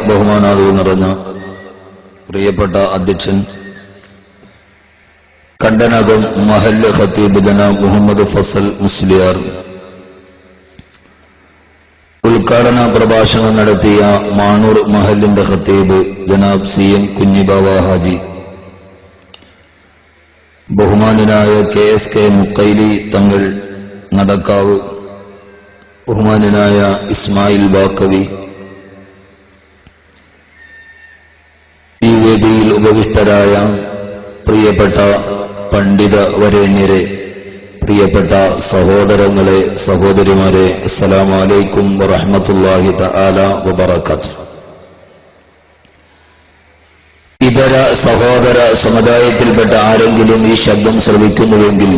ബഹുമാനാദവും നിറഞ്ഞ പ്രിയപ്പെട്ട അധ്യക്ഷൻ കണ്ടനകം മഹല്ല് ഖത്തീബ് ജനാബ് മുഹമ്മദ് ഫസൽ മുസ്ലിയാർ, ഉദ്ഘാടന പ്രഭാഷണം നടത്തിയ മാണൂർ മഹല്ലിന്റെ ഖത്തീബ് ജനാബ് CM കുഞ്ഞിബാവ ഹാജി, ബഹുമാനായ KSK മുക്കൈലി തങ്ങൾ നടക്കാവ്, ബഹുമാനായ ഇസ്മായിൽ ബാക്കവി, ഈ വേദിയിൽ ഉപവിഷ്ടരായ പ്രിയപ്പെട്ട പണ്ഡിത വരേണ്യരെ, പ്രിയപ്പെട്ട സഹോദരങ്ങളെ, സഹോദരിമാരെ, അസ്സലാമു അലൈക്കും വറഹ്മത്തുള്ളാഹി തആല വബറകാതുഹു. ഇതര സഹോദര സമുദായത്തിൽപ്പെട്ട ആരെങ്കിലും ഈ ശബ്ദം ശ്രവിക്കുന്നുവെങ്കിൽ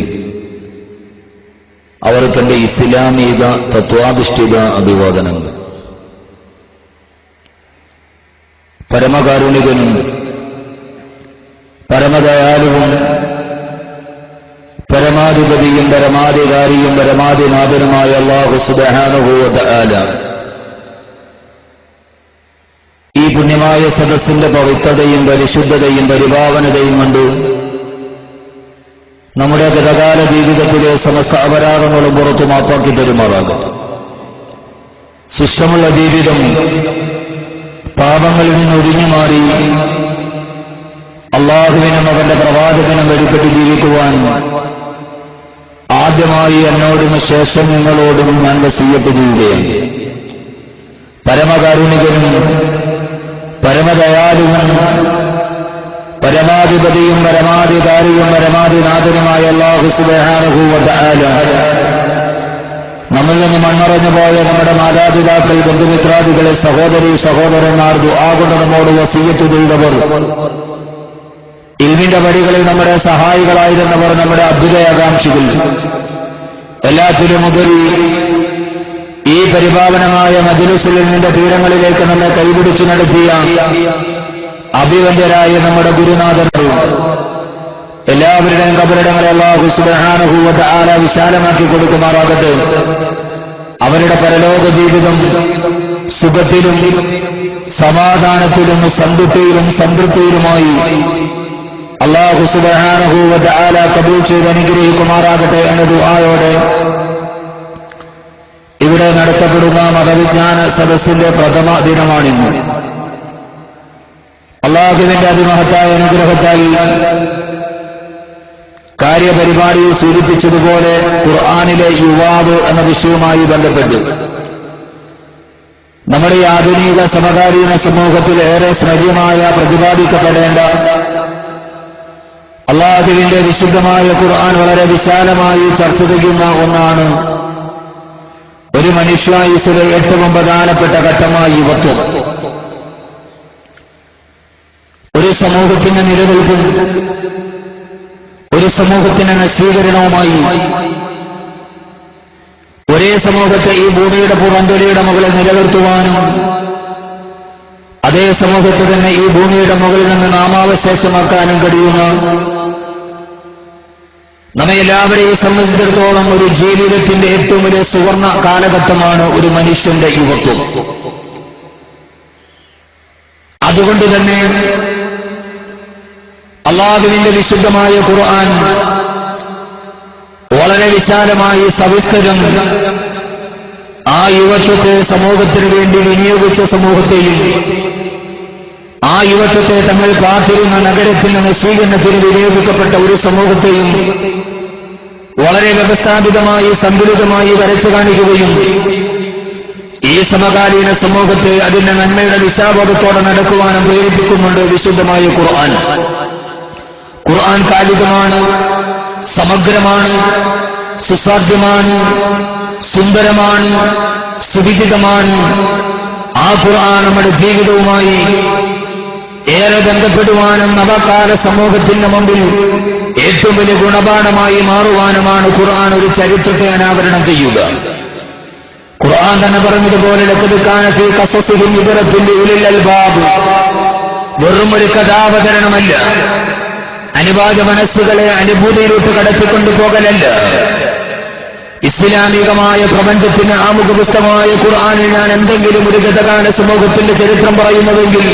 അവർക്കെന്റെ ഇസ്ലാമിക തത്വാധിഷ്ഠിത അഭിവാദനങ്ങൾ. പരമകാരുണികനും പരമദയാലുവും പരമാധിപതിയും പരമാധികാരിയും പരമാധിനാഥനുമായ അല്ലാഹു സുബ്ഹാനഹു വ തആല ഈ പുണ്യമായ സദസ്സിന്റെ പവിത്രതയും പരിശുദ്ധതയും പരിഭാവനതയും കൊണ്ട് നമ്മുടെ ഗതകാല ജീവിതത്തിലെ സമസ്ത അപരാധങ്ങളും പുറത്തു മാപ്പാക്കി തരുമാറാകട്ടെ. ശിഷ്ടമുള്ള ജീവിതം പാപങ്ങളിൽ നിന്ന് ഒഴിഞ്ഞുമാറി അള്ളാഹുവിനും അവന്റെ പ്രവാചകനും വഴിപ്പെട്ട് ജീവിക്കുവാൻ ആദ്യമായി എന്നോടും ശേഷം നിങ്ങളോടും ഞാൻ വസിയ്യത്ത് ചെയ്യുകയാണ്. പരമകാരുണികനും പരമദയാലുവും പരമാധിപതിയും പരമാധികാരിയും പരമാധിനാഥനുമായ അല്ലാഹു സുബ്ഹാനഹു വ തആല നമ്മിൽ നിന്ന് മൺമറഞ്ഞു പോയ നമ്മുടെ മാതാപിതാക്കൾ, ബന്ധുമിത്രാദികളെ, സഹോദരീ സഹോദരന്മാർ, ദുആ കൊണ്ട് നമ്മോട് വസിയ്യത്ത് ചെയ്തവർ, ഇൽമിന്റെ വഴികളിൽ നമ്മുടെ സഹായികളായിരുന്നവർ, നമ്മുടെ അഭ്യുദയാകാംക്ഷികൾ, എല്ലാത്തിലുമുപരി ഈ പരിപാവനമായ മജ്‌ലിസുൽ ഇൽമിന്റെ തീരങ്ങളിലേക്ക് നമ്മെ കൈപിടിച്ചു നടത്തിയ അഭിവന്ദ്യരായ നമ്മുടെ ഗുരുനാഥന്മാർ, എല്ലാവരുടെയും ഖബറിടങ്ങളെ അല്ലാഹു സുബ്ഹാനഹു വ തആല വിശാലമാക്കി കൊടുക്കുമാറാകട്ടെ. അവരുടെ പരലോക ജീവിതം സുഖത്തിലും സമാധാനത്തിലും സന്തുഷ്ടിയിലും സംതൃപ്തിയിലുമായി അല്ലാഹു സുബ്ഹാനഹു വ തആല കബൂൽ ചെയ്ത് അനുഗ്രഹിക്കുമാറാകട്ടെ എന്ന ദുആയോടെ ഇവിടെ നടത്തപ്പെടുന്ന മതവിജ്ഞാന സദസ്സിന്റെ പ്രഥമ ദിനമാണിന്ന്. അല്ലാഹുവിന്റെ അതിമഹത്തായ അനുഗ്രഹത്താൽ കാര്യപരിപാടിയിൽ സൂചിപ്പിച്ചതുപോലെ ഖുർആനിലെ യുവാവ് എന്ന വിഷയവുമായി ബന്ധപ്പെട്ട് നമ്മുടെ ഈ ആധുനിക സമകാലീന സമൂഹത്തിൽ ഏറെ സ്മര്യമായ പ്രതിപാദിക്കപ്പെടേണ്ട അല്ലാഹുവിന്റെ വിശുദ്ധമായ ഖുർആൻ വളരെ വിശാലമായി ചർച്ച ചെയ്യുന്ന ഒന്നാണ്. ഒരു മനുഷ്യായുസ്സിലെ ഏറ്റവും പ്രധാനപ്പെട്ട ഘട്ടമായി യുവത്വം. ഒരു സമൂഹത്തിന്റെ നിലനിൽപ്പും ഒരു സമൂഹത്തിന്റെ നശീകരണവുമായി ഒരേ സമൂഹത്തെ ഈ ഭൂമിയുടെ പുറന്തൊലിയുടെ മുകളിൽ നിലനിർത്തുവാനും അതേ സമൂഹത്തെ തന്നെ ഈ ഭൂമിയുടെ മുകളിൽ നിന്ന് നാമാവശേഷമാക്കാനും കഴിയുന്ന നമ്മെ എല്ലാവരെയും സംബന്ധിച്ചിടത്തോളം ഒരു ജീവിതത്തിന്റെ ഏറ്റവും വലിയ സുവർണ കാലഘട്ടമാണ് ഒരു മനുഷ്യന്റെ യുവത്വം. അതുകൊണ്ട് തന്നെ അല്ലാഹുവിന്റെ വിശുദ്ധമായ ഖുർആൻ വളരെ വിശാലമായി സവിസ്തരം ആ യുവത്വത്തെ സമൂഹത്തിന് വേണ്ടി വിനിയോഗിച്ച സമൂഹത്തെയും ആ യുവത്വത്തെ തങ്ങൾ കാത്തിരുന്ന നഗരത്തിന് നശീകരണത്തിന് വിനിയോഗിക്കപ്പെട്ട ഒരു സമൂഹത്തെയും വളരെ വ്യവസ്ഥാപിതമായി സന്തുലിതമായി വരച്ചു കാണിക്കുകയും ഈ സമകാലീന സമൂഹത്തെ അതിന്റെ നന്മയുടെ ദിശാബോധത്തോടെ നടക്കുവാനും പ്രേരിപ്പിക്കുന്നുണ്ട് വിശുദ്ധമായ ഖുർആൻ. ഖുർആൻ കാലികമാണ്, സമഗ്രമാണ്, സുസാധ്യമാണ്, സുന്ദരമാണ്, സുവിദിതമാണ്. ആ ഖുർആൻ നമ്മുടെ ജീവിതവുമായി ഏറെ ബന്ധപ്പെടുവാനും നവകാല സമൂഹത്തിന്റെ മുമ്പിൽ ഏറ്റവും വലിയ ഗുണപാഠമായി മാറുവാനുമാണ് ഖുർആൻ ഒരു ചരിത്രത്തെ അനാവരണം ചെയ്യുക. ഖുർആൻ തന്നെ പറഞ്ഞതുപോലെ ലഖദ് കാന ഫീ ഖസസിഹിം ഇബ്റത്തുൻ ലിഉലിൽ അൽബാബ്, വെറും ഒരു കഥാവതരണമല്ല, അനുവാദ മനസ്സുകളെ അനുഭൂതിയിലോട്ട് കടത്തിക്കൊണ്ടു പോകലല്ല, ഇസ്ലാമികമായ പ്രപഞ്ചത്തിന് ആമുഖ പുസ്തകമായ ഖുർആനിൽ ഞാൻ എന്തെങ്കിലും ഒരു ഗതകാല സമൂഹത്തിന്റെ ചരിത്രം പറയുന്നുവെങ്കിൽ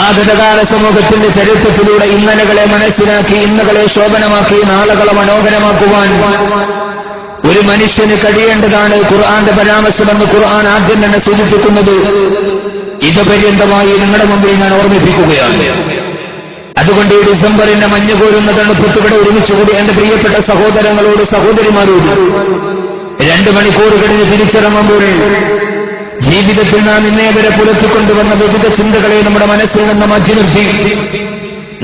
ആ ഗതകാല സമൂഹത്തിന്റെ ചരിത്രത്തിലൂടെ ഇന്നലകളെ മനസ്സിലാക്കി ഇന്നകളെ ശോഭനമാക്കി നാളുകളെ മനോഹരമാക്കുവാൻ ഒരു മനുഷ്യന് കഴിയേണ്ടതാണ് ഖുർആന്റെ പരാമർശമെന്ന് ഖുർആൻ ആദ്യം തന്നെ സൂചിപ്പിക്കുന്നത്. ഇത് പര്യന്തമായി നിങ്ങളുടെ മുമ്പിൽ ഞാൻ ഓർമ്മിപ്പിക്കുകയാണ്. അതുകൊണ്ട് ഈ ഡിസംബറിന്റെ മഞ്ഞ് കോരുന്ന തണുപ്പത്ത് ഇവിടെ ഒരുമിച്ചുകൂടി എന്റെ പ്രിയപ്പെട്ട സഹോദരങ്ങളോട് സഹോദരിമാരോട് 2 മണിക്കൂർ കഴിഞ്ഞ് തിരിച്ചിറങ്ങുമ്പോൾ ജീവിതത്തിൽ നാം ഇന്നേ വരെ പുലർത്തിക്കൊണ്ടുവന്ന വിവിധ ചിന്തകളെ നമ്മുടെ മനസ്സിൽ നിന്ന് മാറ്റി നിർത്തി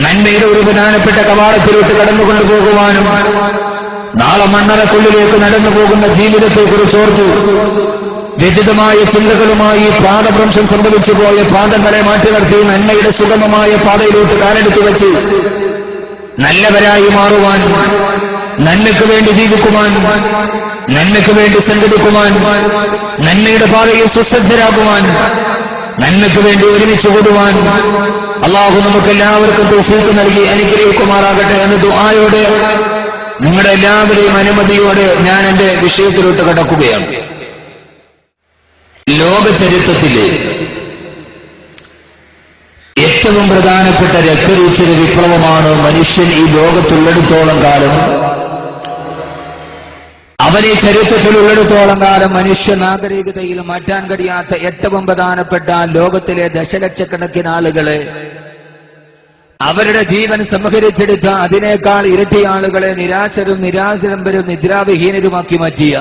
നന്മയുടെ ഒരു പ്രധാനപ്പെട്ട കവാടത്തിലോട്ട് കടന്നുകൊണ്ടുപോകുവാനും നാളെ മണ്ണറക്കുള്ളിലേക്ക് നടന്നു പോകുന്ന ജീവിതത്തെക്കുറിച്ചോർത്തു വിവിധമായ ചിന്തകളുമായി പാദഭ്രംശം സംഭവിച്ചു പോയ പാദങ്ങളെ മാറ്റി നിർത്തി നന്മയുടെ സുഗമമായ പാതയിലോട്ട് കാലെടുത്തു വെച്ച് നല്ലവരായി മാറുവാൻ, നന്മയ്ക്ക് വേണ്ടി ജീവിക്കുവാൻ, നന്മയ്ക്ക് വേണ്ടി സംഘടിക്കുവാൻ, നന്മയുടെ പാതയിൽ സുസജ്ജരാകുവാൻ, നന്മയ്ക്ക് വേണ്ടി ഒരുമിച്ച് കൂടുവാൻ അള്ളാഹു നമുക്കെല്ലാവർക്കും തൗഫീഖ് നൽകി അനുഗ്രഹിക്കുമാറാകട്ടെ എന്ന ദുആയോടെ നിങ്ങളുടെ എല്ലാവരെയും അനുമതിയോടെ ഞാൻ എന്റെ വിഷയത്തിലോട്ട് കടക്കുകയാണ്. ലോക ചരിത്രത്തിലെ ഏറ്റവും പ്രധാനപ്പെട്ട രക്തരൂക്ഷിത വിപ്ലവമാണ് മനുഷ്യൻ ഈ ലോകത്തുള്ളിടത്തോളം കാലം, അവനെ ചരിത്രത്തിലുള്ളിടത്തോളം കാലം മനുഷ്യ നാഗരികതയിൽ മാറ്റാൻ കഴിയാത്ത ഏറ്റവും പ്രധാനപ്പെട്ട ലോകത്തിലെ ദശലക്ഷക്കണക്കിന് ആളുകളെ അവരുടെ ജീവൻ സംഹരിച്ചെടുത്ത അതിനേക്കാൾ ഇരട്ടി ആളുകളെ നിരാശരും നിരാശരംബരും നിദ്രാവിഹീനരുമാക്കി മാറ്റിയ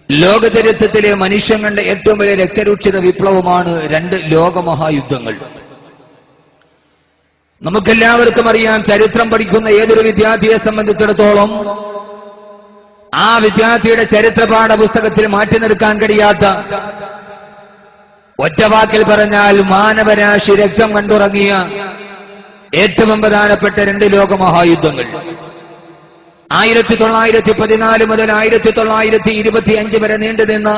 ലോകചരിത്രത്തിലെ മനുഷ്യൻ കണ്ട ഏറ്റവും വലിയ രക്തരൂക്ഷിത വിപ്ലവമാണ് 2 ലോകമഹായുദ്ധങ്ങൾ. നമുക്കെല്ലാവർക്കും അറിയാം, ചരിത്രം പഠിക്കുന്ന ഏതൊരു വിദ്യാർത്ഥിയെ സംബന്ധിച്ചിടത്തോളം ആ വിദ്യാർത്ഥിയുടെ ചരിത്ര പാഠപുസ്തകത്തിൽ മാറ്റി നിർത്താൻ കഴിയാത്ത, ഒറ്റവാക്കിൽ പറഞ്ഞാൽ മാനവരാശി രക്തം കണ്ടുറങ്ങിയ ഏറ്റവും പ്രധാനപ്പെട്ട 2 ലോകമഹായുദ്ധങ്ങൾ 1914 മുതൽ 1925 വരെ നീണ്ടുനിന്ന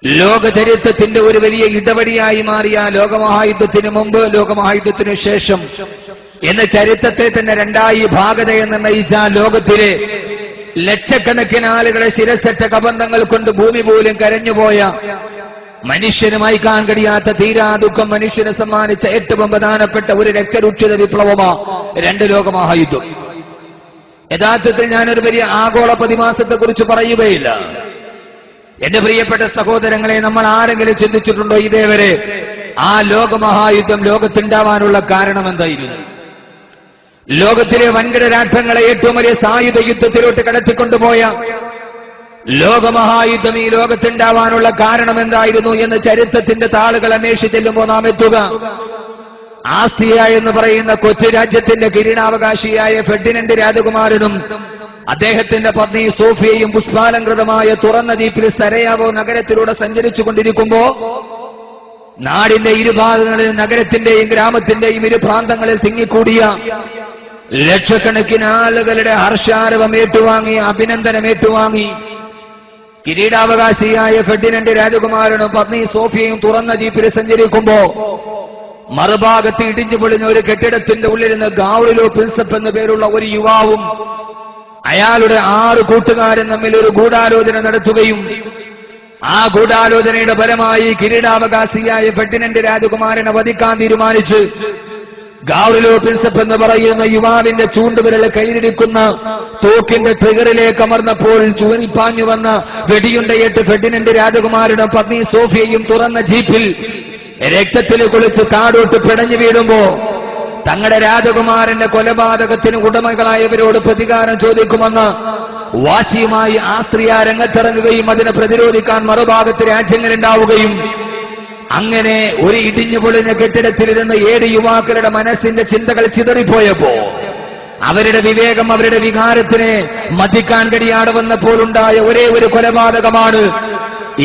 ലോക ചരിത്രത്തിന്റെ ഒരു വലിയ ഇടവഴിയായി മാറിയ ലോകമഹായുദ്ധത്തിന് മുമ്പ്, ലോകമഹായുദ്ധത്തിനു ശേഷം എന്ന ചരിത്രത്തെ തന്നെ 2ആയി ഭാഗതയെ നിർണയിച്ച ലോകത്തിലെ ലക്ഷക്കണക്കിന് ആളുകളെ ശിരസറ്റ കബന്ധങ്ങൾ കൊണ്ട് ഭൂമി പോലും കരഞ്ഞുപോയ, മനുഷ്യന് മയക്കാൻ കഴിയാത്ത തീരാ ദുഃഖം മനുഷ്യന് സമ്മാനിച്ച ഏറ്റവും പ്രധാനപ്പെട്ട ഒരു രക്തരൂക്ഷിത വിപ്ലവമാ 2 ലോകമഹായുദ്ധം. യഥാർത്ഥത്തിൽ ഞാനൊരു വലിയ ആഗോള പ്രതിമാസത്തെക്കുറിച്ച് പറയുകയില്ല. എന്റെ പ്രിയപ്പെട്ട സഹോദരങ്ങളെ, നമ്മൾ ആരെങ്കിലും ചിന്തിച്ചിട്ടുണ്ടോ ഇതേവരെ ആ ലോകമഹായുദ്ധം ലോകത്തുണ്ടാവാനുള്ള കാരണം എന്തായിരുന്നു? ലോകത്തിലെ വൻകിട രാഷ്ട്രങ്ങളെ ഏറ്റവും വലിയ സായുധ യുദ്ധത്തിലോട്ട് കടത്തിക്കൊണ്ടുപോയ ലോകമഹായുദ്ധം ഈ ലോകത്തുണ്ടാവാനുള്ള കാരണം എന്തായിരുന്നു എന്ന് ചരിത്രത്തിന്റെ താളുകൾ അന്വേഷിച്ചെല്ലുമ്പോൾ നാം എത്തുക ആസ്ട്രിയ എന്ന് പറയുന്ന കൊച്ചു രാജ്യത്തിന്റെ കിരീടാവകാശിയായ ഫെർഡിനൻഡ് രാജകുമാരനും അദ്ദേഹത്തിന്റെ പത്നി സോഫിയയും പുഷ്പാലങ്കൃതമായ തുറന്ന ജീപ്പിൽ സരയാവോ നഗരത്തിലൂടെ സഞ്ചരിച്ചു കൊണ്ടിരിക്കുമ്പോ നാടിന്റെ ഇരുഭാഗങ്ങളിൽ നഗരത്തിന്റെയും ഗ്രാമത്തിന്റെയും ഇരുപ്രാന്തങ്ങളിൽ തിങ്ങിക്കൂടിയ ലക്ഷക്കണക്കിന് ആളുകളുടെ ഹർഷാരവം ഏറ്റുവാങ്ങി, അഭിനന്ദനം ഏറ്റുവാങ്ങി കിരീടാവകാശിയായ ഫെർഡിനൻഡ് രാജകുമാരനും പത്നി സോഫിയയും തുറന്ന ജീപ്പിൽ സഞ്ചരിക്കുമ്പോ മറുഭാഗത്ത് ഇടിഞ്ഞു പൊളിഞ്ഞ ഒരു കെട്ടിടത്തിന്റെ ഉള്ളിൽ ഗാവ്രിലോ പ്രിൻസപ്പ് എന്ന പേരുള്ള ഒരു യുവാവും അയാളുടെ 6 കൂട്ടുകാരും തമ്മിൽ ഒരു ഗൂഢാലോചന നടത്തുകയും ആ ഗൂഢാലോചനയുടെ ഫലമായി കിരീടാവകാശിയായ ഫെർഡിനൻഡ് രാജകുമാരനെ വധിക്കാൻ തീരുമാനിച്ച് ഗാവ്രിലോ പ്രിൻസപ്പ് എന്ന് പറയുന്ന യുവാവിന്റെ ചൂണ്ടുവിരൽ കയ്യിലിരിക്കുന്ന തോക്കിന്റെ ട്രിഗറിലേക്ക് അമർന്നപ്പോൾ ചൂരിപ്പാഞ്ഞു വന്ന വെടിയുണ്ടയേറ്റ് ഫെർഡിനൻഡ് രാജകുമാരനും പത്നി സോഫിയയും തുറന്ന ജീപ്പിൽ രക്തത്തിൽ കുളിച്ച് താടോട്ട് പിടഞ്ഞു വീഴുമ്പോ തങ്ങളുടെ രാജകുമാരന്റെ കൊലപാതകത്തിന് ഉടമകളായവരോട് പ്രതികാരം ചോദിക്കുമെന്ന് വാശിയുമായി ആസ്ട്രിയ രംഗത്തിറങ്ങുകയും അതിനെ പ്രതിരോധിക്കാൻ മറുഭാഗത്ത് രാജ്യങ്ങളുണ്ടാവുകയും അങ്ങനെ ഒരു ഇടിഞ്ഞു പൊളിഞ്ഞ കെട്ടിടത്തിലിരുന്ന് 7 യുവാക്കളുടെ മനസ്സിന്റെ ചിന്തകൾ ചിതറിപ്പോയപ്പോ അവരുടെ വിവേകം, അവരുടെ വികാരത്തിനെ മതിക്കാൻ കഴിയാതെ വന്നപ്പോഴുണ്ടായ ഒരേ ഒരു കൊലപാതകമാണ്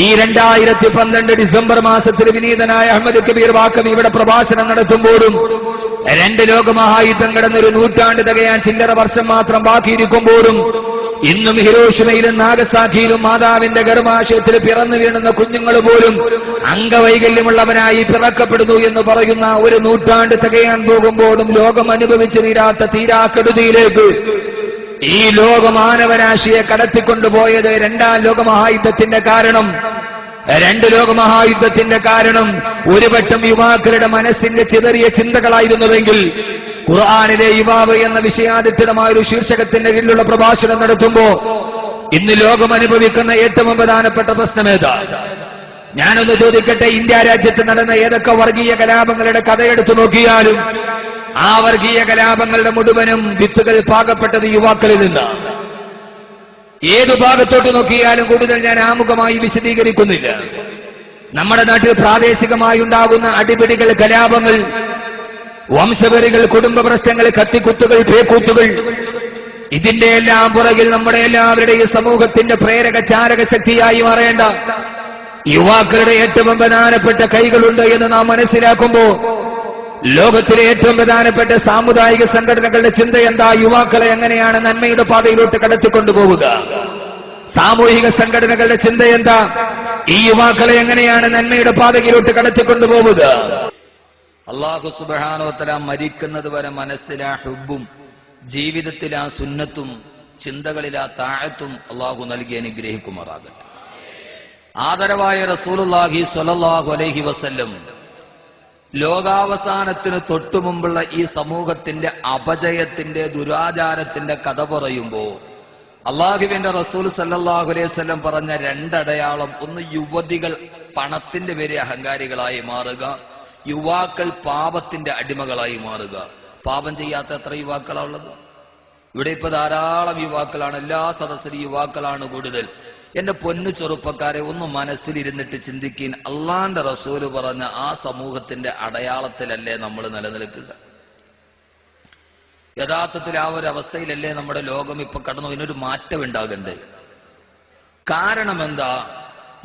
ഈ 2012 ഡിസംബർ മാസത്തിൽ വിനീതനായ അഹമ്മദ് കബീർ വാക്കബി ഇവിടെ പ്രഭാഷണം നടത്തുമ്പോഴും 2 ലോകമഹായുദ്ധം കടന്നൊരു നൂറ്റാണ്ട് തികയാൻ ചില്ലറ വർഷം മാത്രം ബാക്കിയിരിക്കുമ്പോഴും ഇന്നും ഹിരോഷിമയിലും നാഗസാക്കിയിലും മാതാവിന്റെ ഗർഭാശയത്തിൽ പിറന്നു വീണുന്ന കുഞ്ഞുങ്ങൾ പോലും അംഗവൈകല്യമുള്ളവനായി പിറക്കപ്പെടുന്നു എന്ന് പറയുന്ന ഒരു നൂറ്റാണ്ട് തികയാൻ പോകുമ്പോഴും ലോകം അനുഭവിച്ചു തീരാത്ത തീരാക്കെടുതിയിലേക്ക് ഈ ലോകമാനവരാശിയെ കടത്തിക്കൊണ്ടുപോയത് രണ്ടാം ലോകമഹായുദ്ധത്തിന്റെ കാരണം. രണ്ട് ലോകമഹായുദ്ധത്തിന്റെ കാരണം ഒരുപറ്റം യുവാക്കളുടെ മനസ്സിന്റെ ചിതറിയ ചിന്തകളായിരുന്നുവെങ്കിൽ ഖുർആനിലെ യുവാവ് എന്ന വിഷയാധിഷ്ഠിതമായ ഒരു ശീർഷകത്തിന്റെ കീഴിലുള്ള പ്രഭാഷണം നടത്തുമ്പോ ഇന്ന് ലോകം അനുഭവിക്കുന്ന ഏറ്റവും പ്രധാനപ്പെട്ട പ്രശ്നമേതാ? ഞാനൊന്ന് ചോദിക്കട്ടെ, ഇന്ത്യ രാജ്യത്ത് നടന്ന ഏതൊക്കെ വർഗീയ കലാപങ്ങളുടെ കഥയെടുത്തു നോക്കിയാലും ആ വർഗീയ കലാപങ്ങളുടെ മുഴുവനും വിത്തുകൾ പാകപ്പെട്ടത് യുവാക്കളിൽ നിന്ന്. ഏതു ഭാഗത്തോട്ട് നോക്കിയാലും കൂടുതൽ ഞാൻ ആമുഖമായി വിശദീകരിക്കുന്നില്ല. നമ്മുടെ നാട്ടിൽ പ്രാദേശികമായി ഉണ്ടാകുന്ന അടിപിടികൾ, കലാപങ്ങൾ, വംശപരികൾ, കുടുംബ പ്രശ്നങ്ങൾ, കത്തിക്കുത്തുകൾ, പേക്കൂത്തുകൾ, ഇതിന്റെ എല്ലാം പുറകിൽ നമ്മുടെ എല്ലാവരുടെയും സമൂഹത്തിന്റെ പ്രേരക ചാരക ശക്തിയായി മാറേണ്ട യുവാക്കളുടെ ഏറ്റവും പ്രധാനപ്പെട്ട കൈകളുണ്ട് എന്ന് നാം മനസ്സിലാക്കുമ്പോൾ ലോകത്തിലെ ഏറ്റവും പ്രധാനപ്പെട്ട സാമുദായിക സംഘടനകളുടെ ചിന്ത എന്താ? യുവാക്കളെ എങ്ങനെയാണ് നന്മയുടെ പാതയിലോട്ട് കടത്തിക്കൊണ്ടുപോവുക? സാമൂഹിക സംഘടനകളുടെ ചിന്ത എന്താ? ഈ യുവാക്കളെ എങ്ങനെയാണ് നന്മയുടെ പാതയിലോട്ട് കടത്തിക്കൊണ്ടുപോവുക? അല്ലാഹു സുബ്ഹാനഹു വ തആല മരിക്കുന്നത് വരെ മനസ്സിലാ ഹുബ്ബും ജീവിതത്തിലാ സുന്നത്തും ചിന്തകളിലാ താഅത്തും അല്ലാഹു നൽകി അനുഗ്രഹിക്കുമാറാകട്ടെ. ആദരവായ റസൂലുള്ളാഹി സ്വല്ലല്ലാഹു അലൈഹി വസല്ലം ലോകാവസാനത്തിന് തൊട്ടുമുമ്പുള്ള ഈ സമൂഹത്തിന്റെ അപജയത്തിന്റെ, ദുരാചാരത്തിന്റെ കഥ പറയുമ്പോ അള്ളാഹുവിന്റെ റസൂൽ സല്ലല്ലാഹു അലൈഹി വസല്ലം പറഞ്ഞ രണ്ടടയാളം: ഒന്ന്, യുവതികൾ പണത്തിന്റെ പേരിൽ അഹങ്കാരികളായി മാറുക; യുവാക്കൾ പാപത്തിന്റെ അടിമകളായി മാറുക. പാപം ചെയ്യാത്ത എത്ര യുവാക്കളാണ് ഉള്ളത്? ഇവിടെ ഇപ്പൊ ധാരാളം യുവാക്കളാണ്, എല്ലാ സദസ്സിലും യുവാക്കളാണ് കൂടുതൽ. എന്റെ പൊന്നു ചെറുപ്പക്കാരെ, ഒന്ന് മനസ്സിലിരുന്നിട്ട് ചിന്തിക്കാൻ, അള്ളാന്റെ റസൂല് പറഞ്ഞ ആ സമൂഹത്തിന്റെ അടയാളത്തിലല്ലേ നമ്മൾ നിലനിൽക്കുക? യഥാർത്ഥത്തിൽ ആ ഒരു അവസ്ഥയിലല്ലേ നമ്മുടെ ലോകം ഇപ്പൊ കടന്നു? ഇതിനൊരു മാറ്റം ഉണ്ടാകണ്ടേ? കാരണം എന്താ?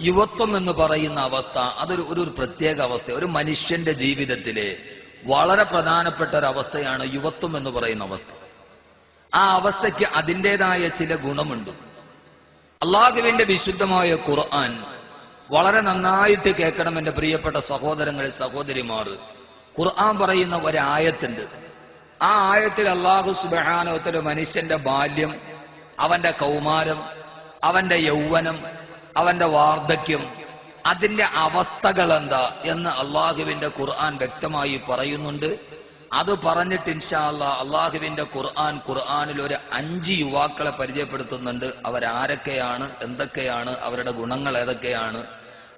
യുവത്വം എന്ന് പറയുന്ന അവസ്ഥ അതൊരു പ്രത്യേക അവസ്ഥ. ഒരു മനുഷ്യന്റെ ജീവിതത്തിലെ വളരെ പ്രധാനപ്പെട്ട ഒരു അവസ്ഥയാണ് യുവത്വം എന്ന് പറയുന്ന അവസ്ഥ. ആ അവസ്ഥയ്ക്ക് അതിൻ്റെതായ ചില ഗുണമുണ്ട്. അള്ളാഹുവിന്റെ വിശുദ്ധമായ ഖുർആൻ വളരെ നന്നായിട്ട് കേൾക്കണം എന്റെ പ്രിയപ്പെട്ട സഹോദരങ്ങളെ, സഹോദരിമാർ. ഖുർആൻ പറയുന്ന ഒരായത്തുണ്ട്. ആ ആയത്തിൽ അല്ലാഹു സുബ്ഹാനഹു വ തആല മനുഷ്യന്റെ ബാല്യം, അവന്റെ കൗമാരം, അവന്റെ യൗവനം, അവന്റെ വാർദ്ധക്യം, അതിന്റെ അവസ്ഥകൾ എന്താ എന്ന് അള്ളാഹുവിന്റെ ഖുർആൻ വ്യക്തമായി പറയുന്നുണ്ട്. അത് പറഞ്ഞിട്ട് ഇൻഷാ അല്ലാഹ് അള്ളാഹുവിന്റെ ഖുർആനിൽ ഒരു 5 യുവാക്കളെ പരിചയപ്പെടുത്തുന്നുണ്ട്. അവരാരൊക്കെയാണ്, എന്തൊക്കെയാണ്, അവരുടെ ഗുണങ്ങൾ ഏതൊക്കെയാണ്.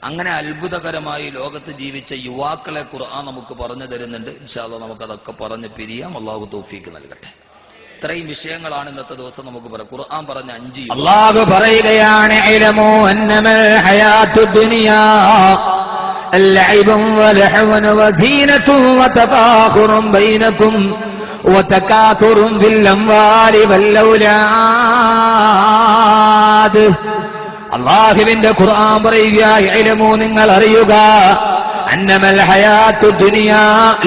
അങ്ങനെ അത്ഭുതകരമായി ലോകത്ത് ജീവിച്ച യുവാക്കളെ ഖുർആൻ നമുക്ക് പറഞ്ഞു തരുന്നുണ്ട്. ഇൻഷാ അല്ലാഹ് നമുക്കതൊക്കെ പറഞ്ഞ് പിരിയാം. അള്ളാഹു തൗഫീക്ക് നൽകട്ടെ. ഇത്രയും വിഷയങ്ങളാണ് ഇന്നത്തെ ദിവസം നമുക്ക് പറയാം. ഖുർആൻ പറഞ്ഞ 5 അല്ലാഹു പറയുകയാണ്: ഇൽമു അന്നമൽ ഹയാത്തുദ് ദുനിയാ ലഅബുൻ വലഹവൻ വസീനത്തുൻ വതഫാഖുറുൻ ബൈനകും വതകാതുറുൻ ഫിൽ അംവാലി വൽ ഔലാദ്. അല്ലാഹുവിന്റെ ഖുർആൻ പറയുക, ഇൽമു നിങ്ങൾ അറിയുക, അന്നമൽ ഹയാത്തുദ് ദുനിയാ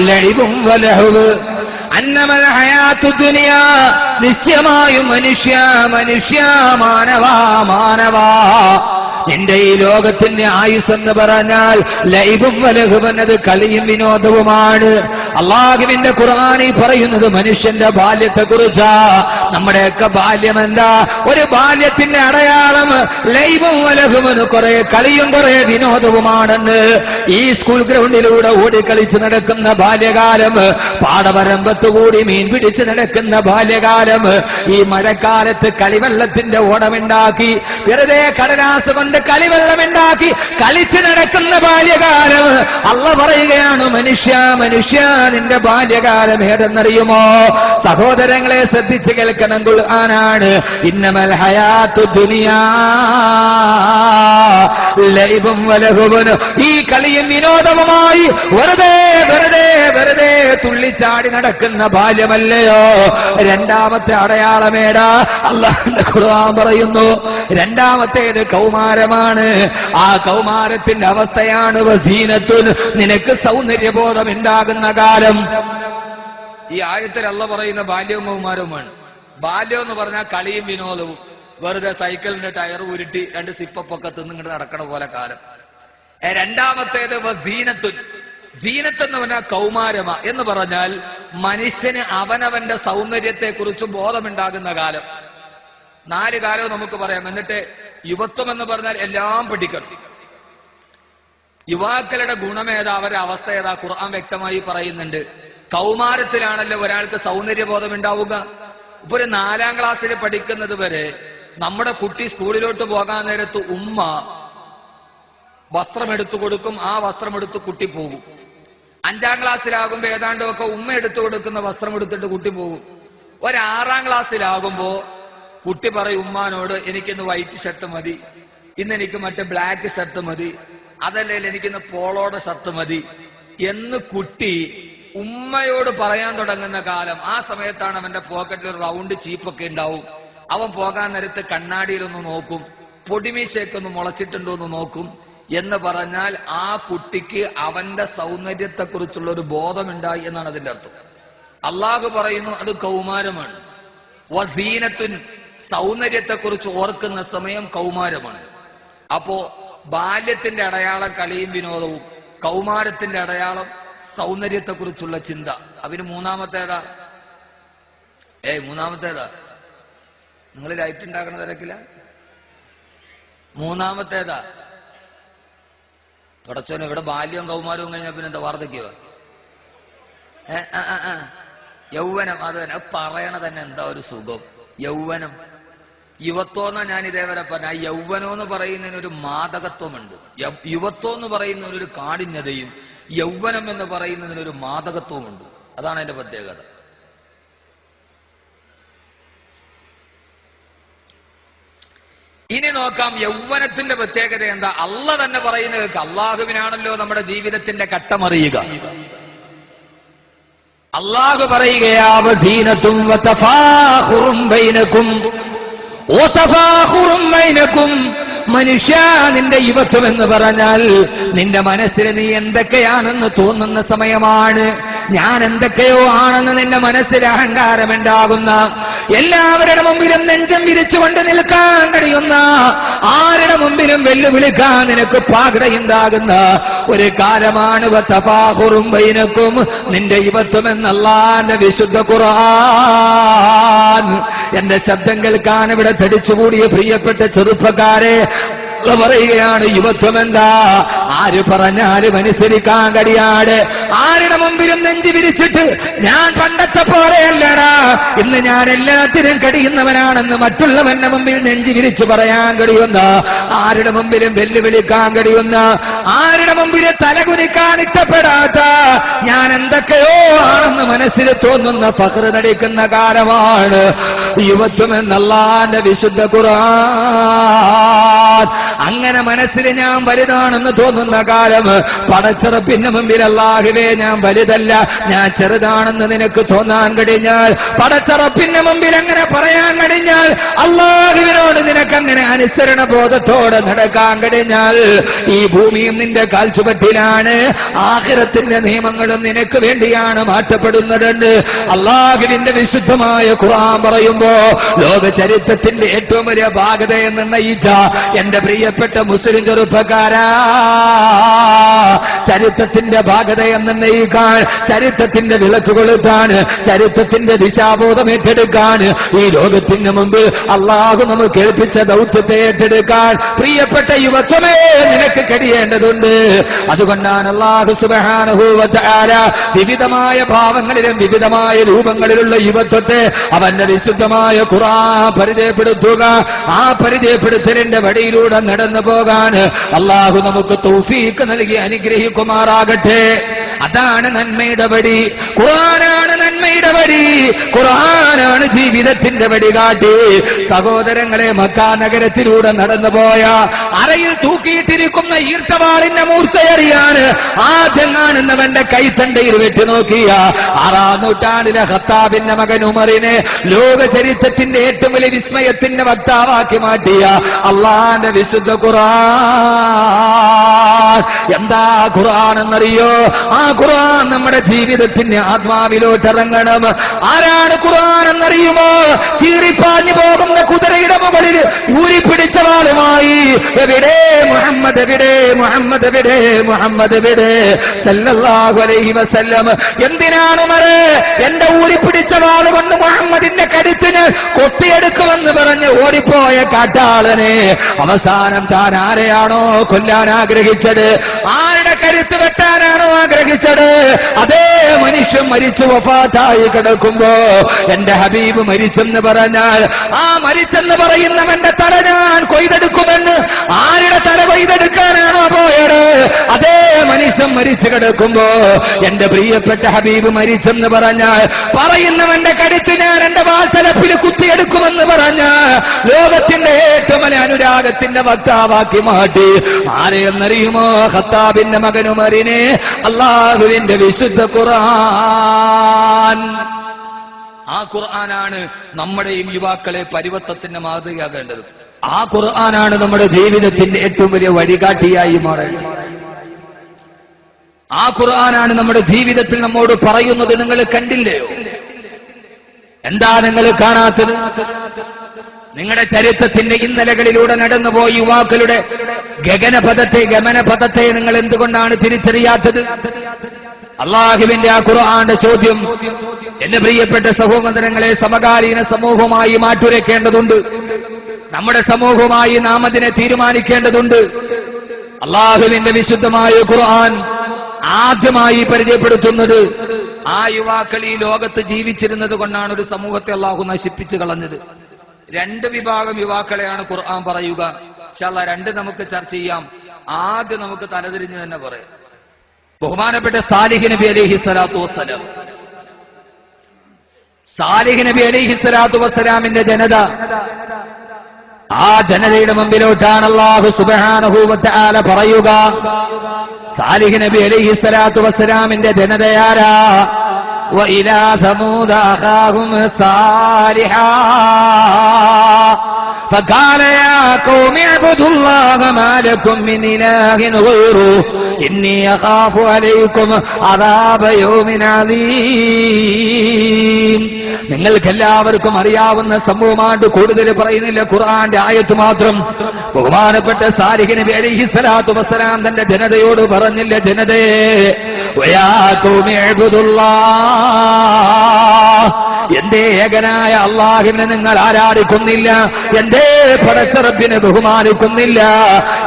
ലഅബുൻ വലഹവ്, അന്നമൽ ഹയാത്തുദ് ദുനിയാ നിശ്ചയമായും മനുഷ്യ മാനവാ നിന്റെ ഈ ലോകത്തിന്റെ ആയുസ്സെന്ന് പറഞ്ഞാൽ ലൈബും വലഹുവൻ, അത് കളിയും വിനോദവുമാണ്. അള്ളാഹുവിന്റെ ഖുർആനിൽ പറയുന്നത് മനുഷ്യന്റെ ബാല്യത്തെ കുറിച്ചാ. നമ്മുടെയൊക്കെ ബാല്യം എന്താ? ഒരു ബാല്യത്തിന്റെ അടയാളം ലൈബും വലഹുവൻ, കുറെ കളിയും കുറെ വിനോദവുമാണെന്ന്. ഈ സ്കൂൾ ഗ്രൗണ്ടിലൂടെ ഓടിക്കളിച്ച് നടക്കുന്ന ബാല്യകാലം, പാടവരമ്പത്തുകൂടി മീൻ പിടിച്ച് നടക്കുന്ന ബാല്യകാലം, ഈ മഴക്കാലത്ത് കളിവെള്ളത്തിന്റെ ഓടമുണ്ടാക്കി വെറുതെ കടലാസ് കൊണ്ട് കളിവെള്ളമുണ്ടാക്കി കളിച്ച് നടക്കുന്ന ബാല്യകാലം. അള്ള പറയുകയാണ്, മനുഷ്യ നിന്റെ ബാല്യകാലം ഏതെന്നറിയുമോ? സഹോദരങ്ങളെ ശ്രദ്ധിച്ച് കേൾക്കണം, ഖുർആനാണ്. ഇന്നമൽ ഹയാത്തുദ് ദുനിയാ ലൈബുൻ വലഹുവൻ, ഈ കളിയും വിനോദവുമായി വെറുതെ തുള്ളിച്ചാടി നടക്കുന്ന ബാല്യമല്ലയോ? രണ്ടാമത്തെ അടയാളമേടാ? അല്ലാഹുവിന്റെ ഖുർആൻ പറയുന്നു, രണ്ടാമത്തേത് കൗമാരമാണ്. ആ കൗമാരത്തിന്റെ അവസ്ഥയാണ് വസീനത്തുൻ, നിനക്ക് സൗന്ദര്യബോധം ഉണ്ടാകുന്ന കാലം. ഈ ആയത്തിൽ അള്ള പറയുന്ന ബാല്യവും കൗമാരവുമാണ്. ബാല്യം എന്ന് പറഞ്ഞാൽ കളിയും വിനോദവും, വെറുതെ സൈക്കിളിന്റെ ടയർ ഉരുട്ടി 2 സിപ്പൊക്കെ തിന്നിങ്ങോട്ട് നടക്കണ പോലെ കാലം. രണ്ടാമത്തേത് വസീനത്തുൻ, സീനത്തെന്ന് പറഞ്ഞാൽ കൗമാരമ എന്ന് പറഞ്ഞാൽ മനുഷ്യന് അവനവന്റെ സൗന്ദര്യത്തെക്കുറിച്ച് ബോധമുണ്ടാകുന്ന കാലം. 4 കാലവും നമുക്ക് പറയാം. എന്നിട്ട് യുവത്വം എന്ന് പറഞ്ഞാൽ എല്ലാം പഠിക്കണം. യുവാക്കളുടെ ഗുണമേതാ, അവരുടെ അവസ്ഥ ഏതാ, ഖുർആൻ വ്യക്തമായി പറയുന്നുണ്ട്. കൗമാരത്തിലാണല്ലോ ഒരാൾക്ക് സൗന്ദര്യബോധം ഉണ്ടാവുക. ഇപ്പൊ ഒരു 4ാം ക്ലാസ്സിൽ പഠിക്കുന്നത് വരെ നമ്മുടെ കുട്ടി സ്കൂളിലോട്ട് പോകാൻ നേരത്ത് ഉമ്മ വസ്ത്രം എടുത്തു കൊടുക്കും, ആ വസ്ത്രം എടുത്ത് കുട്ടി പോകും. 5ാം ക്ലാസ്സിലാകുമ്പോ ഏതാണ്ടൊക്കെ ഉമ്മ എടുത്തു കൊടുക്കുന്ന വസ്ത്രം എടുത്തിട്ട് കുട്ടി പോകും. 6ാം ക്ലാസ്സിലാകുമ്പോ കുട്ടി പറയും ഉമ്മാനോട്, എനിക്കിന്ന് വൈറ്റ് ഷർട്ട് മതി, ഇന്ന് എനിക്ക് മറ്റേ ബ്ലാക്ക് ഷർട്ട് മതി, അതല്ലെങ്കിൽ എനിക്കിന്ന് പോളോയുടെ ഷർട്ട് മതി എന്ന് കുട്ടി ഉമ്മയോട് പറയാൻ തുടങ്ങുന്ന കാലം. ആ സമയത്താണ് അവന്റെ പോക്കറ്റിൽ ഒരു റൗണ്ട് ചീപ്പൊക്കെ ഉണ്ടാവും. അവൻ പോകാൻ നേരത്ത് കണ്ണാടിയിലൊന്ന് നോക്കും, പൊടിമീശയൊക്കെ മുളച്ചിട്ടുണ്ടോ എന്ന് നോക്കും. എന്ന് പറഞ്ഞാൽ ആ കുട്ടിക്ക് അവന്റെ സൗന്ദര്യത്തെക്കുറിച്ചുള്ള ഒരു ബോധമുണ്ടായി എന്നാണ് അതിന്റെ അർത്ഥം. അള്ളാഹു പറയുന്നു അത് കൗമാരമാണ്. വസീനത്തുൻ, സൗന്ദര്യത്തെക്കുറിച്ച് ഓർക്കുന്ന സമയം കൗമാരമാണ്. അപ്പോ ബാല്യത്തിന്റെ അടയാളം കളിയും വിനോദവും, കൗമാരത്തിന്റെ അടയാളം സൗന്ദര്യത്തെക്കുറിച്ചുള്ള ചിന്ത. അവന് മൂന്നാമത്തേതാ? മൂന്നാമത്തേതാ? നിങ്ങൾ ലൈറ്റ് ഉണ്ടാക്കണ തിരക്കില്ല. മൂന്നാമത്തേതാ? തുടച്ചോന് ഇവിടെ ബാല്യവും കൗമാരവും കഴിഞ്ഞാൽ പിന്നെ എന്താ വാർദ്ധക്യവ? യൗവനം. അത് തന്നെ പറയണ തന്നെ എന്താ ഒരു സുഖം. യൗവനം, യുവത്വം എന്നാ ഞാൻ ഇതേവരെ പറഞ്ഞ. ആ യൗവനം എന്ന് പറയുന്നതിനൊരു മാദകത്വമുണ്ട്. യുവത്വം എന്ന് പറയുന്നതിനൊരു കാഠിന്യതയും യൗവനം എന്ന് പറയുന്നതിനൊരു മാദകത്വമുണ്ട്. അതാണ് അതിന്റെ പ്രത്യേകത. ഇനി നോക്കാം യൗവനത്തിന്റെ പ്രത്യേകത എന്താ. അള്ള തന്നെ പറയുന്നത്, അള്ളാഹുവിനാണല്ലോ നമ്മുടെ ജീവിതത്തിന്റെ ഘട്ടമറിയുക. അള്ളാഹു പറയുകയാ വസീനത്തും വതഫാഖുറും ബൈനകും വതഫാഖുറും ബൈനകും. മനുഷ്യ, നിന്റെ യുവത്വം എന്ന് പറഞ്ഞാൽ നിന്റെ മനസ്സിൽ നീ എന്തൊക്കെയാണെന്ന് തോന്നുന്ന സമയമാണ്. ഞാൻ എന്തൊക്കെയോ ആണെന്ന് നിന്റെ മനസ്സിൽ അഹങ്കാരമുണ്ടാകുന്ന, എല്ലാവരുടെ മുമ്പിലും നെഞ്ചം വിരിച്ചുകൊണ്ട് നിൽക്കാൻ കഴിയുന്ന, ആരുടെ മുമ്പിലും വെല്ലുവിളിക്കാൻ നിനക്ക് പാകതയുണ്ടാകുന്ന ഒരു കാലമാണ് വതഫാഖുറും ബൈനകും, നിന്റെ യുവത്വം എന്നല്ലാന്റെ വിശുദ്ധ ഖുർആൻ. എന്റെ ശബ്ദം കേൾക്കാൻ ഇവിടെ തടിച്ചുകൂടിയ പ്രിയപ്പെട്ട ചെറുപ്പക്കാരെ പറയുകയാണ്, യുവത്വം എന്താ? ആര് പറഞ്ഞാലും അനുസരിക്കാൻ കഴിയാതെ, ആരുടെ മുമ്പിലും നെഞ്ചു വിരിച്ചിട്ട് ഞാൻ പണ്ടത്തെ പോലെയല്ലടാ, ഇന്ന് ഞാൻ എല്ലാത്തിനും കഴിയുന്നവനാണെന്ന് മറ്റുള്ളവന്റെ മുമ്പിൽ നെഞ്ചു വിരിച്ചു പറയാൻ കഴിയുന്ന, ആരുടെ മുമ്പിലും വെല്ലുവിളിക്കാൻ കഴിയുന്ന, ആരുടെ മുമ്പിൽ തലകുനിക്കാൻ ഇഷ്ടപ്പെടാത്ത, ഞാൻ എന്തൊക്കെയോ ആണെന്ന് മനസ്സിൽ തോന്നുന്ന ഫഖ്റ് നടിക്കുന്ന കാലമാണ് യുവത്വം എന്നല്ലാന്റെ വിശുദ്ധ ഖുർആൻ. അങ്ങനെ മനസ്സിൽ ഞാൻ വലുതാണെന്ന് തോന്നുന്ന കാലം, പടച്ചിറപ്പിന് മുമ്പിൽ അല്ലാഹുവേ ഞാൻ വലുതല്ല, ഞാൻ ചെറുതാണെന്ന് നിനക്ക് തോന്നാൻ കഴിഞ്ഞാൽ, പടച്ചിറപ്പിന് മുമ്പിൽ അങ്ങനെ പറയാൻ കഴിഞ്ഞാൽ, അല്ലാഹുവിനോട് നിനക്കങ്ങനെ അനുസരണ ബോധത്തോടെ നടക്കാൻ കഴിഞ്ഞാൽ, ഈ ഭൂമിയും നിന്റെ കാൽച്ചുവട്ടിലാണ്, ആഖിറത്തിന്റെ നിയമങ്ങളും നിനക്ക് വേണ്ടിയാണ് മാറ്റപ്പെടുന്നതെന്ന് അല്ലാഹുവിന്റെ വിശുദ്ധമായ ഖുർആൻ പറയുമ്പോ, ലോക ചരിത്രത്തിന്റെ ഏറ്റവും വലിയ ഭാഗതയെ നിർണയിച്ച എന്റെ പ്രിയപ്പെട്ട മുസ്ലിം ചെറുപ്പക്കാരാ, ചരിത്രത്തിന്റെ ഭാഗതയെ നിർണയിക്കാൻ, ചരിത്രത്തിന്റെ വിളക്ക് കൊളുത്താൻ, ചരിത്രത്തിന്റെ ദിശാബോധം ഏറ്റെടുക്കാൻ, ഈ ലോകത്തിന് മുമ്പ് അള്ളാഹു നമുക്ക് ഏൽപ്പിച്ച ദൗത്യത്തെ ഏറ്റെടുക്കാൻ പ്രിയപ്പെട്ട യുവത്വമേ നിനക്ക് കഴിയേണ്ടതുണ്ട്. അതുകൊണ്ടാണ് അല്ലാഹു സുബ്ഹാനഹു വ തആല വിവിധമായ ഭാവങ്ങളിലും വിവിധമായ രൂപങ്ങളിലുള്ള യുവത്വത്തെ അവന്റെ വിശുദ്ധമായ ഖുർആൻ പരിചയപ്പെടുത്തുക. ആ പരിചയപ്പെടുത്തലിന്റെ വഴിയിലൂടെ നടന്നു പോകാൻ അല്ലാഹു നമുക്ക് തൗഫീഖ് നൽകി അനുഗ്രഹിക്കുമാറാകട്ടെ. അതാണ് നന്മയുടെ വഴി. ഖുർആനാണ് നന്മയുടെ വഴി. ഖുർആനാണ് ജീവിതത്തിന്റെ വഴികാട്ടി. സഹോദരങ്ങളെ, മക്കാ നഗരത്തിലൂടെ നടന്നുപോയ, അറയിൽ തൂക്കിയിട്ടിരിക്കുന്ന ഈർച്ചവാളിന്റെ മൂർച്ചയറിയാൻ ആദ്യം കാണുന്നവന്റെ കൈത്തണ്ടയിൽ വെട്ടി നോക്കിയ 6ാം നൂറ്റാണ്ടിലെ ഖത്താബിന്റെ മകൻ ഉമറിനെ ലോക ചരിത്രത്തിന്റെ ഏറ്റവും വലിയ വിസ്മയത്തിന്റെ വക്താവാക്കി മാറ്റിയ അള്ളാന്റെ വിശുദ്ധ ഖുർആൻ. എന്താ ഖുർആൻ എന്നറിയോ? ആ ഖുർആൻ നമ്മുടെ ജീവിതത്തിന്റെ ആത്മാവിലോട്ടിറങ്ങണം. ആരാണ് ഖുർആൻ എന്നറിയുമോ? കീറിപ്പാഞ്ഞു പോകുന്ന കുതിരയുടെ മുകളിൽ ഊരിപ്പിടിച്ച വാളുമായി എവിടെ മുഹമ്മദ്, എവിടെ മുഹമ്മദ്, എവിടെ മുഹമ്മദ്, എവിടെ സല്ലല്ലാഹു അലൈഹി വസല്ലം. എന്തിനാണ് മറേ എന്റെ ഊരിപ്പിടിച്ച വാളുകൊണ്ട് മുഹമ്മദിന്റെ കരുത്തിന് കൊത്തിയെടുക്കുമെന്ന് പറഞ്ഞ് ഓടിപ്പോയ കാട്ടാളനെ അവസാനം താൻ ആരെയാണോ കൊല്ലാൻ ആഗ്രഹിച്ചത്, ആരുടെ കരുത്ത് വെട്ടാനാണോ ആഗ്രഹിച്ചത്, അതേ മനുഷ്യൻ മരിച്ചു വഫാത്തായി കിടക്കുമ്പോ എന്റെ ഹബീബ് മരിച്ചെന്ന് പറഞ്ഞാൽ ആ മരിച്ചെന്ന് പറയുന്നവന്റെ തല ഞാൻ കൊയ്തെടുക്കുമെന്ന് ആരുടെ തല കൊയ്തെടുക്കാനാണോ പോയത്, അതേ മനുഷ്യൻ മരിച്ചു കിടക്കുമ്പോ എന്റെ പ്രിയപ്പെട്ട ഹബീബ് മരിച്ചെന്ന് പറഞ്ഞാൽ പറയുന്നവന്റെ കരുത്ത് ഞാൻ എന്റെ വാസലപ്പിൽ കുത്തിയെടുക്കുമെന്ന് പറഞ്ഞ ലോകത്തിന്റെ ഏറ്റവും വലിയ അനുരാഗത്തിന്റെ വക്താവാക്കി മാറ്റി. ആരെയെന്നറിയുമോ? ഖത്താബിന്റെ മകൻ ഉമറിനെ. അല്ലാഹുവിന്റെ വിശുദ്ധ ഖുർആൻ. ആ ഖുർആനാണ് നമ്മുടെയും യുവാക്കളെ പരിവർത്തനത്തിന്റെ മാതൃകയാകേണ്ടത്. ആ ഖുർആനാണ് നമ്മുടെ ജീവിതത്തിന്റെ ഏറ്റവും വലിയ വഴികാട്ടിയായി മാറേണ്ടത്. ആ ഖുർആനാണ് നമ്മുടെ ജീവിതത്തിൽ നമ്മോട് പറയുന്നത്. നിങ്ങൾ കണ്ടില്ലയോ? എന്താ നിങ്ങൾ കാണാത്തത്? നിങ്ങളുടെ ചരിത്രത്തിന്റെ ഇന്നലകളിലൂടെ നടന്നുപോയി യുവാക്കളുടെ ഗമനപഥത്തെ നിങ്ങൾ എന്തുകൊണ്ടാണ് തിരിച്ചറിയാത്തത്? അള്ളാഹുവിന്റെ ആ ഖുർആന്റെ ചോദ്യം എന്റെ പ്രിയപ്പെട്ട സഹോദരങ്ങളെ സമകാലീന സമൂഹമായി മാറ്റുരയ്ക്കേണ്ടതുണ്ട്. നമ്മുടെ സമൂഹമായി നാം അതിനെ തീരുമാനിക്കേണ്ടതുണ്ട്. അള്ളാഹുവിന്റെ വിശുദ്ധമായ ഖുർആൻ ആദ്യമായി പരിചയപ്പെടുത്തുന്നത് ആ യുവാക്കൾ ഈ ലോകത്ത് ജീവിച്ചിരുന്നത് കൊണ്ടാണ് ഒരു സമൂഹത്തെ അള്ളാഹു നശിപ്പിച്ചു കളഞ്ഞത്. രണ്ട് വിഭാഗം യുവാക്കളെയാണ് ഖുർആൻ പറയുക. ഇൻഷാ അല്ലാഹ് രണ്ട് നമുക്ക് ചർച്ച ചെയ്യാം. ആദ്യം നമുക്ക് തലതിരിഞ്ഞ് തന്നെ പറയാം. ബഹുമാനപ്പെട്ട സാലിഹ് നബി അലൈഹി സ്വലാത്തു വസ്സലാം, സാലിഹ് നബി അലൈഹി സ്വലാത്തു വസ്സലാമിന്റെ ജനത, ആ ജനതയുടെ മുമ്പിലോട്ടാണ് അല്ലാഹു സുബ്ഹാനഹു വ തആല പറയുക. സാലിഹ് നബി അലൈഹി സ്വലാത്തു വസ്സലാമിന്റെ ജനതയാരാ? وإلى ثمود أخاهم صالحا فقال يا قوم اعبدوا الله ما لكم من إله غيره إني أخاف عليكم عذاب يوم عظيم. നിങ്ങൾക്കെല്ലാവർക്കും അറിയാവുന്ന സംഭവമായിട്ട് കൂടുതൽ പറയുന്നില്ല, ഖുർആന്റെ ആയത്ത് മാത്രം. ബഹുമാനപ്പെട്ട സാലിഹ് നബി അലൈഹി സ്വലാത്തു വസ്സലാം തന്റെ ജനതയോട് പറഞ്ഞില്ല, ജനതയെ വയാ ഖൗമി ഇബ്ദുല്ലാഹ്, എന്റെ ഏകനായ അള്ളാഹിനെ നിങ്ങൾ ആരാധിക്കുന്നില്ല, എന്റെ പടച്ച റബ്ബിനെ ബഹുമാനിക്കുന്നില്ല,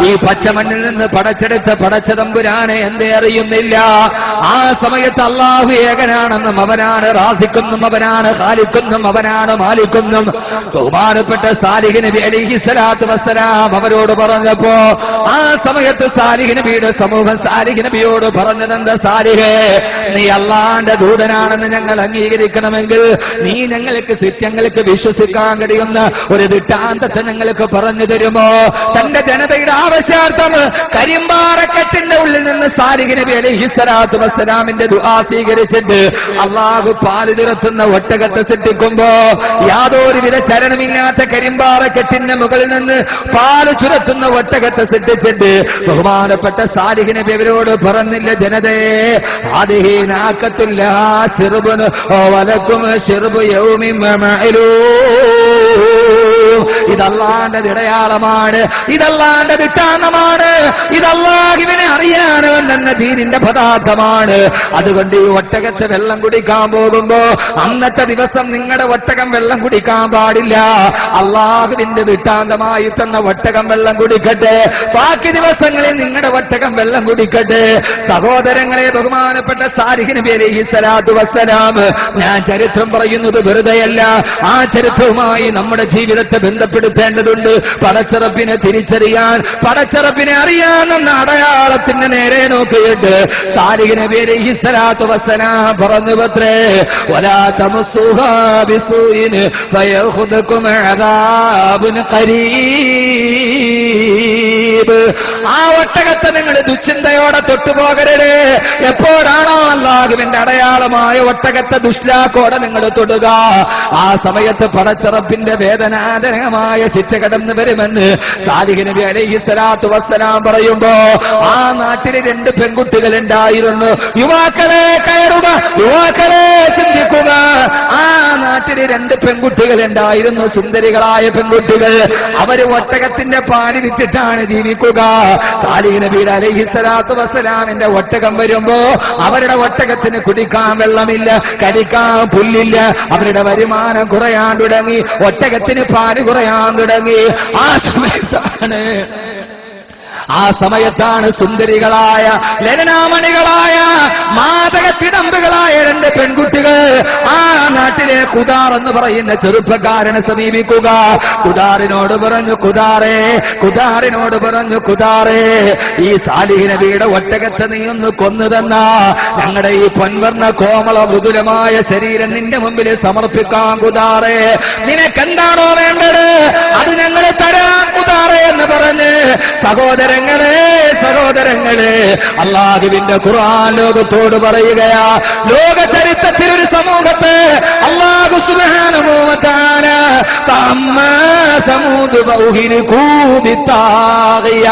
ഈ പച്ചമണ്ണിൽ നിന്ന് പടച്ചെടുത്ത പടച്ച തമ്പുരാനെ എന്തേ അറിയുന്നില്ല. ആ സമയത്ത് അള്ളാഹു ഏകനാണെന്നും അവനാണ് റാസിക്കുന്നും അവനാണ് ഖാലിഖുന്നും അവനാണ് മാലിക്കുന്നും ബഹുമാനപ്പെട്ട സാലിഹ് നബി അലൈഹി സ്വലാത്തു വസ്സലാം അവരോട് പറഞ്ഞപ്പോ ആ സമയത്ത് സാലിഹ് നബിയുടെ സമൂഹം സാലിഹ് നബിയോട് പറഞ്ഞതെന്താ? സാലിഹേ, നീ അള്ളാന്റെ ദൂതനാണെന്ന് ഞങ്ങൾ അംഗീകരിക്കണമെങ്കിൽ നീ ഞങ്ങൾക്ക് സത്യങ്ങൾക്ക് വിശ്വസിക്കാൻ കഴിയുന്ന ഒരു ദൃഷ്ടാന്തത്തെ ഞങ്ങൾക്ക് പറഞ്ഞു തരുമോ? തന്റെ ജനതയുടെ ആവശ്യാർത്ഥം കരിമ്പാറക്കെട്ടിന്റെ ഉള്ളിൽ നിന്ന് സാലിഹ് നബി അലൈഹി സ്വലാത്തു വസ്സലാമിന്റെ ദുആ സ്വീകരിച്ചിട്ട് അള്ളാഹു പാല് തുറത്തുന്ന ഒട്ടകത്തെ സൃഷ്ടിക്കുമ്പോ യാതൊരുവിധ ചലനമില്ലാത്ത കരിമ്പാറക്കെട്ടിന്റെ മുകളിൽ നിന്ന് പാല് ചുരത്തുന്ന ഒട്ടകത്തെ സൃഷ്ടിച്ചിട്ട് ബഹുമാനപ്പെട്ട സാലിഹ് നബി അവരോട് പറഞ്ഞില്ല, ജനതയെ ആദിഹി നാക്കത്തുല്ല സിർബുൻ വലക്കും സിർബു യൗമിൻ മഅലൂം. ഇതല്ലാന്റെ ഇടയാളമാണ്, ഇതല്ലാന്റെ ദിട്ടാന്തമാണ്, ഇതല്ലാഹുവിനെ അറിയാനവെന്ന ദീനിന്റെ പദാർത്ഥമാണ്. അതുകൊണ്ട് ഈ ഒട്ടകത്തെ വെള്ളം കുടിക്കാൻ പോകുമ്പോ അന്നത്തെ ദിവസം നിങ്ങളുടെ ഒട്ടകം വെള്ളം കുടിക്കാൻ പാടില്ല. അള്ളാഹുവിന്റെ ദിട്ടാന്തമായി തന്ന ഒട്ടകം വെള്ളം കുടിക്കട്ടെ, ബാക്കി ദിവസങ്ങളിൽ നിങ്ങളുടെ ഒട്ടകം വെള്ളം കുടിക്കട്ടെ. സഹോദരങ്ങളെ, ബഹുമാനപ്പെട്ട സാലിഹ് നബി അലൈഹി സ്വലാത്തു വസ്സലാം, ഞാൻ ചരിത്രം പറയുന്നത് വെറുതെയല്ല, ആ ചരിത്രവുമായി നമ്മുടെ ജീവിതത്തെ ബന്ധപ്പെടുത്തേണ്ടതുണ്ട്. പടച്ചറപ്പിനെ തിരിച്ചറിയാൻ, പടച്ചറപ്പിനെ അറിയാനെന്ന അടയാളത്തിന്റെ നേരെ നോക്കിയിട്ട് സാലിഹ് നബി അലൈഹി സ്വലാത്തു വസ്സലാം പറഞ്ഞു പത്രേ, വലാ തമസ്സുഹാ ബിസൂഇൻ ഫയഖുദകും അദാബുൻ ഖരീബ്. മുരീബ്. ആ ഒട്ടകത്തെ നിങ്ങൾ ദുശ്ചിന്തയോടെ തൊട്ടുപോകരുത്. എപ്പോഴാണോ അല്ലാഹുവിന്റെ അടയാളമായ ഒട്ടകത്തെ ദുഷ്ലാക്കോടെ നിങ്ങൾ തൊടുക, ആ സമയത്ത് പടച്ചറപ്പിന്റെ വേദനാജനകമായ ശിക്ഷ കടന്നു വരുമെന്ന് സാലിഹ് നബി അലൈഹിസ്സലാത്തു വസ്സലാം പറയുമ്പോ, ആ നാട്ടിലെ 2 പെൺകുട്ടികൾ ഉണ്ടായിരുന്നു. യുവാക്കളെ കയറുക, യുവാക്കളെ ചിന്തിക്കുക. ആ നാട്ടിലെ 2 പെൺകുട്ടികൾ ഉണ്ടായിരുന്നു, സുന്ദരികളായ പെൺകുട്ടികൾ. അവര് ഒട്ടകത്തിന്റെ പാല് വിറ്റിട്ടാണ് ജീവിക്കുക. സാലിഹ് നബി അലൈഹിസ്സലാത്തു വസ്സലാമിന്റെ ഒട്ടകം വരുമ്പോ അവരുടെ ഒട്ടകത്തിന് കുടിക്കാൻ വെള്ളമില്ല, കടിക്കാൻ പുല്ലില്ല. അവരുടെ വരുമാനം കുറയാൻ തുടങ്ങി, ഒട്ടകത്തിന് പാല് കുറയാൻ തുടങ്ങി. ആ സമയത്താണ് സുന്ദരികളായ ലലനാമണികളായ മാതകത്തിടമ്പുകളായ 2 പെൺകുട്ടികൾ ആ നാട്ടിലെ ഖുദാർ എന്ന് പറയുന്ന ചെറുപ്പക്കാരനെ സമീപിക്കുക. ഖുദാറിനോട് പറഞ്ഞു, ഖുദാറിനോട് പറഞ്ഞു, ഖുദാറേ, ഈ സാലിഹ് നബിയുടെ ഒട്ടകത്തെ നീ ഒന്ന് കൊന്നു തന്നാ ഞങ്ങളുടെ ഈ പൊൻവർണ്ണ കോമള മൃദുലമായ ശരീരം നിന്റെ മുമ്പിൽ സമർപ്പിക്കാം ഖുദാറേ. നിനക്കെന്താണോ വേണ്ടത് അത് ഞങ്ങൾ തരാം ഖുദാറേ എന്ന് പറഞ്ഞ് സഹോദരങ്ങളെ അല്ലാഹുവിന്റെ ഖുർആൻ ലോകത്തോട് പറയുകയാ. ലോക ചരിത്രത്തിൽ ഒരു സമൂഹത്തെ അല്ലാഹു സുബ്ഹാനഹു വ തആല തഅമ്മാ സമൂദ് ബൗഹിനി കൂബിത്താഗിയ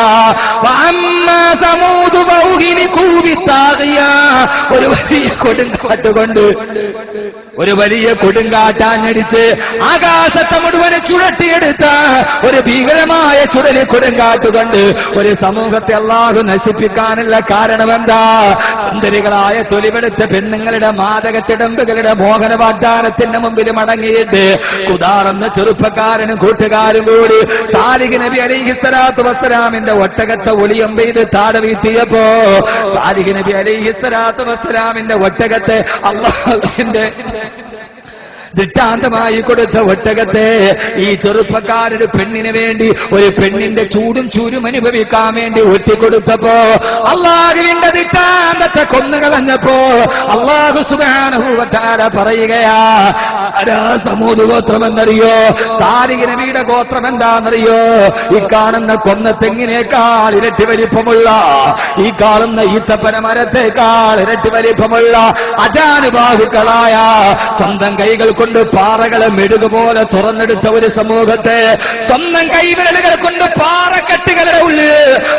വഅമ്മാ സമൂദ് ബൗഹിനി കൂബിത്താഗിയ. ഒരു വലിയ കൊടുങ്കാറ്റുകൊണ്ട്, ഒരു വലിയ കൊടുങ്കാറ്റാഞ്ഞടിച്ച് ആകാശത്തെ മുഴുവന് ചുഴട്ടിയെടുത്ത ഒരു ഭീകരമായ ചുഴലി കൊടുങ്കാറ്റുകൊണ്ട് ഒരു സമൂഹത്തെ അല്ലാഹു നശിപ്പിക്കാനുള്ള കാരണമെന്താ? സുന്ദരികളായ തൊലിവെടുത്ത പെണ്ണുങ്ങളുടെ മാദകത്തിടമ്പുകളുടെ മോഹന വാഗ്ദാനത്തിന്റെ മുമ്പിൽ മടങ്ങിയിട്ട് ഖുദാർ എന്ന ചെറുപ്പക്കാരനും കൂട്ടുകാരും കൂടി സാലിഹ് നബി അലൈഹിസ്സലാത്തു വസ്സലാമിന്റെ ഒട്ടകത്തെ ഒളിയം പെയ്ത് താഴെ വീഴ്ത്തിയപ്പോ സാലിഹ് നബി അലൈഹിസ്സലാത്തു വസ്സലാമിന്റെ ഒട്ടകത്തെ അല്ലാഹുവിന്റെ ദൃഷ്ടാന്തമായി കൊടുത്ത ഒട്ടകത്തെ ഈ ചെറുപ്പക്കാരൊരു പെണ്ണിന് വേണ്ടി, ഒരു പെണ്ണിന്റെ ചൂടും ചൂരും അനുഭവിക്കാൻ വേണ്ടി ഒറ്റിക്കൊടുത്തപ്പോ അല്ലാഹുവിന്റെ ദൃഷ്ടാന്തത്തെ കൊന്നുകളഞ്ഞപ്പോ അല്ലാഹു സുബ്ഹാനഹു വ തആല പറയുകയാ, ആരാ സമൂദ് ഗോത്രമെന്നറിയോ? സാലിഹ് നബിയുടെ ഗോത്രം എന്താണെന്നറിയോ? ഈ കാണുന്ന കൊന്ന തെങ്ങിനേക്കാൾ ഇരട്ടി വലിപ്പമുള്ള, ഈ കാണുന്ന ഈത്തപ്പന മരത്തേക്കാൾ ഇരട്ടി വലിപ്പമുള്ള അജാനുബാഹുക്കളായ സ്വന്തം കൈകൾ കൊണ്ട് പാറകളെ മെഴുകുപോലെ തുറന്നെടുത്ത ഒരു സമൂഹത്തെ, സ്വന്തം കൈവിരലുകൾ കൊണ്ട് പാറക്കെട്ടുകളുടെ ഉള്ളിൽ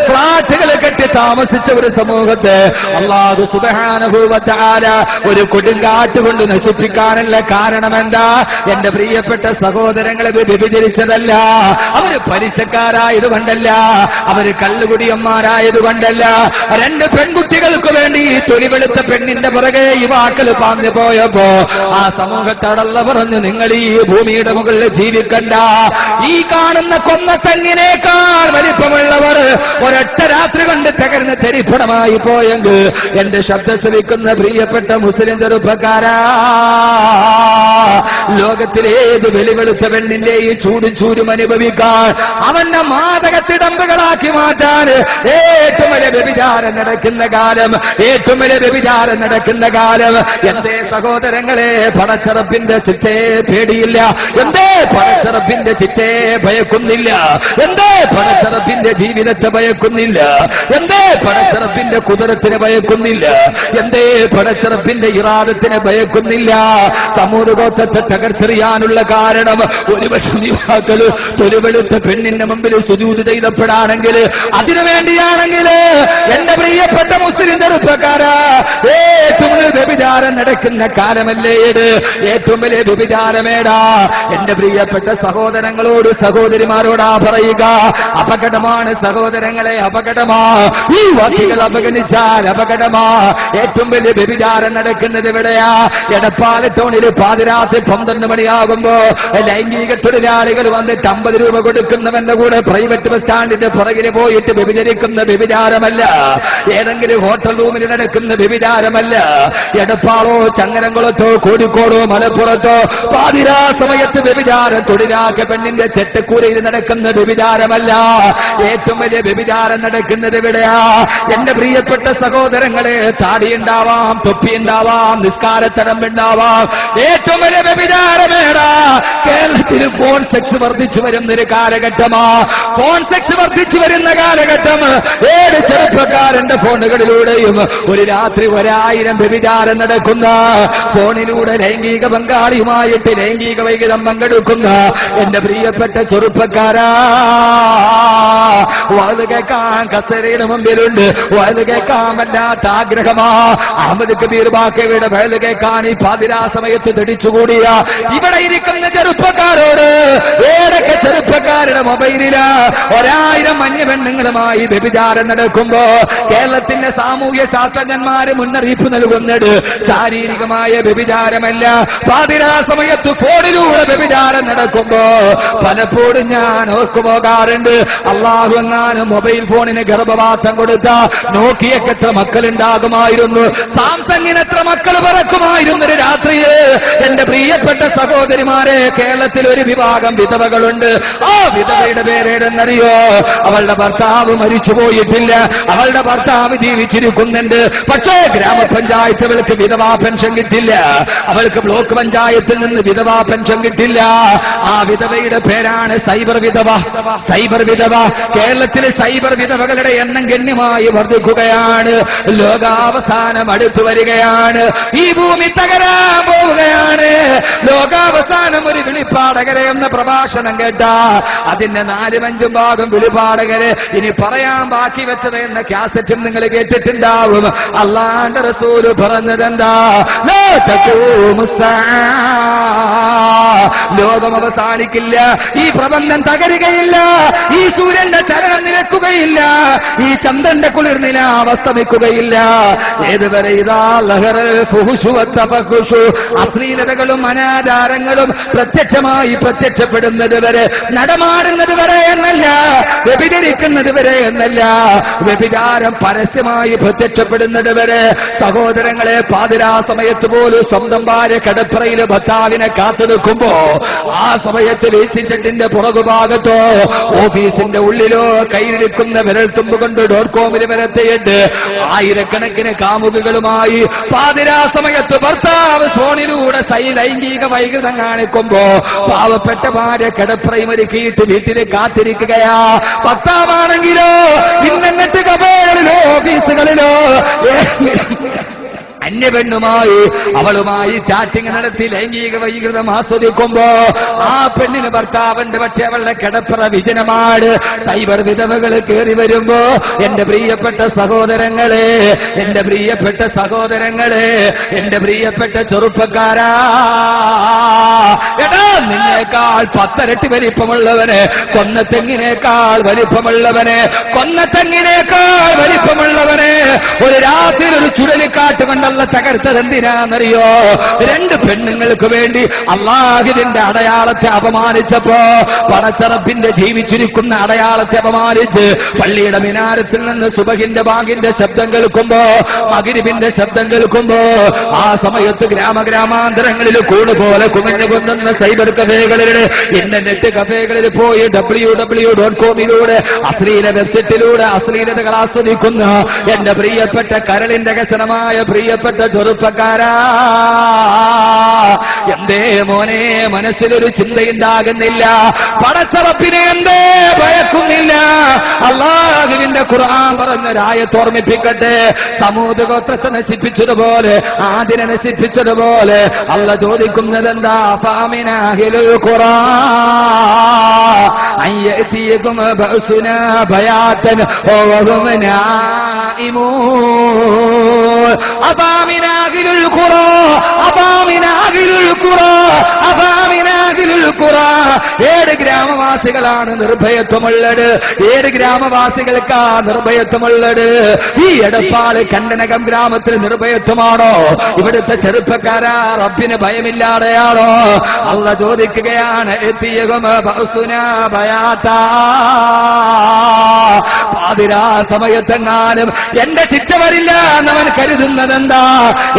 ഫ്ലാറ്റുകൾ കെട്ടി താമസിച്ച ഒരു സമൂഹത്തെ അല്ലാഹു സുബ്ഹാനഹു വ തആല ഒരു കൊടുങ്കാറ്റ് കൊണ്ട് നശിപ്പിക്കാനുള്ള കാരണമെന്താ? എന്റെ പ്രിയപ്പെട്ട സഹോദരങ്ങളെ വ്യഭിചരിച്ചതല്ല, അവര് പലിശക്കാരായതുകൊണ്ടല്ല, അവര് കള്ളുകുടിയന്മാരായതുകൊണ്ടല്ല. 2 പെൺകുട്ടികൾക്ക് വേണ്ടി തൊലിവെളുത്ത പെണ്ണിന്റെ പുറകെ യുവാക്കൾ പാഞ്ഞു പോയപ്പോ ആ സമൂഹത്തോടുള്ള പറഞ്ഞു, നിങ്ങൾ ഈ ഭൂമിയുടെ മുകളിൽ ജീവിക്കണ്ട. ഈ കാണുന്ന കൊന്ന തെങ്ങിനേക്കാൾ വലിപ്പമുള്ളവർ ഒരൊറ്റ രാത്രി കൊണ്ട് തകർന്ന് തരിപ്പണമായി പോയെങ്കിൽ എന്റെ ശബ്ദം ശ്രവിക്കുന്ന പ്രിയപ്പെട്ട മുസ്ലിം ചെറുപ്പക്കാരാ, ലോകത്തിലേത് വെളിവെളുത്ത പെണ്ണിന്റെ ഈ ചൂടും ചൂരും അനുഭവിക്കാൻ, അവന്റെ മാദകത്തിടമ്പുകളാക്കി മാറ്റാൻ ഏറ്റവും വലിയ വ്യഭിചാരം നടക്കുന്ന കാലം, ഏറ്റവും വലിയ വ്യഭിചാരം നടക്കുന്ന കാലം. എന്തേ സഹോദരങ്ങളെ പടച്ചറപ്പിന്റെ ശിക്ഷയെ പേടിയില്ല? എന്തേ പടച്ചറപ്പിന്റെ ശിക്ഷയെ ഭയക്കുന്നില്ല? എന്തേ പടച്ചറപ്പിന്റെ ജീവിതത്തെ ഭയക്കുന്നില്ല? എന്തേ പടച്ചറപ്പിന്റെ കുതിരത്തിനെ ഭയക്കുന്നില്ല? എന്തേ പടച്ചറപ്പിന്റെ ഇറാദത്തിനെ ഭയക്കുന്നില്ല? സമൂഹ ഗോത്രത്തെ തകർത്തെറിയാനുള്ള കാരണം ഒരുപക്ഷം യുവാക്കൾ തൊലിവെളുത്ത പെണ്ണിന്റെ മുമ്പിൽ സുജൂദ് ചെയ്തപ്പെടാണെങ്കിൽ, അതിനുവേണ്ടിയാണെങ്കിൽ എന്റെ പ്രിയപ്പെട്ട മുസ്ലിം ചെറുപ്പക്കാരാ, ഏറ്റവും വലിയ വ്യഭിചാരം നടക്കുന്ന കാലമല്ലേ ഇത്? ഏറ്റവും വലിയ വ്യഭിചാരമേടാ? എന്റെ പ്രിയപ്പെട്ട സഹോദരങ്ങളോട് സഹോദരിമാരോടാ പറയുക, അപകടമാണ് സഹോദരങ്ങളെ, അപകടമാ. ഈ വാക്കുകൾ അവഗണിച്ചാൽ അപകടമാ. ഏറ്റവും വലിയ വ്യഭിചാരം നടക്കുന്നത് എവിടെയാ? എടപ്പാല ടൗണിൽ പാതിരാത്രി 12 മണിയാകുമ്പോ ലൈംഗിക തൊഴിലാളികൾ വന്നിട്ട് 50 രൂപ കൊടുക്കുന്നവന്റെ കൂടെ പ്രൈവറ്റ് ബസ് സ്റ്റാൻഡിന്റെ പുറകിന് പോയിട്ട് വ്യഭിചരിക്കുന്ന വ്യഭിചാരമല്ല. ഏതെങ്കിലും ഹോട്ടൽ റൂമിൽ നടക്കുന്ന വ്യഭിചാരമല്ല. എടപ്പാളോ ചങ്ങരംകുളത്തോ കോഴിക്കോടോ മലപ്പുറത്തോ പാതിരാ സമയത്ത് വ്യഭിചാരം തൊഴിലാക്കിയ പെണ്ണിന്റെ ചെട്ടക്കൂരയിൽ നടക്കുന്ന വ്യഭിചാരമല്ല. ഏറ്റവും വലിയ വ്യഭിചാരം നടക്കുന്നത് എവിടെയാ? എന്റെ പ്രിയപ്പെട്ട സഹോദരങ്ങളെ, താടിയുണ്ടാവാം, തൊപ്പിയുണ്ടാവാം, നിസ്കാരത്തടമ്പുണ്ടാവാം. ഏറ്റവും വലിയ വ്യഭിചാരമേടാ? കേരളത്തിൽ ഫോൺ സെക്സ് വർദ്ധിച്ചു വരുന്നൊരു കാലഘട്ടമാ. ഫോൺ സെക്സ് വർദ്ധിച്ചു വരുന്ന കാലഘട്ടം. ഏത് ചെറുപ്പക്കാരന്റെ ഫോണുകളിലൂടെയും ഒരു രാത്രി 1000 വ്യഭിചാരം നടക്കുന്ന, ഫോണിലൂടെ ലൈംഗിക പങ്കാളിയുമായിട്ട് ലൈംഗിക വൈകൃതം പങ്കെടുക്കുന്ന എന്റെ പ്രിയപ്പെട്ട ചെറുപ്പക്കാരാ, വയത് കേൾക്കാൻ കസേരയുടെ മുമ്പിലുണ്ട്, വയത് കേൾക്കാൻ വല്ലാത്ത ആഗ്രഹമാ. അഹമ്മദ് കബീർ ബാക്കയുടെ വയത് കേൾക്കാൻ ഈ പാതിരാ സമയത്ത് തടിച്ചുകൂടിയ ഇവിടെ ഇരിക്കുന്ന ചെറുപ്പക്കാരോട്, ഏതൊക്കെ ചെറുപ്പക്കാരുടെ മൊബൈലില് 1000 മഞ്ഞ പെണ്ണുങ്ങളുമായി വ്യഭിചാരം നടക്കുമ്പോ കേരളത്തിന്റെ സാമൂഹ്യ ശാസ്ത്രജ്ഞന്മാര് മുന്നറിയിപ്പ് നൽകുന്നത് ശാരീരികമായ വ്യഭിചാരമല്ല, പാതിരാ സമയത്ത് ഫോണിലൂടെ വ്യഭിചാരം നടക്കുമ്പോ പലപ്പോഴും ഞാൻ ഓർക്കുപോകാറുണ്ട്, അള്ളാഹു എങ്ങാനും മൊബൈൽ ഫോണിന് ഗർഭപാത്രം കൊടുത്ത നോക്കിയക്ക് എത്ര മക്കളുണ്ടാകുമായിരുന്നു, സാംസങ്ങിന് എത്ര മക്കൾ പറക്കുമായിരുന്നൊരു രാത്രിയെ. എന്റെ പ്രിയപ്പെട്ട സഹോദരിമാരെ, കേരളത്തിൽ ഒരു വിഭാഗം വിധവകളുണ്ട്. ആ വിധവയുടെ പേരേടെന്നറിയോ? അവളുടെ ഭർത്താവ് മരിച്ചുപോയിട്ടില്ല, അവളുടെ ഭർത്താവ് ജീവിച്ചിരിക്കുന്നുണ്ട്. പക്ഷേ ഗ്രാമപഞ്ചായത്ത് അവൾക്ക് വിധവാ പെൻഷൻ കിട്ടില്ല, അവൾക്ക് ബ്ലോക്ക് പഞ്ചായത്തിൽ നിന്ന് വിധവാ പെൻഷൻ കിട്ടില്ല. ആ വിധവയുടെ പേരാണ് സൈബർ വിധവ. സൈബർ വിധവ. കേരളത്തിലെ സൈബർ വിധവകളുടെ എണ്ണം ഗണ്യമായി വർദ്ധിക്കുകയാണ്. ലോകാവസാനം അടുത്തു വരികയാണ്. ഈ ഭൂമി തകരാൻ പോവുകയാണ്. ലോകാവസാനം ഒരു വിളിപ്പാടകരെ എന്ന പ്രഭാഷണം കേട്ട അതിന്റെ 4-5 ഭാഗം വിളിപ്പാടകര് ഇനി പറയാൻ ബാക്കി വെച്ചത് എന്ന കാസറ്റും നിങ്ങൾ കേട്ടിട്ടുണ്ടാവും. അല്ലാഹുവിന്റെ റസൂല് പറഞ്ഞതെന്താ? ലോകം അവസാനിക്കില്ല, ഈ പ്രപഞ്ചം തകരുകയില്ല, ഈ സൂര്യന്റെ ചലനം നിലക്കുകയില്ല, ഈ ചന്ദ്രന്റെ കുളിർനില അവസ്തമിക്കുകയില്ല. ഏതുവരെ? ഇതാ അശ്ലീലതകളും അനാചാരങ്ങളും പ്രത്യക്ഷമായി പ്രത്യക്ഷപ്പെടുന്നത് വരെ, നടമാടുന്നത് വരെ എന്നല്ല, വ്യഭിചരിക്കുന്നത് വരെ എന്നല്ല, വ്യഭിചാരം പരസ്യമായി പ്രത്യക്ഷപ്പെടുന്നത് വരെ. സഹോദരങ്ങളെ, പാതിരാ സമയത്ത് പോലും സ്വന്തം ഭാര്യ കിടപ്പറയില് ഭർത്താവിനെ കാത്തു നിൽക്കുമ്പോ ആ സമയത്ത് വീഴ്ചച്ചട്ടിന്റെ പുറകുഭാഗത്തോ ഓഫീസിന്റെ ഉള്ളിലോ കയ്യിലിരിക്കുന്ന വിരൽത്തുമ്പ് കൊണ്ട് .com വരെത്തിയിട്ട് ആയിരക്കണക്കിന് കാമുകികളുമായി പാതിരാ സമയത്ത് ഭർത്താവ് ഫോണിലൂടെ ലൈംഗിക വൈകൃതം കാണിക്കുമ്പോ പാവപ്പെട്ട ഭാര്യ കിടപ്പറയും ഒരുക്കിയിട്ട് വീട്ടിൽ കാത്തിരിക്കുകയാ. ഭർത്താവാണെങ്കിലോ ഇന്നത്തെ കബേറിലോ ഓഫീസുകളിലോ അന്യപെണ്ണുമായി അവളുമായി ചാറ്റിംഗ് നടത്തി ലൈംഗിക വൈകൃതം ആസ്വദിക്കുമ്പോ ആ പെണ്ണിന് ഭർത്താവുണ്ട്, പക്ഷെ അവളുടെ കിടപ്പറ വിജനമാണ്. സൈബർ വിധവകൾ കയറി വരുമ്പോ എന്റെ പ്രിയപ്പെട്ട സഹോദരങ്ങളെ, എന്റെ പ്രിയപ്പെട്ട സഹോദരങ്ങളെ, എന്റെ പ്രിയപ്പെട്ട ചെറുപ്പക്കാരാ, എടാ നിന്നേക്കാൾ 10 ഇരട്ടി വലിപ്പമുള്ളവന്, കൊന്നത്തെങ്ങിനേക്കാൾ വലിപ്പമുള്ളവന്, കൊന്നത്തെങ്ങിനേക്കാൾ വലിപ്പമുള്ളവന് ഒരു രാത്രി ഒരു ചുഴലിക്കാറ്റ് കൊണ്ടല്ല തകർത്തത് എന്തിനാണെന്നറിയോ? 2 പെണ്ണുങ്ങൾക്ക് വേണ്ടി അല്ലാഹുവിന്റെ അടയാളത്തെ അപമാനിച്ചപ്പോ, പടച്ചറപ്പിന്റെ ജീവിച്ചിരിക്കുന്ന അടയാളത്തെ അപമാനിച്ച് പള്ളിയുടെ മിനാരത്തിൽ നിന്ന് സുബഹിന്റെ ബാങ്കിന്റെ ശബ്ദം കേൾക്കുമ്പോ, മഗ്രിബിന്റെ ശബ്ദം കേൾക്കുമ്പോ, ആ സമയത്ത് ഗ്രാമാന്തരങ്ങളിൽ കൂടുപോലെ കുമിഞ്ഞു കൊണ്ടുന്ന സൈബർ കഫേകളിൽ, ഇന്റർനെറ്റ് കഫേകളിൽ പോയി www.com അശ്ലീല വെബ്സൈറ്റിലൂടെ അശ്ലീലതകൾ ആസ്വദിക്കുന്ന എന്റെ പ്രിയപ്പെട്ട കരളിന്റെ കസനമായ പ്രിയപ്പെട്ട ചെറുപ്പക്കാരാ, എന്തേ മോനെ മനസ്സിലൊരു ചിന്തയുണ്ടാകുന്നില്ല? പടച്ചറപ്പിനെ എന്തേ ഭയക്കുന്നില്ല? അല്ലാഹുവിന്റെ ഖുർആൻ പറഞ്ഞൊരായത്ത് ഓർമ്മിപ്പിക്കട്ടെ. സമൂദ് ഗോത്രത്തെ നശിപ്പിച്ചതുപോലെ, ആദിനെ നശിപ്പിച്ചതുപോലെ അല്ല ചോദിക്കുന്നതെന്താ? ഫാമിന അഹ്ലുൽ ഖുർആൻ അയ്യതികും ബഅസുനാ ബയാതൻ വഹും നായിമൂൻ. അഫാമിന അഹ്ലുൽ ഖുർആൻ, അഫാമിന അഹ്ലുൽ ഖുർആൻ, അഫാമിന അഹ്ലുൽ ഖുറാ, 7 ഗ്രാമവാസികളാണ് നിർഭയത്വമുള്ളത്. 7 ഗ്രാമവാസികൾക്കാ നിർഭയത്വമുള്ളത്. ഈ എടപ്പാള് കണ്ടനകം ഗ്രാമത്തിൽ നിർഭയത്വമാണോ? ഇവിടുത്തെ ചെറുപ്പക്കാരാ റബ്ബിന് ഭയമില്ലാതെയാണോ? അള്ളാഹ് ചോദിക്കുകയാണ്, എത്തിയകും ബഅസുനാ ബയാതാ, പാതിരാ സമയത്തെങ്ങാനും എന്റെ ശിക്ഷ വരില്ല എന്നവൻ കരുതുന്നതെന്താ?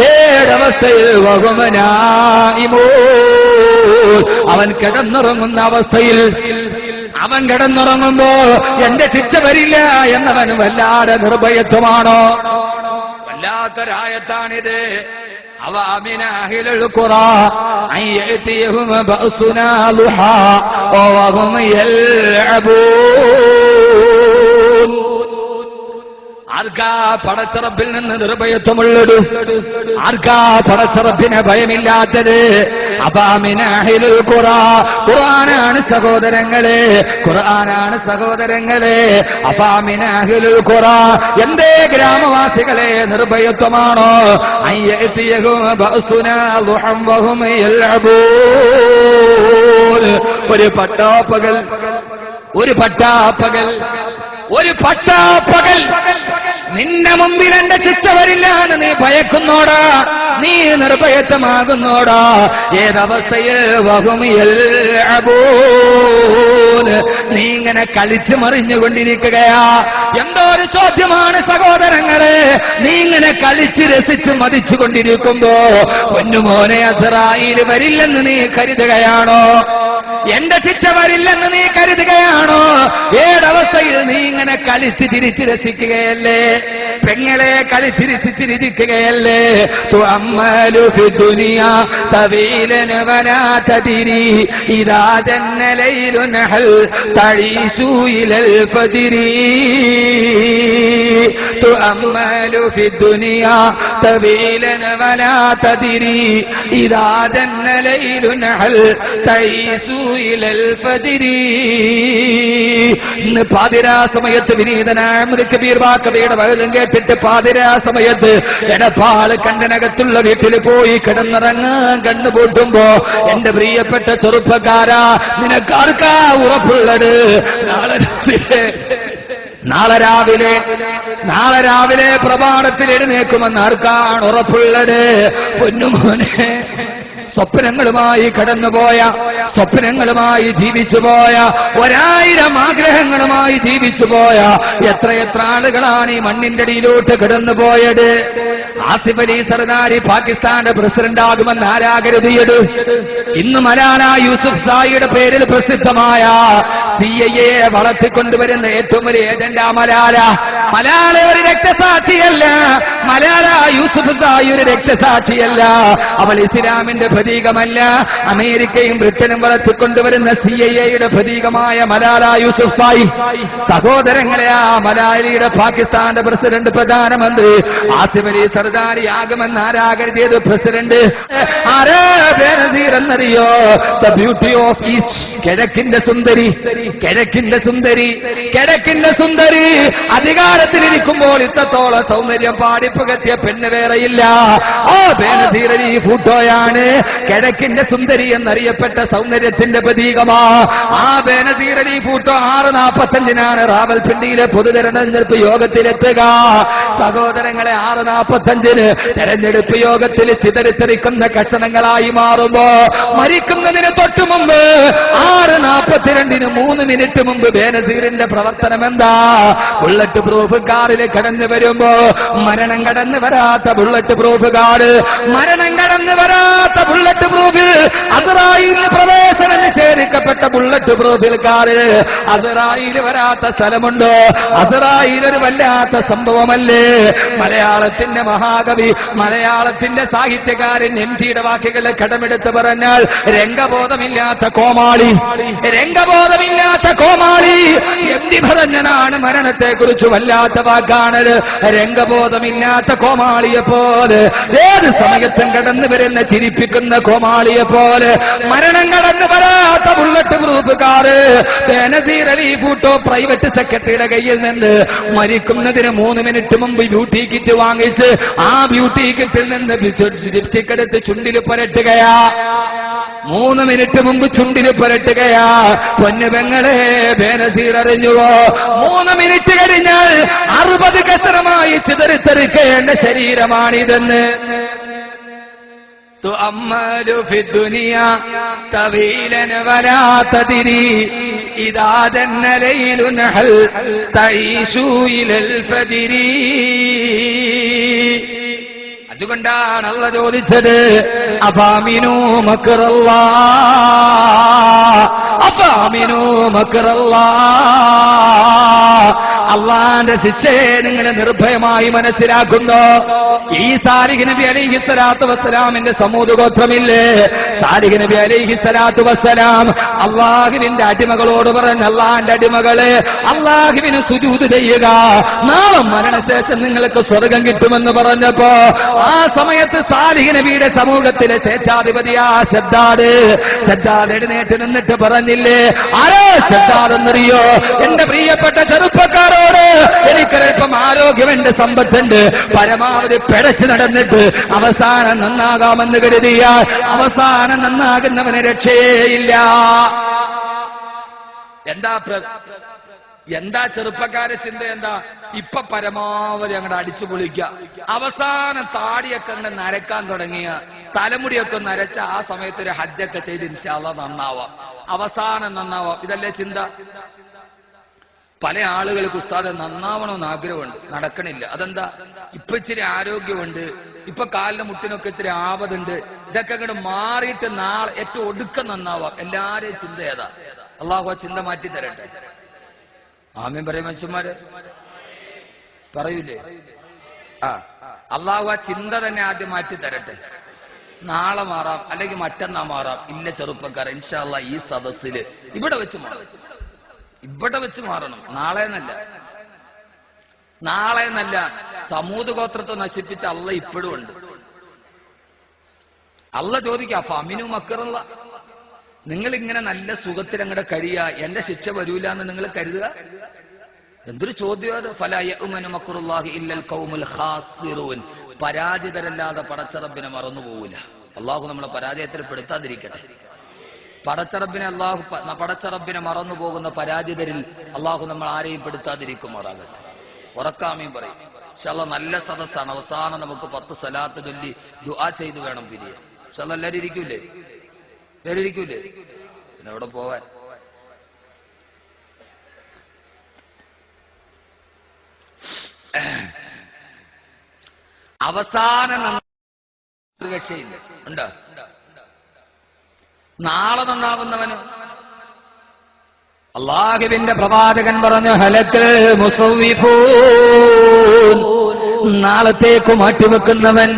7 അവസ്ഥയിൽ വഹുമനായിമോ, അവൻ കിടന്നുറങ്ങുന്ന അവസ്ഥയിൽ, അവൻ കിടന്നുറങ്ങുമ്പോ എന്റെ ശിക്ഷ വരില്ല എന്നവൻ വല്ലാതെ നിർഭയത്വമാണോ? വല്ലാത്തൊരായത്താണിത്. അവാമിന അഹ്ലുൽ ഖുറാ അൻ യഅതിയഹും ബഅസുനാ ളുഹാ വഹും യൽഅബൂൻ. ആർക്കാ പടച്ചറബിൽ നിന്ന് നിർഭയത്വമുള്ളത്? ആർക്കാ പടച്ചറബിനെ ഭയമില്ലാത്തത്? അബാമിന അഹ്ലുൽ ഖുറാ, ഖുർആനാണ് സഹോദരങ്ങളെ, ഖുർആനാണ് സഹോദരങ്ങളെ. അബാമിന അഹ്ലുൽ ഖുറാ, എന്തേ ഗ്രാമവാസികളെ നിർഭയത്വമാണോ? അയ്യതിയഹും ബഅസുനാ ളുഹം വഹും യൽഅബൂൻ. ഒരു പട്ടാപ്പകൽ, ഒരു പട്ടാപ്പകൽ, ഒരു പട്ടാപ്പകൽ നിന്റെ മുമ്പിൽ എന്റെ ശിക്ഷ വരില്ലാന്ന് നീ ഭയക്കുന്നോടാ, നീ നിർഭയത്വമാകുന്നോടാ. ഏതവസ്ഥയിൽ വഹും യൽഅബൂൻ, നീ ഇങ്ങനെ കളിച്ചു മറിഞ്ഞുകൊണ്ടിരിക്കുകയാ. എന്തോ ഒരു ചോദ്യമാണ് സഹോദരങ്ങളെ. നീ ഇങ്ങനെ കളിച്ച് രസിച്ച് മതിച്ചുകൊണ്ടിരിക്കുമ്പോ പൊന്നുമോനെ അസ്റായീൽ വരില്ലെന്ന് നീ കരുതുകയാണോ? എന്റെ ശിക്ഷ വരില്ലെന്ന് നീ കരുതുകയാണോ? ഏതവസ്ഥയിൽ നീ ഇങ്ങനെ കളിച്ച് തിരിച്ച് രസിക്കുകയല്ലേ? പെങ്ങളെ കളിച്ച് രസിച്ചിരിക്കുകയല്ലേ? തുഅമ്മലു ഫി ദുനിയാ തവീലൻ വലാ തദ്രി ഇദാ ജന്ന ലൈലുൻ ഹൽ തഈശു ഇലൽ ഫജ്രി. തുഅമ്മലു ഫി ദുനിയാ തവീലൻ വലാ തദ്രി ഇദാ ജന്ന ലൈലുൻ ഹൽ തഈശു ഇലൽ ഫജ്രി. ഇന്ന് പാതിരാ സമയത്ത് വിനീതനായ അഹ്മദ് കബീർ വാക്കബിയുടെ വചനം കേട്ടിട്ട് പാതിരാ സമയത്ത് എടപ്പാള് കണ്ടനകത്തുള്ള വീട്ടിൽ പോയി കിടന്നിറങ്ങാൻ കണ്ടുപൂട്ടുമ്പോ എന്റെ പ്രിയപ്പെട്ട ചെറുപ്പക്കാരാ, നിനക്കാർക്കാ ഉറപ്പുള്ളത്? നാളെ രാവിലെ പ്രഭാതത്തിൽ എഴുന്നേക്കുമെന്ന് ആർക്കാണ് ഉറപ്പുള്ളത്? പൊന്നുമോനെ, സ്വപ്നങ്ങളുമായി കടന്നുപോയ, സ്വപ്നങ്ങളുമായി ജീവിച്ചുപോയ, 1000 ആഗ്രഹങ്ങളുമായി ജീവിച്ചുപോയ എത്രയെത്ര ആളുകളാണ് ഈ മണ്ണിന്റെ അടിയിലോട്ട് കടന്നുപോയത്? ആസിഫ് അലി സർദാരി പാകിസ്ഥാന്റെ പ്രസിഡന്റ് ആകുമെന്ന് ആരാ കരുതിയത്? ഇന്ന് മലാല യൂസുഫ് സായിയുടെ പേരിൽ പ്രസിദ്ധമായ CIA വളർത്തിക്കൊണ്ടുവരുന്ന ഏറ്റവും വലിയ ഏജന്റാ മലാല. മലാല ഒരു രക്തസാക്ഷിയല്ല, മലാല യൂസുഫ് സായി ഒരു രക്തസാക്ഷിയല്ല. അവൾ ഇസ്ലാമിന്റെ പ്രതീകമല്ല. അമേരിക്കയും ബ്രിട്ടനും വളർത്തിക്കൊണ്ടുവരുന്ന CIA പ്രതീകമായ മലാല യൂസുഫ് സായി. സഹോദരങ്ങളെ, ആ മലാലയുടെ പാകിസ്ഥാന്റെ പ്രസിഡന്റ്, പ്രധാനമന്ത്രി ആസിഫ് അലി സർദാരി ആകുമെന്ന് ആരാ കരുതിയത്? പ്രസിഡന്റ് ആരാ? ബേനസീർ എന്നറിയോ? ദ ബ്യൂട്ടി ഓഫ് ഈസ്റ്റ്, കിഴക്കിന്റെ സുന്ദരി, കിഴക്കിന്റെ സുന്ദരി, കിഴക്കിന്റെ സുന്ദരി. അധികാരത്തിലിരിക്കുമ്പോൾ ഇത്രത്തോളം സൗന്ദര്യം പാടിപ്പുകത്തിയ പെണ്ണ് വേറെയില്ല. ഓ, ബേനസീർ അലി ഭൂട്ടോയാണ് കിഴക്കിന്റെ സുന്ദരി എന്നറിയപ്പെട്ട സൗന്ദര്യത്തിന്റെ പ്രതീകമാ. ആ ബേനസീർ അലി ഭൂട്ടോ 6:45 റാവൽപിണ്ടിയിലെ പൊതുതെരഞ്ഞെടുപ്പ് യോഗത്തിലെത്തുക. സഹോദരങ്ങളെ, 6:45 തെരഞ്ഞെടുപ്പ് യോഗത്തിൽ ചിതറിത്തെറിക്കുന്ന കഷണങ്ങളായി മാറുമ്പോ മരിക്കുന്നതിന് തൊട്ടു മുമ്പ് 6:42 3 മിനിറ്റ് മുമ്പ് ബേനസീറിന്റെ പ്രവർത്തനം എന്താ? ബുള്ളറ്റ് പ്രൂഫ് കാറിൽ കടന്നു വരുമ്പോ മരണം കടന്നു വരാത്ത ബുള്ളറ്റ് പ്രൂഫ് കാറ്, മരണം കടന്നു വരാത്ത ബുള്ളറ്റ് പ്രൂഫിൽ അസ്റായീലിന് പ്രവേശനം നിഷേധിക്കപ്പെട്ട ബുള്ളറ്റ് പ്രൂഫിൽ കാറ്. അസ്റായീൽ വരാത്ത സ്ഥലമുണ്ടോ? അസ്റായീൽ ഒരു വല്ലാത്ത സംഭവമല്ലേ? മലയാളത്തിന്റെ മഹാകവി, മലയാളത്തിന്റെ സാഹിത്യകാരൻ MTയുടെ വാക്കുകളെ കടമെടുത്ത് പറഞ്ഞാൽ രംഗബോധമില്ലാത്ത കോമാളി, രംഗബോധമില്ലാത്ത കോമാളി. MT പറഞ്ഞനാണ് മരണത്തെ കുറിച്ച് വല്ലാത്ത വാക്കാണ്. രംഗബോധമില്ലാത്ത കോമാളിയെ പോലെ, ഏത് സമയത്തും കടന്നു വരുന്ന ചിരിപ്പിക്കുന്ന കോമാളിയെ പോലെ, മരണം കടന്നു വരാത്ത bullet proof car. Benazir Ali Bhutto private സെക്രട്ടറിയുടെ കയ്യിൽ നിന്ന് മരിക്കുന്നതിന് 3 മിനിറ്റ് മുമ്പ് ബ്യൂട്ടി കിറ്റ് വാങ്ങിച്ച് ആ ബ്യൂട്ടി കിറ്റിൽ നിന്ന് ലിപ്സ്റ്റിക് എടുത്ത് ചുണ്ടിൽ പുരട്ടുകയാ. 3 മിനിറ്റ് മുമ്പ് ചുണ്ടിന് പുരട്ടുകയാ. പൊന്നുപെങ്ങളെ ബേനസീർ അറിഞ്ഞുവോ? 3 മിനിറ്റ് കഴിഞ്ഞാൽ 60 കഷണമായി ചിതറിത്തെറിക്കേണ്ട ശരീരമാണിതെന്ന്. تؤمل في الدنيا طويلا ولا تدري إذا دن ليل هل تعيش إلى الفجر. അതുകൊണ്ടാണ് അല്ലാഹ് ചോദിച്ചത്, അഫാമിനു മക്റല്ലാഹ്, അഫാമിനു മക്റല്ലാഹ്. അള്ളാന്റെ ശിക്ഷയെ നിങ്ങൾ നിർഭയമായി മനസ്സിലാക്കുന്നു. ഈ സാലിഹ് നബി അലൈഹിസ്സലാത്തു വസ്സലാമിന്റെ സമൂഹ ഗോത്രമില്ലേ? സാലിഹ് നബി അലൈഹിസ്സലാത്തു വസ്സലാം അള്ളാഹുവിന്റെ അടിമകളോട് പറഞ്ഞ, അള്ളാന്റെ അടിമകളെ അള്ളാഹുവിന് സുജൂദ് ചെയ്യുക, നാളെ മരണശേഷം നിങ്ങൾക്ക് സ്വർഗം കിട്ടുമെന്ന് പറഞ്ഞപ്പോ ആ സമയത്ത് സാലിഹ് നബിയുടെ സമൂഹത്തിലെ സ്വേച്ഛാധിപതിയാ ശദ്ദാദ് എഴുന്നേറ്റ് നിന്നിട്ട് പറഞ്ഞില്ലേ, ആരോ ശദ്ദാദ് എന്നറിയോ? എന്റെ പ്രിയപ്പെട്ട ചെറുപ്പക്കാരോ, എനിക്കൊരൽപ്പം ആരോഗ്യമുണ്ട്, സമ്പത്തുണ്ട്, പരമാവധി പിഴച്ചു നടന്നിട്ട് അവസാനം നന്നാകാമെന്ന് കരുതിയാൽ അവസാനം നന്നാകുന്നവന് രക്ഷയേയില്ല. എന്താ ചെറുപ്പക്കാരെ ചിന്ത? എന്താ? ഇപ്പൊ പരമാവധി അങ്ങോട്ട് അടിച്ചു പൊളിക്കുക, അവസാനം താടിയൊക്കെ അങ്ങനെ നരക്കാൻ തുടങ്ങിയ, തലമുടിയൊക്കെ നരച്ച ആ സമയത്ത് ഒരു ഹജ്ജൊക്കെ ചെയ്ത് ഇൻഷാ അല്ലാഹ് നന്നാവാം, അവസാനം നന്നാവാം. ഇതല്ലേ ചിന്ത? പല ആളുകൾക്ക് ഉസ്താദെ നന്നാവണമെന്ന് ആഗ്രഹമുണ്ട്, നടക്കണില്ല. അതെന്താ? ഇപ്പൊ ഇച്ചിരി ആരോഗ്യമുണ്ട്, ഇപ്പൊ കാലിന്റെ മുട്ടിനൊക്കെ ഇത്തിരി ആപതുണ്ട്, ഇതൊക്കെ അങ്ങോട്ട് മാറിയിട്ട് നാളെ ഏറ്റവും ഒടുക്കം നന്നാവാം. എല്ലാരെയും ചിന്ത ഏതാ? അള്ളാഹു ആ ചിന്ത മാറ്റി തരട്ടെ. ആമീൻ പറയും മനുഷ്യന്മാര്, പറയൂലേ? അള്ളാഹു ആ ചിന്ത തന്നെ ആദ്യം മാറ്റി തരട്ടെ. നാളെ മാറാം, അല്ലെങ്കിൽ മറ്റന്നാ മാറാം. ഇല്ല ചെറുപ്പക്കാർ, ഇൻഷാ അല്ലാഹ് ഈ സദസ്സില് ഇവിടെ വെച്ച് മാറാം, ഇവിടെ വെച്ച് മാറണം. നാളെ എന്നല്ല. സമൂത് ഗോത്രത്തെ നശിപ്പിച്ച അള്ളാഹ് ഇപ്പോഴും ഉണ്ട്. അള്ളാഹ് ചോദിക്കാം, ഫമിനു മക്റല്ല, നിങ്ങൾ ഇങ്ങനെ നല്ല സുഖത്തിൽ അങ്ങോട്ട് കഴിയുക, എന്റെ ശിക്ഷ വരൂല എന്ന് നിങ്ങൾ കരുതുക? എന്തൊരു ചോദ്യം അത്! ഫലാ യഅ്മനു മക്റുല്ലാഹി ഇല്ലൽ ഖൗമുൽ ഖാസിറൂൻ. പരാജിതരല്ലാതെ പടച്ചറബിനെ മറന്നു പോവില്ല. അള്ളാഹു നമ്മളെ പരാജയത്തിൽ പെടുത്താതിരിക്കട്ടെ. പടച്ചറബിനെ മറന്നു പോകുന്ന പരാജിതരിൽ അള്ളാഹു നമ്മൾ ആരെയും പെടുത്താതിരിക്കുമാറാകട്ടെ. ഉറക്കാമീൻ പറയും. ഇൻഷാ അല്ലാഹ് നല്ല സദസ്സാണ്. അവസാനം നമുക്ക് 10 സലാത്ത് ചൊല്ലി ദുആ ചെയ്ത് വേണം പിരിയാൻ. ഇൻഷാ അല്ലാഹ് എല്ലാവരും ഇരിക്കൂലേ? പിന്നെ എവിടെ പോവാൻ? അവസാനം രക്ഷയില്ല. ഉണ്ടോ? നാളെ നന്നാവുന്നവന് അല്ലാഹുവിന്റെ പ്രവാചകൻ പറഞ്ഞു, ഹലക്കൽ മുസവ്വിഫൂൻ, നാളത്തേക്ക് മാറ്റിവെക്കുന്നവൻ,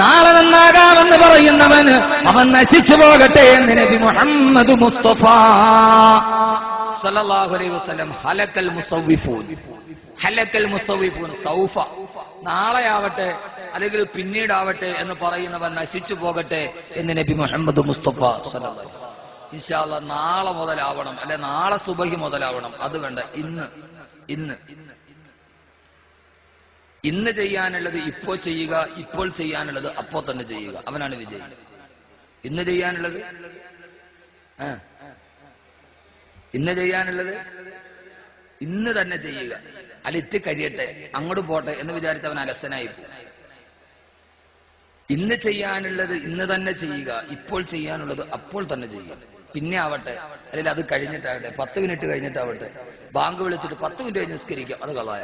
നാളെ നന്നാകാമെന്ന് പറയുന്നവൻ, അവൻ നശിച്ചു പോകട്ടെ എന്ന് നബി മുഹമ്മദ് മുസ്തഫ സല്ലല്ലാഹു അലൈഹി വസല്ലം. ഹലക്കൽ മുസവ്വിഫൂൻ, ഹലക്കൽ മുസവ്വിഫൂൻ, സൗഫ, നാളെയാവട്ടെ അല്ലെങ്കിൽ പിന്നീടാവട്ടെ എന്ന് പറയുന്നവൻ നശിച്ചു പോകട്ടെ എന്ന് നബി മുഹമ്മദ് മുസ്തഫ സല്ലല്ലാഹു അലൈഹി വസല്ലം. ഇൻഷാ അല്ലാഹ് നാളെ മുതലാവണം, അല്ലെ നാളെ സുബഹി മുതലാവണം. അത് വേണ്ട. ഇന്ന് ചെയ്യാനുള്ളത് ഇപ്പോൾ ചെയ്യുക, ഇപ്പോൾ ചെയ്യാനുള്ളത് അപ്പോൾ തന്നെ ചെയ്യുക. അവനാണ് വിജയി. ഇന്ന് ചെയ്യാനുള്ളത് ഇന്ന് തന്നെ ചെയ്യുക. അലിറ്റ് കഴിയട്ടെ, അങ്ങോട്ട് പോട്ടെ എന്ന് വിചാരിച്ച് അവൻ അലസനായി പോകും. ഇന്ന് ചെയ്യാനുള്ളത് ഇന്ന് തന്നെ ചെയ്യുക, ഇപ്പോൾ ചെയ്യാനുള്ളത് അപ്പോൾ തന്നെ ചെയ്യുക. പിന്നെ ആവട്ടെ, അല്ലെങ്കിൽ അത് കഴിഞ്ഞിട്ടാവട്ടെ, 10 മിനിറ്റ് കഴിഞ്ഞിട്ടാവട്ടെ, ബാങ്ക് വിളിച്ചിട്ട് 10 മിനിറ്റ് കഴിഞ്ഞ് നിസ്കരിക്കാം, അത് കളായ.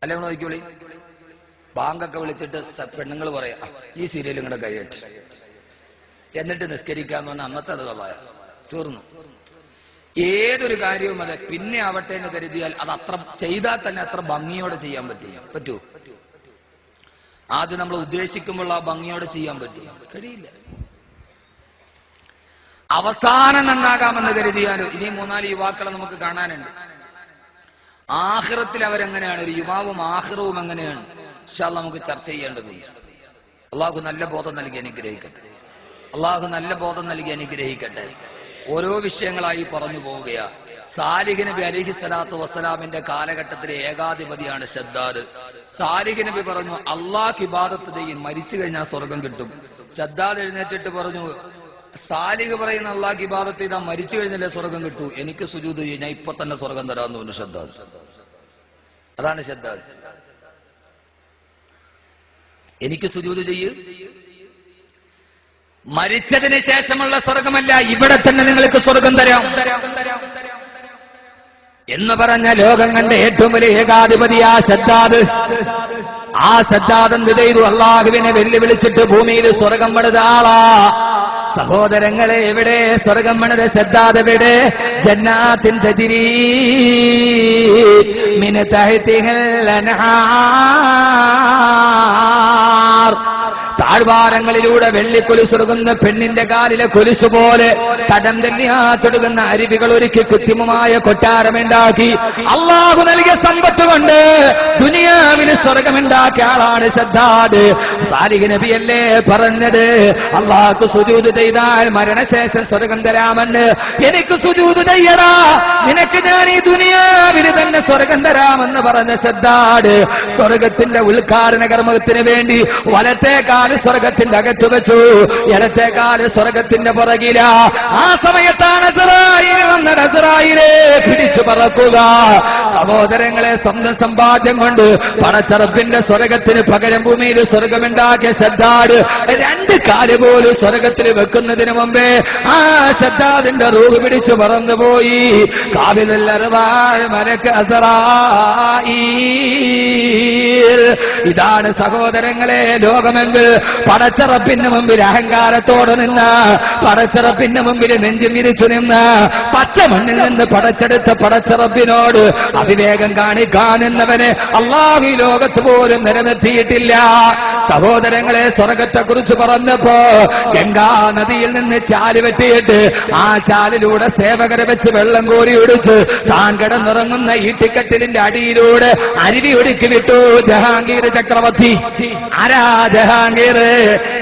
അല്ലെ നമ്മൾ നോക്കിയോളി, ബാങ്കൊക്കെ വിളിച്ചിട്ട് പെണ്ണുങ്ങൾ പറയാം, ഈ സീരിയൽ ഇങ്ങടെ കഴിയട്ടെ, എന്നിട്ട് നിസ്കരിക്കാന്ന് പറഞ്ഞാൽ അന്നത്തെ അത് കളായ, തീർന്നു. ഏതൊരു കാര്യവും അതെ പിന്നെ ആവട്ടെ എന്ന് കരുതിയാൽ അത് അത്ര ചെയ്താൽ തന്നെ അത്ര ഭംഗിയോടെ ചെയ്യാൻ പറ്റുമോ? ആദ്യം നമ്മൾ ഉദ്ദേശിക്കുമ്പോൾ ആ ഭംഗിയോടെ ചെയ്യാൻ പറ്റുമോ? കഴിയില്ല. അവസാനം നന്നാകാമെന്ന് കരുതിയാലോ? ഇനി 3-4 യുവാക്കളെ നമുക്ക് കാണാനുണ്ട്. ആഖിറത്തിൽ അവരെങ്ങനെയാണ്? ഒരു യുവാവും ആഖിറവും എങ്ങനെയാണ്? ഇൻഷാ അല്ലാഹ് നമുക്ക് ചർച്ച ചെയ്യേണ്ടതുണ്ട്. അള്ളാഹു നല്ല ബോധം നൽകി അനുഗ്രഹിക്കട്ടെ. ഓരോ വിഷയങ്ങളായി പറഞ്ഞു പോവുകയാ. സാലിഹ് നബി അലൈഹി സ്വലാത്തു വസ്സലാമിന്റെ കാലഘട്ടത്തിലെ ഏകാധിപതിയാണ് ശദ്ദാദ്. സാലിഹ് നബി പറഞ്ഞു, അള്ളാഹ് ഇബാദത്ത് ചെയ്യും, മരിച്ചു കഴിഞ്ഞാൽ സ്വർഗം കിട്ടും. ശദ്ദാദ് എഴുന്നേറ്റിട്ട് പറഞ്ഞു, സാലിഹ് പറയുന്ന അള്ളാഹ് ഇബാദത്ത് ചെയ്താൽ മരിച്ചു കഴിഞ്ഞല്ലേ സ്വർഗം കിട്ടൂ. എനിക്ക് സുജൂദ് ചെയ്യും, ഞാൻ ഇപ്പൊ തന്നെ സ്വർഗം തരാമെന്ന് ശ്രദ്ധ. അതാണ് ശ്രദ്ധ. എനിക്ക് സുജൂദ് ചെയ്യ്. മരിച്ചതിന് ശേഷമുള്ള സ്വർഗമല്ല, ഇവിടെ തന്നെ നിങ്ങൾക്ക് സ്വർഗം തരാം എന്ന് പറഞ്ഞ ലോകം കണ്ട ഏറ്റവും വലിയ ഏകാധിപതി ആ സദ്ദാദ്. ആ സദ്ദാദ് എന്ത് ചെയ്തു? അള്ളാഹുവിനെ വെല്ലുവിളിച്ചിട്ട് ഭൂമിയിൽ സ്വർഗം പണിത ആളാ. സഹോദരങ്ങളെ, എവിടെ സ്വർഗം പണിത സദ്ദാദ്? എവിടെ? ജന്നാത്തിൻ തജ്രീ മിൻ തഹ്തിഹിൽ അൻഹാർ. താഴ്വാരങ്ങളിലൂടെ വെള്ളിക്കൊലുസൊടുകുന്ന പെണ്ണിന്റെ കാലിലെ കൊലുസ് പോലെ കടം തല്ലിയാത്തൊടുകുന്ന അരുവികൾ ഒരുക്കി കൃത്രിമമായ കൊട്ടാരമുണ്ടാക്കി അള്ളാഹു നൽകിയ സമ്പത്ത് കൊണ്ട് ദുനിയാവിന് സ്വർഗമുണ്ടാക്കിയ ആളാണ് സദ്ദാദ്. സാലിഹ് നബിയല്ലേ പറഞ്ഞത്, അള്ളാഹ്ക്ക് സുജൂദ് ചെയ്താൽ മരണശേഷം സ്വർഗം തരാമെന്ന്. എനിക്ക് സുജൂദ് ചെയ്യടാ, നിനക്ക് ഞാൻ ഈ ദുനിയാവിന് തന്നെ സ്വർഗം തരാമെന്ന് പറഞ്ഞ സദ്ദാദ് സ്വർഗത്തിന്റെ ഉദ്ഘാടന കർമ്മത്തിന് വേണ്ടി വലത്തേക്കാൽ സ്വർഗത്തിന്റെ അകത്ത് വെച്ചു, ഇടത്തേക്കാൽ സ്വർഗത്തിന്റെ പുറകില. ആ സമയത്താണ് അസ്റായീൽ വന്നത്. അസ്റായീലെ പിടിച്ചു പറക്കുക. സഹോദരങ്ങളെ, സ്വന്തം സമ്പാദ്യം കൊണ്ട് പടച്ചറപ്പിന്റെ സ്വർഗത്തിന് പകരം ഭൂമിയിൽ സ്വർഗമുണ്ടാക്കിയ സദ്ദാദ് 2 കാല് പോലും സ്വർഗത്തിൽ വെക്കുന്നതിന് മുമ്പേ ആ സദ്ദാദിന്റെ റൂഹ് പിടിച്ചു പറന്നുപോയി. കാബിലുൽ അർവാഹ് മലക്ക് അസ്റായീൽ. ഇതാണ് സഹോദരങ്ങളെ ലോകമെങ്കിൽ. പടച്ചറപ്പിന് മുമ്പിൽ അഹങ്കാരത്തോട് നിന്ന്, പടച്ചറപ്പിന് മുമ്പിൽ നെഞ്ചു വിരിച്ചു നിന്ന്, പച്ചമണ്ണിൽ നിന്ന് പടച്ചെടുത്ത പടച്ചറപ്പിനോട് അവിവേകം കാണിക്കാനെന്നവനെ അല്ലാഹു ഈ ലോകത്ത് പോലും നിലനിർത്തിയിട്ടില്ല. സഹോദരങ്ങളെ, സ്വർഗത്തെക്കുറിച്ച് പറഞ്ഞപ്പോ ഗംഗാ നദിയിൽ നിന്ന് ചാല് വെട്ടിയിട്ട് ആ ചാലിലൂടെ സേവകരെ വെച്ച് വെള്ളം കോരി ഒടിച്ച് താൻ കിടന്നിറങ്ങുന്ന ഈട്ടിക്കട്ടിലിന്റെ അടിയിലൂടെ അരുവി ഒടുക്കി വിട്ടു ജഹാംഗീർ ചക്രവർത്തി. ആരാ ജഹാംഗീർ?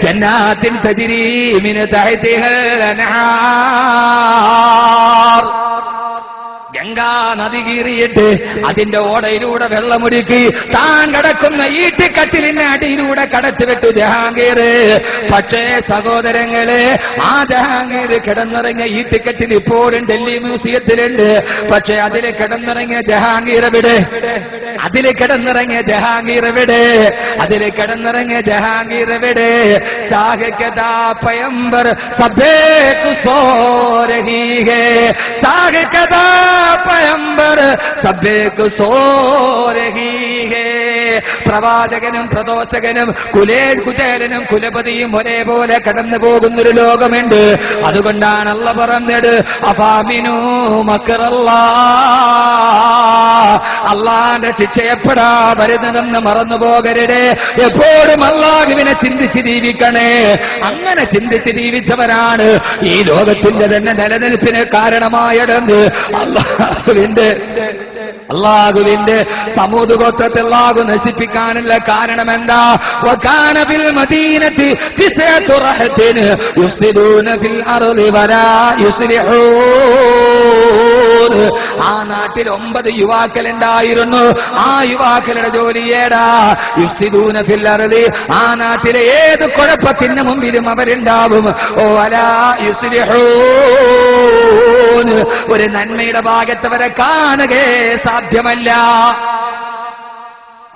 ജന്നാത്തിൻ തജ്രീ മിൻ തഹ്തിഹിൽ അൻഹാർ. ഗംഗാ നദി കീറിയിട്ട് അതിന്റെ ഓടയിലൂടെ വെള്ളമൊരുക്കി താൻ കിടക്കുന്ന ഈട്ടിക്കട്ടിലിന്റെ അടിയിലൂടെ കടത്തിവിട്ടു ജഹാംഗീർ. പക്ഷേ സഹോദരങ്ങളെ, ആ ജഹാംഗീർ കിടന്നിറങ്ങിയ ഈട്ടിക്കട്ടിൽ ഇപ്പോഴും ഡൽഹി മ്യൂസിയത്തിലുണ്ട്. പക്ഷേ അതിൽ കിടന്നിറങ്ങിയ ജഹാംഗീർ എവിടെ? അതിൽ കിടന്നിറങ്ങിയ ജഹാംഗീർ എവിടെ? അതിൽ കിടന്നിറങ്ങിയ ജഹാംഗീർ എവിടെ? സാഹിക്കതാ പയംബർ സഭേക്കു സോരഹി ഹേ, സാഹിക്കതാ പയംബർ സഭേക്കു സോരഹി ഹേ. പ്രവാചകനും പ്രദോഷകനും കുചേലനും കുലപതിയും ഒരേപോലെ കടന്നു പോകുന്നൊരു ലോകമുണ്ട്. അതുകൊണ്ടാണ് അല്ലാഹ് പറഞ്ഞത്, അഫാമിനു മക്റല്ലാഹ്, അള്ളാന്റെ ശിക്ഷയപ്പെടാ വരുന്നതെന്ന് മറന്നു പോകരുത്. എപ്പോഴും അല്ലാഹുവിനെ ചിന്തിച്ച് ജീവിക്കണേ. അങ്ങനെ ചിന്തിച്ച് ജീവിച്ചവരാണ് ഈ ലോകത്തിന്റെ തന്നെ നിലനിൽപ്പിന് കാരണമായതെന്ന് അള്ളാഹുവിന്റെ സമൂത് ഗോത്രത്തെ അല്ലാഹു നശിപ്പിക്കാനുള്ള കാരണം എന്താ? വകാന ബിൽ മദീനത്തി തിസ്അതു റഹത്തിൻ യുഫ്സിദൂന ഫിൽ അർളി വലാ യുസ്ലിഹൂൻ. ആ നാട്ടിൽ 9 യുവാക്കൾ ഉണ്ടായിരുന്നു. ആ യുവാക്കളുടെ ജോലി ഏടാ? യുഫ്സിദൂന ഫിൽ അർളി. ആ നാട്ടിലെ ഏത് കുഴപ്പത്തിന് മുമ്പിലും അവരുണ്ടാവും. ഓ വലാ യുസ്ലിഹൂൻ. ഒരു നന്മയുടെ ഭാഗത്ത് അവരെ കാണുകേ സാധ്യമല്ല.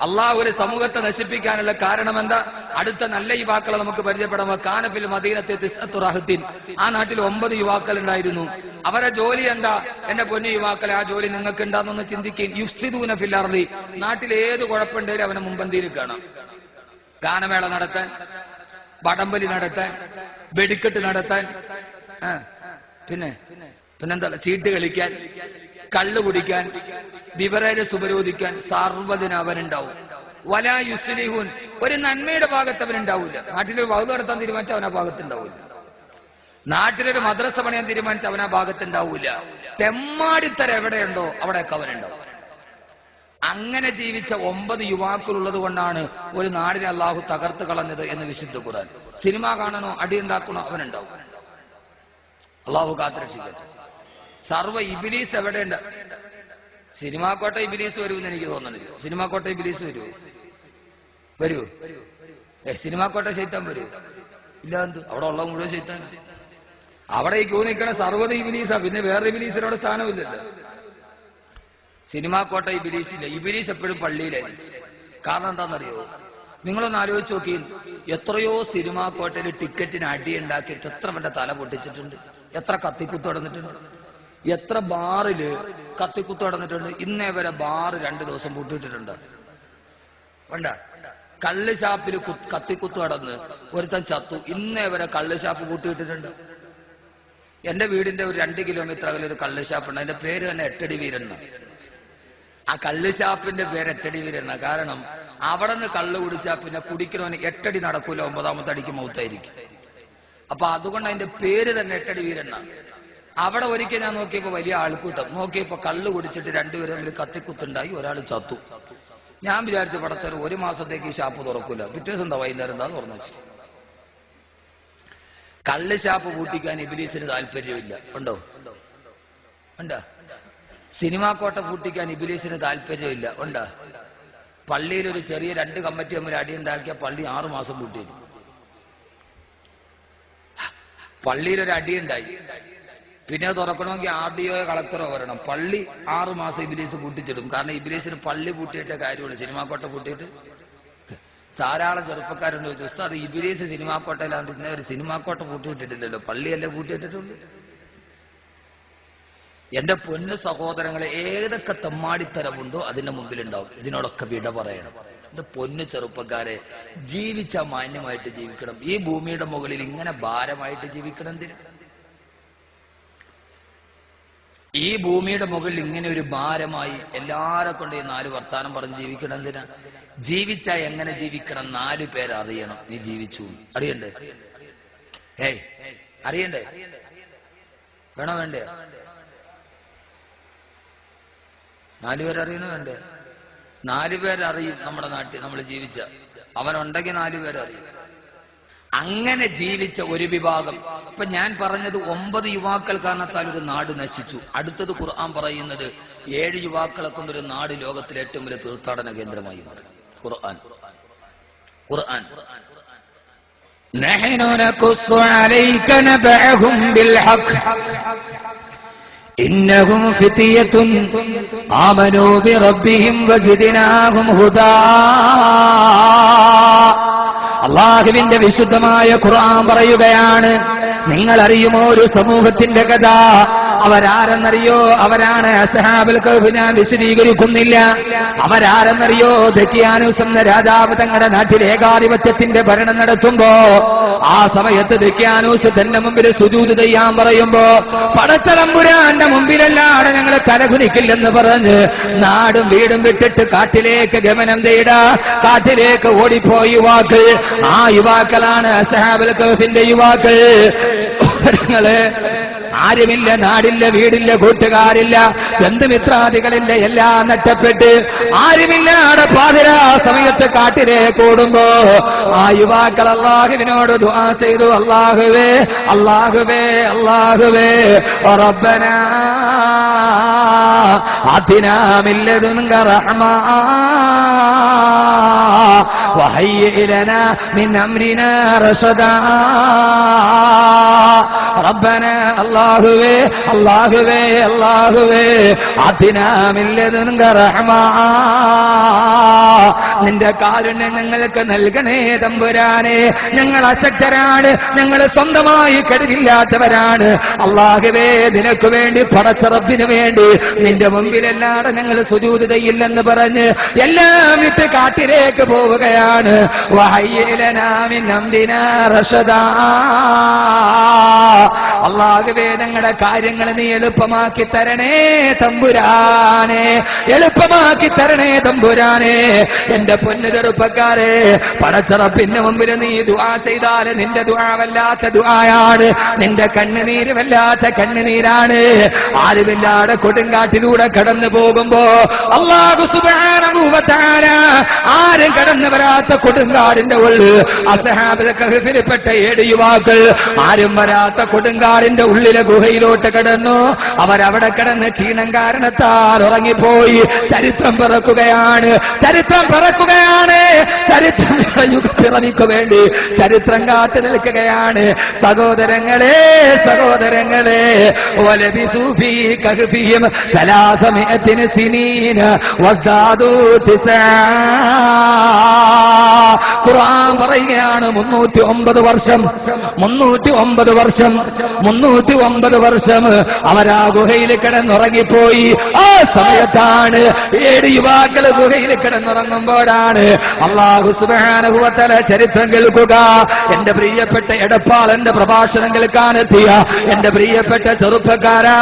അള്ളാഹു ഒരു സമൂഹത്തെ നശിപ്പിക്കാനുള്ള കാരണം എന്താ? അടുത്ത നല്ല യുവാക്കളെ നമുക്ക് പരിചയപ്പെടാം. കാനഫിൽ മദീനത്തെ തിസ്അത്തു റഹത്തിൻ. ആ നാട്ടിൽ 9 യുവാക്കൾ ഉണ്ടായിരുന്നു. അവരെ ജോലി എന്താ? എന്റെ പൊന്നു യുവാക്കളെ, ആ ജോലി നിങ്ങൾക്ക് ഉണ്ടാകുന്ന ചിന്തിക്കുകയും. യുഫ്സിദൂന ഫിൽ അർളി. നാട്ടിൽ ഏത് കുഴപ്പമുണ്ടെങ്കിലും അവനെ മുമ്പന്തിയിൽ കാണാം. ഗാനമേള നടത്താൻ, വടംവലി നടത്താൻ, വെടിക്കെട്ട് നടത്താൻ, പിന്നെന്താ, ചീട്ട് കളിക്കാൻ, കള്ളു കുടിക്കാൻ, ബിവറേജസ് ഉപരോധിക്കാൻ സർവ്വതിന് അവനുണ്ടാവും. വലാ യുസ്ലിഹൂൻ. ഒരു നന്മയുടെ ഭാഗത്ത് അവനുണ്ടാവില്ല. നാട്ടിലൊരു വകുപ്പ് നടത്താൻ തീരുമാനിച്ച അവനാ ഭാഗത്തുണ്ടാവില്ല. നാട്ടിലൊരു മദ്രസ പണിയാൻ തീരുമാനിച്ച അവനാ ഭാഗത്തുണ്ടാവില്ല. തെമ്മാടിത്തരം എവിടെയുണ്ടോ അവിടെയൊക്കെ അവനുണ്ടാവും. അങ്ങനെ ജീവിച്ച 9 യുവാക്കളുള്ളത് കൊണ്ടാണ് ഒരു നാടിനെ അല്ലാഹു തകർത്ത് കളഞ്ഞത് എന്ന് വിശുദ്ധ ഖുർആൻ. സിനിമ കാണണോ അടിയുണ്ടാക്കണോ അവനുണ്ടാവും. അല്ലാഹു കാത്തുരക്ഷിക്കട്ടെ. സർവ്വ ഇബ്ലീസ് എവിടെയുണ്ട്? സിനിമാക്കോട്ട ഇബ്ലീസ് വരുമെന്ന് എനിക്ക് തോന്നുന്നില്ല. സിനിമാക്കോട്ട ഇബ്ലീസ് വരുമോ? സിനിമാക്കോട്ട ശൈത്താൻ വരുമോ? ഇല്ല. എന്ത് അവിടെ ഉള്ള മുഴുവൻ ശൈത്താൻ. അവിടെ ഈ ക്യൂ നിൽക്കണ സർവ്വത ഇബിലീസാ, പിന്നെ വേറെ ഇബിലീസിനോട് സ്ഥാനമില്ലല്ലോ. സിനിമാ കോട്ട ഇബിലീസില്ല. ഇബിലീസ് എപ്പോഴും പള്ളിയിലായിരിക്കും. കാരണം എന്താണെന്നറിയോ? നിങ്ങളൊന്ന് ആലോചിച്ച് നോക്കി, എത്രയോ സിനിമാ കോട്ടയിൽ ടിക്കറ്റിന് അടിയുണ്ടാക്കിയിട്ട് എത്ര പേരുടെ തല പൊട്ടിച്ചിട്ടുണ്ട്, എത്ര കത്തിക്കുത്ത് നടന്നിട്ടുണ്ട്, എത്ര ബാറില് കത്തിക്കുത്ത് നടന്നിട്ടുണ്ട്. ഇന്നേ വരെ ബാറ് 2 ദിവസം പൂട്ടിയിട്ടിട്ടുണ്ട്. വേണ്ട, കള്ള് ഷാപ്പിൽ കത്തിക്കുത്ത് കടന്ന് ഒരുത്തൻ ചത്തു. ഇന്നേ വരെ കള്ള് ഷാപ്പ് പൂട്ടിയിട്ടിട്ടുണ്ട്. എന്റെ വീടിന്റെ ഒരു 2 കിലോമീറ്റർ അകലെ ഒരു കള്ള് ഷാപ്പുണ്ട്. അതിന്റെ പേര് തന്നെ എട്ടടി വീരണ്ണ. ആ കള്ള് ഷാപ്പിന്റെ പേര് എട്ടടി വീരണ്ണ. കാരണം അവിടെ നിന്ന് കള്ള് കുടിച്ചാൽ പിന്നെ കുടിക്കണവന് 8 അടി നടക്കൂല, 9ാമത്തെ അടിക്ക് മൗത്തായിരിക്കും. അപ്പൊ അതുകൊണ്ട് അതിന്റെ പേര് തന്നെ എട്ടടി വീരണ്ണ. അവിടെ ഒരിക്കൽ ഞാൻ നോക്കിയപ്പോ വലിയ ആൾക്കൂട്ടം. നോക്കിയപ്പോ കള്ള് കുടിച്ചിട്ട് 2 പേരും തമ്മിൽ കത്തിക്കുത്തുണ്ടായി, ഒരാൾ ചത്തു. ഞാൻ വിചാരിച്ചു പടച്ചർ 1 മാസത്തേക്ക് ഈ ഷാപ്പ് തുറക്കൂല. പിറ്റേ ദിവസം എന്താ വൈകുന്നേരം എന്താ തുറന്നു വെച്ചു. കള്ള് ഷാപ്പ് പൂട്ടിക്കാൻ ഇബിലീസിന് താല്പര്യമില്ല. ഉണ്ടോ? ഉണ്ടോ? സിനിമാ കോട്ട പൂട്ടിക്കാൻ ഇബിലീസിന് താല്പര്യമില്ല. ഉണ്ടോ? പള്ളിയിൽ ഒരു ചെറിയ 2 കമ്മിറ്റി തമ്മിൽ അടിയുണ്ടാക്കിയ പള്ളി 6 മാസം പൂട്ടിയിരുന്നു. പള്ളിയിലൊരു അടിയുണ്ടായി, പിന്നെ തുറക്കണമെങ്കിൽ RDO കളക്ടറോ വരണം. പള്ളി 6 മാസം ഇബിലീസ് പൂട്ടിച്ചിടും. കാരണം ഇബിലീസിന് പള്ളി പൂട്ടിയിട്ട കാര്യമുള്ളൂ, സിനിമാ കോട്ട പൂട്ടിയിട്ട്. ധാരാളം ചെറുപ്പക്കാരുണ്ട് ചോദിച്ചു, ഉസ്താദ് ഇബിലീസ് സിനിമാ കോട്ടയിലാണ്ട് ഇന്നേ ഒരു സിനിമാ കോട്ട പൂട്ടിയിട്ടിട്ടില്ലല്ലോ, പള്ളിയല്ലേ പൂട്ടിയിട്ടിട്ടുള്ളൂ. എന്റെ പൊന്നു സഹോദരങ്ങളെ, ഏതൊക്കെ തെമ്മാടിത്തരമുണ്ടോ അതിന്റെ മുമ്പിലുണ്ടാവും. ഇതിനോടൊക്കെ വിട പറയണം. എന്റെ പൊന്നു ചെറുപ്പക്കാരെ, ജീവിച്ച മാന്യമായിട്ട് ജീവിക്കണം. ഈ ഭൂമിയുടെ മുകളിൽ ഇങ്ങനെ ഭാരമായിട്ട് ജീവിക്കണം എന്തിനാ? ഈ ഭൂമിയുടെ മുകളിൽ ഇങ്ങനെ ഒരു ഭാരമായി എല്ലാരെ കൊണ്ട് ഈ 4 വർത്താനം പറഞ്ഞ് ജീവിക്കണം എന്തിനാ? ജീവിച്ചാ എങ്ങനെ ജീവിക്കണം 4 പേര് അറിയണം. നീ ജീവിച്ചു അറിയണ്ടേ? അറിയണ്ടേ? വേണോ വേണ്ടേ? 4 പേര് അറിയണോ വേണ്ടേ? 4 പേരറിയും നമ്മുടെ നാട്ടിൽ നമ്മൾ ജീവിച്ച. അവനുണ്ടെങ്കിൽ 4 പേരറിയും. അങ്ങനെ ജീവിച്ച ഒരു വിഭാഗം. ഇപ്പൊ ഞാൻ പറഞ്ഞത് 9 യുവാക്കൾ കാരണത്താൽ ഒരു നാട് നശിച്ചു. അടുത്തത് ഖുർആൻ പറയുന്നത് 7 യുവാക്കളെ കൊണ്ടൊരു നാട് ലോകത്തിലെ ഏറ്റവും വലിയ തീർത്ഥാടന കേന്ദ്രമായി മാറി. ഖുർആൻ നഹ്നു നഖുസ്സു അലൈക നബഅഹും ബിൽ ഹഖ് ഇന്നഹും ഫിത്യത്തുൻ ആമനൂ ബിറബ്ബിഹിം വസിദ്നാഹും ഹുദാ. അല്ലാഹുവിന്റെ വിശുദ്ധമായ ഖുർആൻ പറയുകയാണ്, നിങ്ങൾ അറിയുമോ ഒരു സമൂഹത്തിന്റെ കഥ? അവരാരെന്നറിയോ? അവരാണ് അസ്ഹാബുൽ കഹ്ഫ്. ഞാൻ വിശദീകരിക്കുന്നില്ല. അവരാരെന്നറിയോ? ദക്കിയാനൂസ് എന്ന രാജാവ് തങ്ങളുടെ നാട്ടിൽ ഏകാധിപത്യത്തിന്റെ ഭരണം നടത്തുമ്പോ ആ സമയത്ത് ദക്കിയാനൂസ് തന്റെ മുമ്പിൽ സുജൂദ് ചെയ്യാൻ പറയുമ്പോ പടച്ചതമ്പുരാന്റെ മുമ്പിലല്ലാതെ ഞങ്ങൾ തലകുനിക്കില്ലെന്ന് പറഞ്ഞ് നാടും വീടും വിട്ടിട്ട് കാട്ടിലേക്ക് ഗമനം തേടാ. കാട്ടിലേക്ക് ഓടിപ്പോയി യുവാക്കൾ. ആ യുവാക്കളാണ് അസ്ഹാബുൽ കഹ്ഫിന്റെ യുവാക്കൾ. ആരുമില്ല, നാടില്ല, വീടില്ല, കൂട്ടുകാരില്ല, ബന്ധുമിത്രാദികളില്ല, എല്ലാം നഷ്ടപ്പെട്ട് ആരുമില്ലാതെ പാതിരാ സമയത്ത് കാട്ടിലേക്ക് ഓടുമ്പോ ആ യുവാക്കൾ അല്ലാഹുവിനോട് ദുആ ചെയ്തു, അല്ലാഹുവേ അല്ലാഹുവേ അല്ലാഹുവേ റബ്ബനാ ആതിനാ മിൻ ലദുൻക റഹ്മ വഹയ്യി ലനാ മിൻ അംരിനാ റശദാ. റബ്ബനാ അല്ലാഹുവേ അല്ലാഹുവേ അല്ലാഹുവേ ആതിനാ മിൻ ലദുൻക റഹ്മ, നിന്റെ കാരുണ്യം ഞങ്ങൾക്ക് നൽകണേ തമ്പുരാനെ. ഞങ്ങൾ അശക്തരാണ്, ഞങ്ങൾ സ്വന്തമായി കഴിവില്ലാത്തവരാണ്. അല്ലാഹുവേ, നിനക്ക് വേണ്ടി, പടച്ച റബ്ബിന് വേണ്ടി നിന്റെ മുമ്പിലല്ലാതെ ഞങ്ങൾ സുജൂദ് ചെയ്യില്ലെന്ന് പറഞ്ഞ് എല്ലാം വിട്ട് കാട്ടിലേക്ക് പോവുകയാണ്. വഹയ്യി ലനാ മിൻ അംരിനാ റശദാ. അല്ലാഹുവേ, ഞങ്ങളുടെ കാര്യങ്ങൾ നീ എളുപ്പമാക്കി തരണേ തമ്പുരാനെ, എളുപ്പമാക്കി തരണേ തമ്പുരാനെ. എന്റെ പൊന്നു ചെറുപ്പക്കാരെ, പടച്ച റബ്ബിന്റെ മുമ്പിൽ നീ ദുആ ചെയ്താൽ നിന്റെ ദുആ വല്ലാത്ത ദുആയാണ്, നിന്റെ കണ്ണുനീര് വല്ലാത്ത കണ്ണുനീരാണ്. ആരുമില്ലാതെ കൊടുങ്കാട്ടിലൂടെ കടന്നു പോകുമ്പോ അല്ലാഹു സുബ്ഹാനഹു വ തആല ആരും കടന്നു വരാത്ത കൊടുങ്കാടിന്റെ ഉള്ളിൽ അസ്ഹാബുൽ കഹ്ഫിൽപ്പെട്ട 7 യുവാക്കൾ ആരും വരാത്ത കൊടുങ്കാടിന്റെ ഉള്ളിലെ ഗുഹയിലോട്ട് കടന്നു. അവരവിടെ കിടന്ന് ക്ഷീണം കാരണത്താൽ ഉറങ്ങിപ്പോയി. ചരിത്രം പിറക്കുകയാണ്, ചരിത്രം പിറക്കുകയാണ്. ചരിത്രങ്ങളുടെ യുഗപ്പിറവിക്ക് വേണ്ടി ചരിത്രം കാത്തു നിൽക്കുകയാണ്. സഹോദരങ്ങളെ സഹോദരങ്ങളെ, വലബിസൂ ഫീ കഹ്ഫിഹിം 300 സിനീന വസ്ദാദൂ തിസ്ആ. ഖുർആൻ പറയുകയാണ് 309 വർഷം 309 വർഷം അവരാ ഗുഹയിൽ കിടന്നുറങ്ങിപ്പോയി. ആ സമയത്താണ് 7 യുവാക്കൾ ഗുഹയിൽ കിടന്നുറങ്ങുമ്പോഴാണ് അല്ലാഹു സുബ്ഹാനഹു വ തആല ചരിത്രം കേൾക്കുക. എന്റെ പ്രിയപ്പെട്ട എടപ്പാളന്റെ പ്രഭാഷണം കേൾക്കാനെത്തിയ എന്റെ പ്രിയപ്പെട്ട ചെറുപ്പക്കാരാ,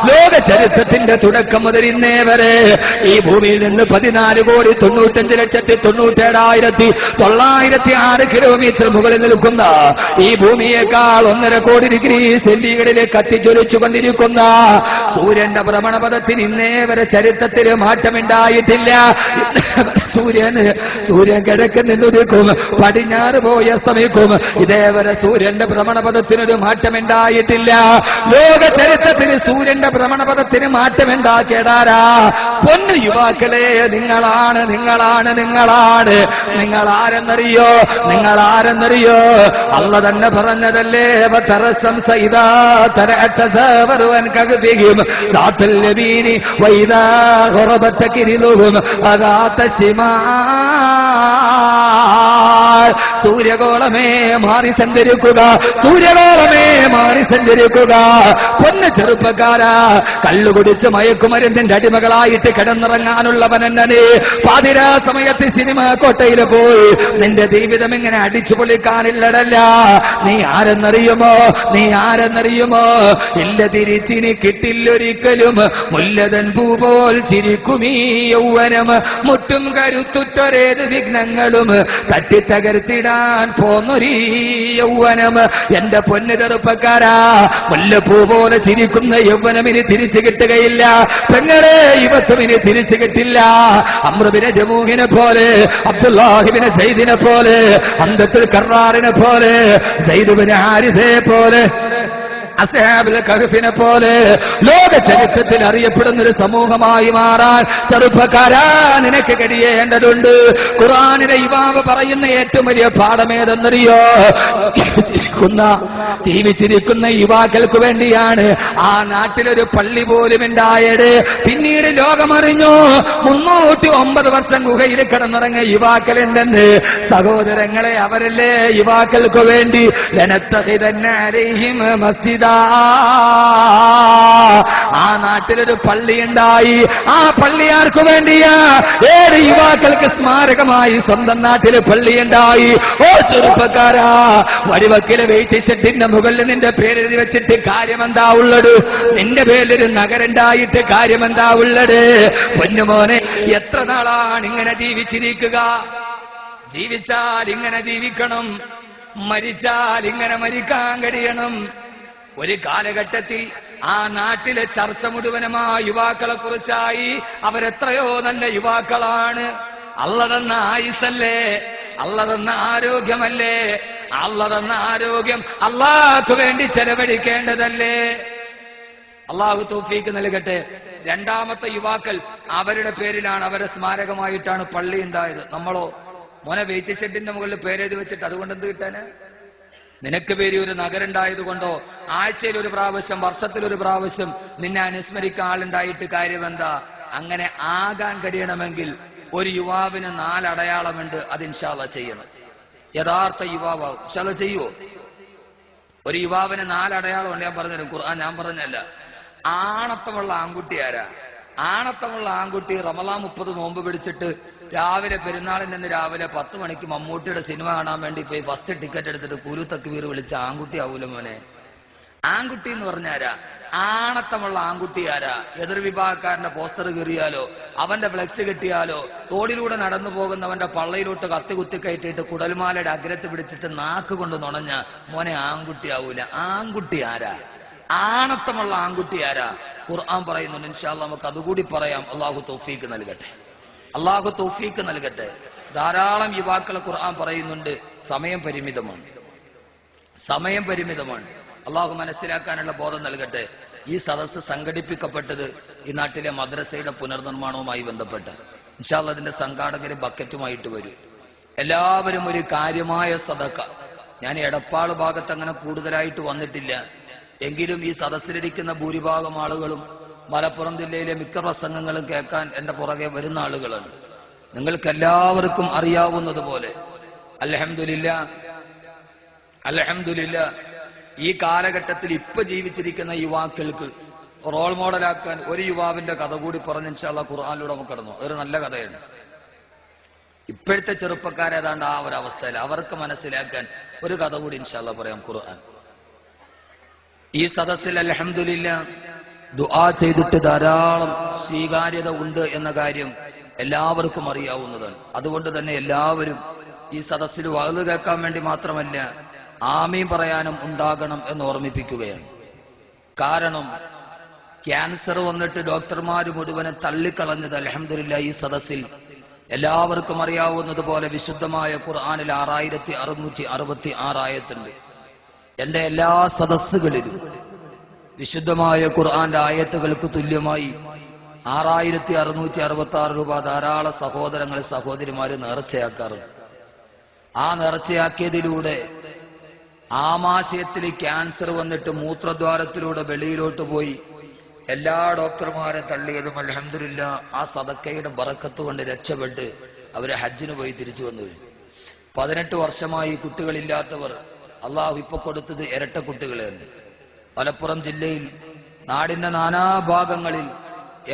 ലോക ചരിത്രത്തിന്റെ തുടക്കം മുതൽ ഇന്നേ വരെ ഈ ഭൂമിയിൽ നിന്ന് 14,95,97,906 കിലോമീറ്റർ മുകളിൽ നിൽക്കുന്ന ഈ ഭൂമിയേക്കാൾ 1.5 കോടി ഡിഗ്രി സെന്റിഗ്രേഡിലെ കത്തിജ്വലിച്ചുകൊണ്ടിരിക്കുന്ന സൂര്യന്റെ ഭ്രമണപഥത്തിന് ഇന്നേ വരെ ചരിത്രത്തിൽ മാറ്റമുണ്ടായിട്ടില്ല. സൂര്യൻ കിഴക്ക് നിന്നുദിക്കും, പടിഞ്ഞാറ് പോയി അസ്തമിക്കും. ഇതേവരെ സൂര്യന്റെ ഭ്രമണപഥത്തിനൊരു മാറ്റമുണ്ടായിട്ടില്ല. ലോക ചരിത്രത്തിന് സൂര്യന്റെ ഭ്രമണപഥത്തിന് മാറ്റമുണ്ടാക്കിയതാരാ? പൊന്നു യുവാക്കളെ, നിങ്ങളാണ് നിങ്ങളാണ് നിങ്ങളാണ്. നിങ്ങൾ ആരെന്നറിയോ? നിങ്ങൾ ആരെന്നറിയോ? അള്ള തന്നെ പറഞ്ഞതല്ലേ, സൂര്യഗോളമേ മാറി സഞ്ചരിക്കുക, സൂര്യഗോളമേ മാറി സഞ്ചരിക്കുക. പൊന്ന് ചെറുപ്പക്കാരാ, കള്ളുകുടിച്ച് മയക്കുമരുന്നിന്റെ അടിമകളായിട്ട് കിടന്നിറങ്ങാനുള്ളവനെന്നെ പാതിരാ സമയത്ത് സിനിമ കോട്ടയിൽ പോയി നിന്റെ ജീവിതം ഇങ്ങനെ അടിച്ചു പൊളിക്കാനില്ലടല്ല. നീ ആരെന്നറിയുമോ? നീ ആരെന്നറിയുമോ? ഇല്ല, തിരിച്ചിനി കിട്ടില്ലൊരിക്കലും. മുല്ലതൻ പൂ പോൽ ചിരിക്കുമീ യൗവനം, മുറ്റും കരുത്തുറ്റൊരേത് വിഘ്നങ്ങളും തട്ടിത്തകർത്തിടാൻ പോന്നൊരീ യൗവനം. എന്റെ പൊന്നു ചെറുപ്പക്കാരാ, മുല്ലപ്പൂ പോലെ ചിരിക്കുന്ന യൗവനം ഇനി തിരിച്ചു കിട്ടുകയില്ല. പെങ്ങളെ, ഇവത്തും ഇനി തിരിച്ചു കിട്ടില്ല. അമ്രുബിനെ ജമൂഹിനെ പോലെ, അബ്ദുല്ലാഹിബിനെ സൈദിനെ പോലെ, അന്തത്തുൽ കറാറിനെ പോലെ, സൈദുബിനെ ഹാരിസയെ പോലെ, അസ്ഹാബുൽ കഹ്ഫിനെ പോലെ ലോക ചരിത്രത്തിൽ അറിയപ്പെടുന്ന ഒരു സമൂഹമായി മാറാൻ ചെറുപ്പക്കാരാ നിനക്ക് കഴിയേണ്ടതുണ്ട്. ഖുർആനിലെ യുവാവ് പറയുന്ന ഏറ്റവും വലിയ പാഠമേതെന്നറിയോ? ജീവിച്ചിരിക്കുന്ന യുവാക്കൾക്ക് വേണ്ടിയാണ്. ആ നാട്ടിലൊരു പള്ളി പോലും ഉണ്ടായത് പിന്നീട് ലോകമറിഞ്ഞു. 309 വർഷം ഗുഹയിൽ കിടന്നിറങ്ങിയ യുവാക്കളുണ്ടെന്ന്. സഹോദരങ്ങളെ, അവരല്ലേ യുവാക്കൾക്ക് വേണ്ടി ലനത്തഖിദന്ന അലൈഹിം മസ്ജിദ, ആ നാട്ടിലൊരു പള്ളിയുണ്ടായി. ആ പള്ളി ആർക്കു വേണ്ടിയാ? 7 യുവാക്കൾക്ക് സ്മാരകമായി സ്വന്തം നാട്ടില് പള്ളിയുണ്ടായി. ഓ ചെറുപ്പക്കാരാ, വടിവക്കിലെ വെയിറ്റ് ഷെഡിന്റെ മുകളിൽ നിന്റെ പേരെഴുതി വെച്ചിട്ട് കാര്യമെന്താ ഉള്ളത്? നിന്റെ പേരിലൊരു നഗരുണ്ടായിട്ട് കാര്യമെന്താ ഉള്ളത്? പൊന്നുമോനെ, എത്ര നാളാണ് ഇങ്ങനെ ജീവിച്ചിരിക്കുക? ജീവിച്ചാൽ ഇങ്ങനെ ജീവിക്കണം, മരിച്ചാൽ ഇങ്ങനെ മരിക്കാൻ കഴിയണം. ഒരു കാലഘട്ടത്തിൽ ആ നാട്ടിലെ ചർച്ച മുഴുവനും ആ യുവാക്കളെ കുറിച്ചായി. അവരെത്രയോ നല്ല യുവാക്കളാണ്. അള്ള തന്ന ആയുസല്ലേ, അള്ള തന്ന ആരോഗ്യമല്ലേ? അള്ള തന്ന ആരോഗ്യം അള്ളാഹ്ക്ക് വേണ്ടി ചെലവഴിക്കേണ്ടതല്ലേ? അള്ളാഹു തൗഫീക്ക് നൽകട്ടെ. രണ്ടാമത്തെ യുവാക്കൾ, അവരുടെ പേരിലാണ്, അവരെ സ്മാരകമായിട്ടാണ് പള്ളി ഉണ്ടായത്. നമ്മളോ മോനെ വെയിറ്റ് ഷെഡിന്റെ മുകളിൽ പേരെഴുതി വെച്ചിട്ട് അതുകൊണ്ട് എന്ത് കിട്ടാന്? നിനക്ക് പേര് ഒരു നഗരുണ്ടായതുകൊണ്ടോ ആഴ്ചയിൽ ഒരു പ്രാവശ്യം, വർഷത്തിലൊരു പ്രാവശ്യം നിന്നെ അനുസ്മരിക്കാൻ ആളുണ്ടായിട്ട് കാര്യമെന്താ? അങ്ങനെ ആകാൻ കഴിയണമെങ്കിൽ ഒരു യുവാവിന് 4 അടയാളമുണ്ട്. അത് ഇൻഷാ അല്ലാഹ് ചെയ്യണം. യഥാർത്ഥ യുവാവാവും. ഇൻഷാ അല്ലാഹ് ചെയ്യുവോ? ഒരു യുവാവിന് 4 അടയാളമുണ്ട്. ഞാൻ പറഞ്ഞുതരും, ഖുർആൻ ഞാൻ പറഞ്ഞല്ല. ആണത്തമുള്ള ആൺകുട്ടി ആരാ? ആണത്തമുള്ള ആൺകുട്ടി റമളാൻ 30 നോമ്പ് പിടിച്ചിട്ട് രാവിലെ പെരുന്നാളിന് രാവിലെ 10 മണിക്ക് മമ്മൂട്ടിയുടെ സിനിമ കാണാൻ വേണ്ടി പോയി ഫസ്റ്റ് ടിക്കറ്റ് എടുത്തിട്ട് കുരു തക്ബീർ വിളിച്ച ആൺകുട്ടി ആവൂല മോനെ. ആൺകുട്ടി എന്ന് പറഞ്ഞാരാ? ആണത്തമുള്ള ആൺകുട്ടി ആരാ? എതിർ വിഭാഗക്കാരന്റെ പോസ്റ്റർ കീറിയാലോ, അവന്റെ ഫ്ലെക്സ് കെട്ടിയാലോ, റോഡിലൂടെ നടന്നു പോകുന്നവന്റെ പള്ളയിലോട്ട് കത്തി കുത്തിക്കയറ്റിയിട്ട് കുടൽമാലയുടെ അഗ്രത്ത് പിടിച്ചിട്ട് നാക്ക് കൊണ്ട് നുണഞ്ഞ മോനെ ആൺകുട്ടി ആവൂല. ആൺകുട്ടി ആരാ? ആണത്തമുള്ള ആൺകുട്ടി ആരാ? ഖുർആൻ പറയുന്നുണ്ട്. ഇൻഷാ അല്ലാഹ് നമുക്ക് അതുകൂടി പറയാം. അള്ളാഹു തൗഫീക്ക് നൽകട്ടെ, അള്ളാഹു തൗഫീക്ക് നൽകട്ടെ. ധാരാളം യുവാക്കളെ ഖുർആൻ പറയുന്നുണ്ട്. സമയം പരിമിതമാണ്, സമയം പരിമിതമാണ്. അള്ളാഹു മനസ്സിലാക്കാനുള്ള ബോധം നൽകട്ടെ. ഈ സദസ്സ് സംഘടിപ്പിക്കപ്പെട്ടത് ഈ നാട്ടിലെ മദ്രസയുടെ പുനർനിർമ്മാണവുമായി ബന്ധപ്പെട്ട്. ഇൻഷാ അല്ലാഹ് അതിന്റെ സംഘാടകര് ബക്കറ്റുമായിട്ട് വരും. എല്ലാവരും ഒരു കാര്യമായ സദക്ക. ഞാൻ എടപ്പാൾ ഭാഗത്ത് അങ്ങനെ കൂടുതലായിട്ട് വന്നിട്ടില്ല, എങ്കിലും ഈ സദസ്സിലിരിക്കുന്ന ഭൂരിഭാഗം ആളുകളും മലപ്പുറം ജില്ലയിലെ മിക്ക പ്രസംഗങ്ങളും കേൾക്കാൻ എന്റെ പുറകെ വരുന്ന ആളുകളാണ്. നിങ്ങൾക്കെല്ലാവർക്കും അറിയാവുന്നതുപോലെ അൽഹംദുലില്ലാ ഈ കാലഘട്ടത്തിൽ ഇപ്പൊ ജീവിച്ചിരിക്കുന്ന യുവാക്കൾക്ക് റോൾ മോഡലാക്കാൻ ഒരു യുവാവിന്റെ കഥ കൂടി പറഞ്ഞ് ഇൻഷാ അല്ലാഹ് ഖുർആനിലൂടെ നമുക്ക് കടന്നു. അതൊരു നല്ല കഥയാണ്. ഇപ്പോഴത്തെ ചെറുപ്പക്കാരേതാണ്ട് ആ ഒരു അവസ്ഥയിൽ അവർക്ക് മനസ്സിലാക്കാൻ ഒരു കഥ കൂടി ഇൻഷാ അല്ലാഹ് പറയാം. ഖുർആൻ ഈ സദസ്സിൽ അൽഹംദുലില്ലാ ദുആ ചെയ്തിട്ട് ധാരാളം സ്വീകാര്യത ഉണ്ട് എന്ന കാര്യം എല്ലാവർക്കും അറിയാവുന്നതാണ്. അതുകൊണ്ട് തന്നെ എല്ലാവരും ഈ സദസ്സിൽ വഅദ് കേൾക്കാൻ വേണ്ടി മാത്രമല്ല ആമീൻ പറയാനും ഉണ്ടാകണം എന്ന് ഓർമ്മിപ്പിക്കുകയാണ്. കാരണം ക്യാൻസർ വന്നിട്ട് ഡോക്ടർമാര് മുഴുവനെ തള്ളിക്കളഞ്ഞത് അൽഹംദുലില്ലാ ഈ സദസ്സിൽ എല്ലാവർക്കും അറിയാവുന്നതുപോലെ വിശുദ്ധമായ ഖുർആനിൽ 6666 ആയത്തുണ്ട്. എന്റെ എല്ലാ സദസ്സുകളിലും വിശുദ്ധമായ ഖുർആന്റെ ആയത്തുകൾക്ക് തുല്യമായി 6666 രൂപ ധാരാളം സഹോദരങ്ങൾ സഹോദരിമാര് നേർച്ചയാക്കാറുണ്ട്. ആ നേർച്ചയാക്കിയതിലൂടെ ആമാശയത്തിൽ ക്യാൻസർ വന്നിട്ട് മൂത്രദ്വാരത്തിലൂടെ വെളിയിലോട്ട് പോയി എല്ലാ ഡോക്ടർമാരെ തള്ളിയതും അൽഹംദുലില്ലാ ആ സദക്കയുടെ ബറക്കത്ത് കൊണ്ട് രക്ഷപ്പെട്ട് അവരെ ഹജ്ജിന് പോയി തിരിച്ചു വന്നു. 18 വർഷമായി കുട്ടികളില്ലാത്തവർ അള്ളാഹു ഇപ്പൊ കൊടുത്തത് ഇരട്ട കുട്ടികളെയാണ്. മലപ്പുറം ജില്ലയിൽ നാടിന്റെ നാനാഭാഗങ്ങളിൽ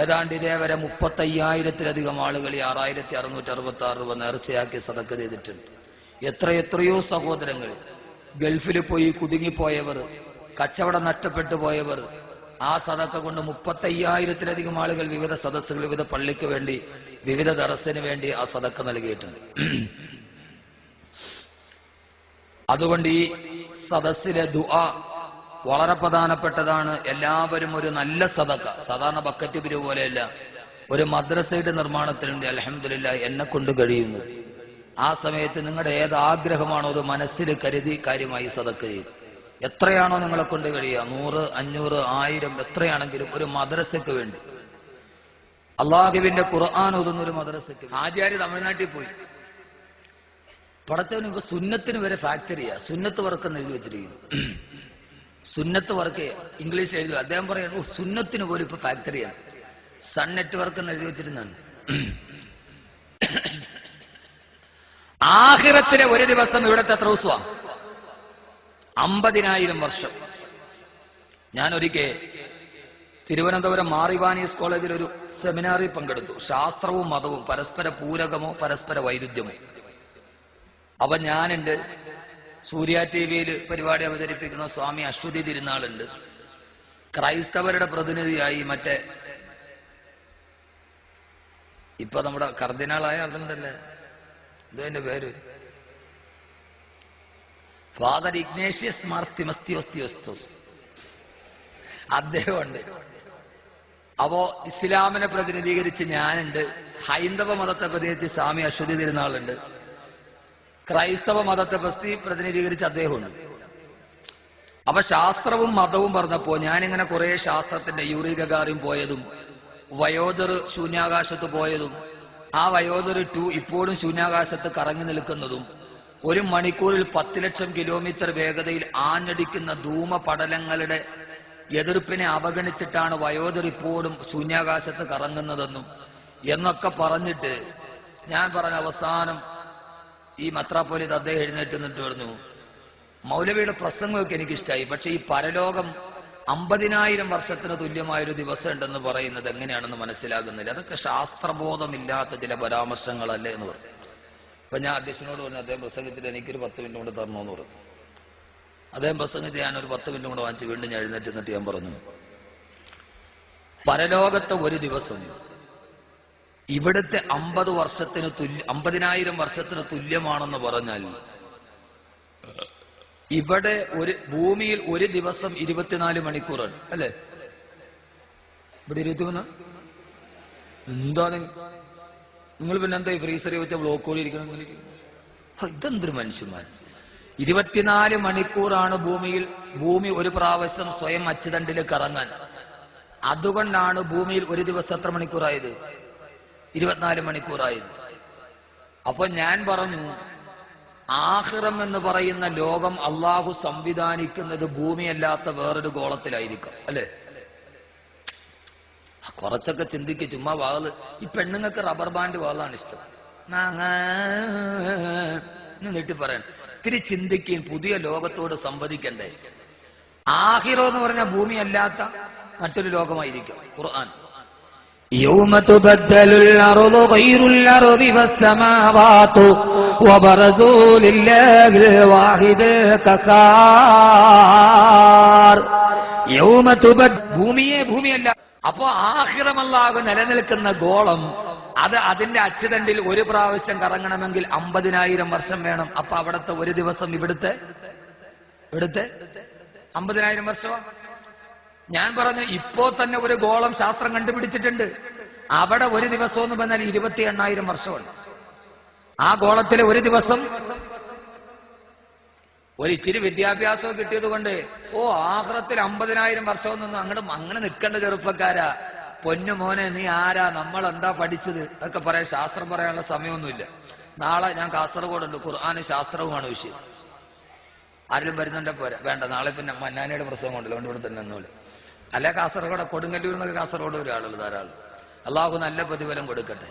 ഏതാണ്ട് ഇതേവരെ 35,000-ലധികം ആളുകൾ ഈ 6666 രൂപ നേർച്ചയാക്കി സദക്ക ചെയ്തിട്ടുണ്ട്. എത്രയോ സഹോദരങ്ങൾ ഗൾഫിൽ പോയി കുടുങ്ങിപ്പോയവർ, കച്ചവടം നഷ്ടപ്പെട്ടു പോയവർ ആ സദക്ക കൊണ്ട് 35,000-ലധികം ആളുകൾ വിവിധ സദസ്സുകൾ, വിവിധ പള്ളിക്ക് വേണ്ടി, വിവിധ ദറസിന് വേണ്ടി ആ സദക്ക നൽകിയിട്ടുണ്ട്. അതുകൊണ്ട് ഈ സദസ്സിലെ ദുആ വളരെ പ്രധാനപ്പെട്ടതാണ്. എല്ലാവരും ഒരു നല്ല സദക്ക, സാധാരണ ബക്കറ്റ് പിരിവ് പോലെയല്ല, ഒരു മദ്രസയുടെ നിർമ്മാണത്തിനുണ്ട് അൽഹംദുലില്ലാ എന്നെ കൊണ്ട് കഴിയുന്നത്. ആ സമയത്ത് നിങ്ങളുടെ ഏത് ആഗ്രഹമാണോ അത് മനസ്സിൽ കരുതി കാര്യമായി സദക്ക ചെയ്തു. എത്രയാണോ നിങ്ങളെ കൊണ്ട് കഴിയുക, 100, 500, 1000 എത്രയാണെങ്കിലും ഒരു മദ്രസയ്ക്ക് വേണ്ടി, അള്ളാഹുവിന്റെ ഖുർആൻ ഓതുന്ന ഒരു മദ്രസയ്ക്ക്. ആചാര്യ തമിഴ്നാട്ടിൽ പോയി പടച്ചവന് ഇപ്പൊ സുന്നത്തിന് വരെ ഫാക്ടറിയാ, സുന്നത്ത് വർക്ക് എന്ന് എഴുതി വെച്ചിരിക്കുന്നു. സുന്നത്ത് വർക്ക് ഇംഗ്ലീഷ് എഴുതുക. അദ്ദേഹം പറയുന്നു സുന്നത്തിന് പോലും ഇപ്പൊ ഫാക്ടറിയാണ്, സൺ നെറ്റ്വർക്ക് എന്ന് എഴുതി വെച്ചിരുന്നാണ്. ആഖിറത്തിലെ ഒരു ദിവസം ഇവിടുത്തെ എത്ര ദിവസമാണ്? 50,000 വർഷം. ഞാൻ ഒരിക്കൽ തിരുവനന്തപുരം മാറിവാനീസ് കോളേജിൽ ഒരു സെമിനാറിൽ പങ്കെടുത്തു. ശാസ്ത്രവും മതവും പരസ്പര പൂരകമോ പരസ്പര വൈരുദ്ധ്യമോ. അപ്പൊ ഞാനുണ്ട്, സൂര്യ ടിവിയിൽ പരിപാടി അവതരിപ്പിക്കുന്ന സ്വാമി അശ്വതി തിരുനാളുണ്ട്, ക്രൈസ്തവരുടെ പ്രതിനിധിയായി മറ്റേ ഇപ്പൊ നമ്മുടെ കർദിനാളായ അതുണ്ടല്ലേ, ഇതെന്റെ പേര് ഫാദർ ഇഗ്നേഷ്യസ് മാർ തിമസ്തിയോസ്തിയോസ്തോസ്, അദ്ദേഹമുണ്ട്. അപ്പോ ഇസ്ലാമിനെ പ്രതിനിധീകരിച്ച് ഞാനുണ്ട്, ഹൈന്ദവ മതത്തെ പ്രതിനിധീകരിച്ച് സ്വാമി അശ്വതി തിരുനാളുണ്ട്, ക്രൈസ്തവ മതത്തെ പ്രതിനിധീകരിച്ച് അദ്ദേഹമുണ്ട്. അപ്പൊ ശാസ്ത്രവും മതവും പറഞ്ഞപ്പോ ഞാനിങ്ങനെ കുറെ ശാസ്ത്രത്തിന്റെ യൂറി ഗഗാറിൻ പോയതും വയോദർ ശൂന്യാകാശത്ത് പോയതും ആ വയോദർ 2 ഇപ്പോഴും ശൂന്യാകാശത്ത് കറങ്ങി നിൽക്കുന്നതും 1 മണിക്കൂറിൽ 10 ലക്ഷം കിലോമീറ്റർ വേഗതയിൽ ആഞ്ഞടിക്കുന്ന ധൂമപടലങ്ങളുടെ എതിർപ്പിനെ അവഗണിച്ചിട്ടാണ് വയോദർ ഇപ്പോഴും ശൂന്യാകാശത്ത് കറങ്ങുന്നതെന്നും എന്നൊക്കെ പറഞ്ഞിട്ട് ഞാൻ പറഞ്ഞ അവസാനം ഈ മത്രാപ്പോലിത് അദ്ദേഹം എഴുന്നേറ്റ് നിന്നിട്ട് പറഞ്ഞു, മൗലവിയുടെ പ്രസംഗമൊക്കെ എനിക്കിഷ്ടമായി, പക്ഷെ ഈ പരലോകം 50,000 വർഷത്തിന് തുല്യമായൊരു ദിവസം ഉണ്ടെന്ന് പറയുന്നത് എങ്ങനെയാണെന്ന് മനസ്സിലാകുന്നില്ല, അതൊക്കെ ശാസ്ത്രബോധമില്ലാത്ത ചില പരാമർശങ്ങളല്ലേ എന്ന് പറഞ്ഞു. അപ്പൊ ഞാൻ അധ്യക്ഷനോട് പറഞ്ഞു, അദ്ദേഹം പ്രസംഗിച്ചിട്ട് എനിക്കൊരു 10 മിനിറ്റ് കൊണ്ട് തരണമെന്ന് പറഞ്ഞു. അദ്ദേഹം പ്രസംഗിച്ച് ഞാനൊരു 10 മിനിറ്റ് കൊണ്ട് വാങ്ങിച്ച് വീണ്ടും ഞാൻ എഴുന്നേറ്റ് നിന്നിട്ട് ഞാൻ പറഞ്ഞു, പരലോകത്തെ ഒരു ദിവസം ഇവിടുത്തെ 50,000 വർഷത്തിന് തുല്യമാണെന്ന് പറഞ്ഞാൽ ഇവിടെ ഭൂമിയിൽ ഒരു ദിവസം 24 മണിക്കൂറാണ് അല്ലേ? ഇവിടെ 23. എന്താ നിങ്ങൾ പിന്നെ എന്താ ഈ ഫ്രീസറിൽ വെച്ച ബ്ലോക്കോളി ഇരിക്കണം? ഇതെന്തൊരു മനുഷ്യന്മാർ! 24 മണിക്കൂറാണ് ഭൂമി ഒരു പ്രാവശ്യം സ്വയം അച്ചുതണ്ടിൽ കറങ്ങാൻ. അതുകൊണ്ടാണ് ഭൂമിയിൽ ഒരു ദിവസം എത്ര മണിക്കൂറായത്? 24 മണിക്കൂറായിരുന്നു. അപ്പൊ ഞാൻ പറഞ്ഞു, ആഖിറം എന്ന് പറയുന്ന ലോകം അള്ളാഹു സംവിധാനിക്കുന്നത് ഭൂമിയല്ലാത്ത വേറൊരു ഗോളത്തിലായിരിക്കും അല്ലേ? കുറച്ചൊക്കെ ചിന്തിക്ക്. ചുമ്മാ വാള് ഈ പെണ്ണുങ്ങൾക്ക് റബ്ബർ ബാൻഡ് വാളാണ് ഇഷ്ടം. നീട്ടി പറയണം. ഇത്തിരി ചിന്തിക്കുകയും പുതിയ ലോകത്തോട് സംവദിക്കണ്ടേ. ആഖിറം എന്ന് പറഞ്ഞ ഭൂമിയല്ലാത്ത മറ്റൊരു ലോകമായിരിക്കും. ഖുർആൻ يوم تبدل الأرض غير الأرض والسماوات وبرزوا لله الواحد القهار يوم تبدل ഭൂമിയല്ല. അപ്പോ ആഖിറം അല്ലാഹു നിലനിൽക്കുന്ന ഗോളം അത് അതിന്റെ അച്ചുതണ്ടിൽ ഒരു പ്രാവശ്യം കറങ്ങണമെങ്കിൽ 50,000 വർഷം വേണം. അപ്പൊ അവിടുത്തെ ഒരു ദിവസം ഇവിടുത്തെ 50,000 വർഷമാണ്. ഞാൻ പറഞ്ഞു, ഇപ്പോ തന്നെ ഒരു ഗോളം ശാസ്ത്രം കണ്ടുപിടിച്ചിട്ടുണ്ട്. അവിടെ ഒരു ദിവസം എന്ന് പറഞ്ഞാൽ 28,000 വർഷമാണ്. ആ ഗോളത്തിലെ ഒരു ദിവസം ഒരിച്ചിരി വിദ്യാഭ്യാസം കിട്ടിയത് കൊണ്ട് ആഖിറത്തിൽ 50,000 വർഷമൊന്നും അങ്ങനെ നിൽക്കേണ്ട ചെറുപ്പക്കാരാ. പൊന്നു മോനെ, നീ ആരാ, നമ്മൾ എന്താ പഠിച്ചത് അതൊക്കെ പറയാൻ ശാസ്ത്രം പറയാനുള്ള സമയമൊന്നുമില്ല. നാളെ ഞാൻ കാസർഗോഡുണ്ട്, ഖുർആന് ശാസ്ത്രവുമാണ് വിഷയം. ആരെങ്കിലും വരുന്നുണ്ടെ പോരാ, വേണ്ട. നാളെ പിന്നെ മന്നാനയുടെ പ്രസവം കൊണ്ടല്ലോ, ഇവിടെ തന്നെ നിന്നോളൂ. അല്ല, കാസർഗോഡ് കൊടുങ്ങല്ലൂരിൽ നിന്നൊക്കെ കാസർഗോഡ് ഒരാളുകൾ ധാരാളം. അള്ളാഹു നല്ല പ്രതിഫലം കൊടുക്കട്ടെ.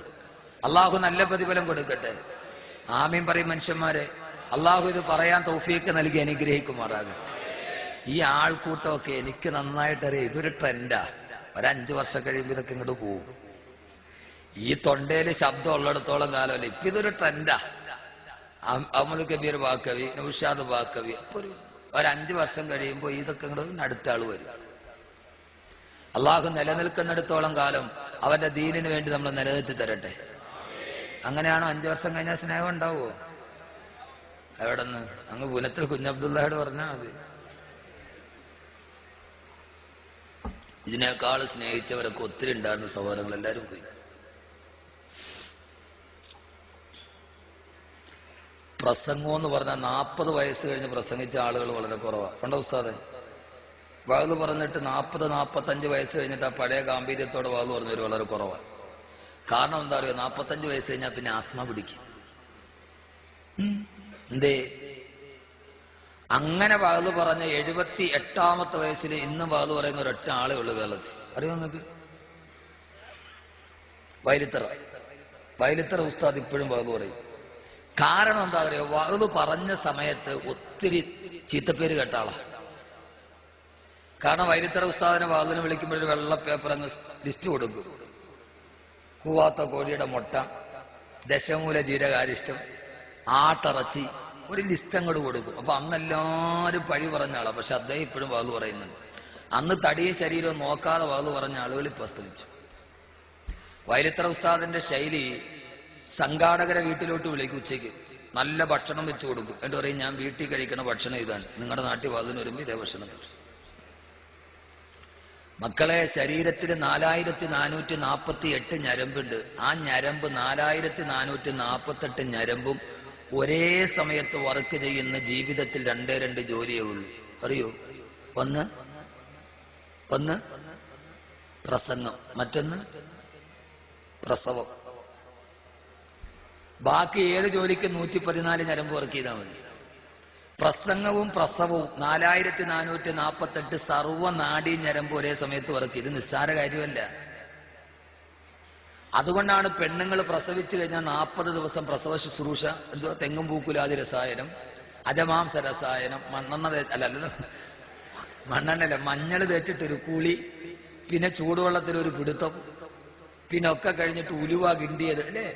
അള്ളാഹു നല്ല പ്രതിഫലം കൊടുക്കട്ടെ. ആമീൻ പറയും മനുഷ്യന്മാരെ. അള്ളാഹു ഇത് പറയാൻ തൗഫീക്ക് നൽകി അനുഗ്രഹിക്കുമാറാകും. ഈ ആൾക്കൂട്ടമൊക്കെ എനിക്ക് നന്നായിട്ടറിയാം. ഇതൊരു ട്രെൻഡാ. 5 വർഷം കഴിയുമ്പോൾ ഇതൊക്കെ ഇങ്ങോട്ട് പോകും. ഈ തൊണ്ടയിൽ ശബ്ദം ഉള്ളിടത്തോളം കാലമല്ല. ഇപ്പൊ ഇതൊരു ട്രെൻഡാ. അഹമ്മദ് കബീർ ബാക്കവി, നൗഷാദ് ബാക്കവി. അപ്പൊ ഒരു 5 വർഷം കഴിയുമ്പോൾ ഇതൊക്കെ ഇങ്ങോട്ട് അടുത്ത ആള് വരും. അള്ളാഹു നിലനിൽക്കുന്നിടത്തോളം കാലം അവന്റെ ദീനിന് വേണ്ടി നമ്മൾ നിലനിർത്തി തരട്ടെ. അങ്ങനെയാണോ? 5 വർഷം കഴിഞ്ഞാൽ സ്നേഹം ഉണ്ടാവുമോ? എവിടെന്ന്? അങ്ങ് പുനത്തിൽ കുഞ്ഞബ്ദുള്ളയോട് പറഞ്ഞാൽ മതി. ഇതിനേക്കാൾ സ്നേഹിച്ചവരൊക്കെ ഒത്തിരി ഉണ്ടായിരുന്നു സഹോദരങ്ങൾ. എല്ലാവരും പോയി. പ്രസംഗം എന്ന് പറഞ്ഞാൽ 40 വയസ്സ് കഴിഞ്ഞ് പ്രസംഗിച്ച ആളുകൾ വളരെ കുറവാണ്. കണ്ടോ ഉസ്താദെ? വാത് പറഞ്ഞിട്ട് 40-45 വയസ്സ് കഴിഞ്ഞിട്ട് ആ പഴയ ഗാംഭീര്യത്തോടെ വാത് പറഞ്ഞവർ വളരെ കുറവാണ്. കാരണം എന്താ പറയുക? 45 വയസ്സ് കഴിഞ്ഞാൽ പിന്നെ ആസ്മ പിടിക്കും. എന്തേ? അങ്ങനെ വാത് പറഞ്ഞ 78ാമത്തെ വയസ്സിൽ ഇന്ന് വാത് പറയുന്ന ഒരൊറ്റ ആളേ ഉള്ളൂ കേരളത്തിൽ. അറിയോ നിങ്ങൾക്ക്? വയലിത്തറ ഉസ്താദ് ഇപ്പോഴും വാത് പറയും. കാരണം എന്താ പറയുക? വാത് പറഞ്ഞ സമയത്ത് ഒത്തിരി ചീത്തപ്പേര് കേട്ട ആളാ. കാരണം വൈലിത്തറ ഉസ്താദിനെ വാതിന് വിളിക്കുമ്പോഴൊരു വെള്ള പേപ്പർ അങ്ങ് ലിസ്റ്റ് കൊടുക്കും. കൂവാത്ത കോഴിയുടെ മുട്ട, ദശമൂല ജീരകാരിഷ്ടം, ആട്ടിറച്ചി, ഒരു ലിസ്റ്റ് അങ്ങോട്ട് കൊടുക്കും. അപ്പൊ അന്നെല്ലാവരും പഴി പറഞ്ഞ ആളാ. പക്ഷെ അദ്ദേഹം ഇപ്പോഴും വാത് പറയുന്നുണ്ട്. അന്ന് തടിയ ശരീരവും നോക്കാതെ വാത് പറഞ്ഞ ആളുകൾ ഇപ്പൊ സ്തമിച്ചു. വൈലിത്തറ ഉസ്താദിന്റെ ശൈലി, സംഘാടകരെ വീട്ടിലോട്ട് വിളിക്കും. ഉച്ചയ്ക്ക് നല്ല ഭക്ഷണം വെച്ച് കൊടുക്കും. എന്നിട്ട് പറയും, ഞാൻ വീട്ടിൽ കഴിക്കണ ഭക്ഷണം ഇതാണ്, നിങ്ങളുടെ നാട്ടിൽ വാതിന് വരുമ്പോൾ ഇതേ ഭക്ഷണം കഴിക്കും. മക്കളെ, ശരീരത്തിൽ 4448 ഞരമ്പുണ്ട്. ആ ഞരമ്പ് 4448 ഞരമ്പും ഒരേ സമയത്ത് വർക്ക് ചെയ്യുന്ന ജീവിതത്തിൽ 2 ജോലിയേ ഉള്ളൂ. അറിയോ? ഒന്ന് പ്രസംഗം, മറ്റൊന്ന് പ്രസവം. ബാക്കി ഏത് ജോലിക്ക് 114 ഞരമ്പ് വർക്ക് ചെയ്താൽ മതി. പ്രസംഗവും പ്രസവവും 4448 സർവ്വനാഡീ ഞരമ്പ് ഒരേ സമയത്ത് വർക്ക്. ഇത് നിസ്സാര കാര്യമല്ല. അതുകൊണ്ടാണ് പെണ്ണുങ്ങൾ പ്രസവിച്ചു കഴിഞ്ഞാൽ 40 ദിവസം പ്രസവ ശുശ്രൂഷ, എന്തോ തെങ്ങും പൂക്കുലാതി രസായനം, അജമാംസ രസായനം, മണ്ണെണ്ണല്ല മഞ്ഞൾ തേച്ചിട്ടൊരു കുളി, പിന്നെ ചൂടുവെള്ളത്തിലൊരു പിടുത്തം, പിന്നെ ഒക്കെ കഴിഞ്ഞിട്ട് ഉലുവ കിണ്ടിയത് അല്ലേ,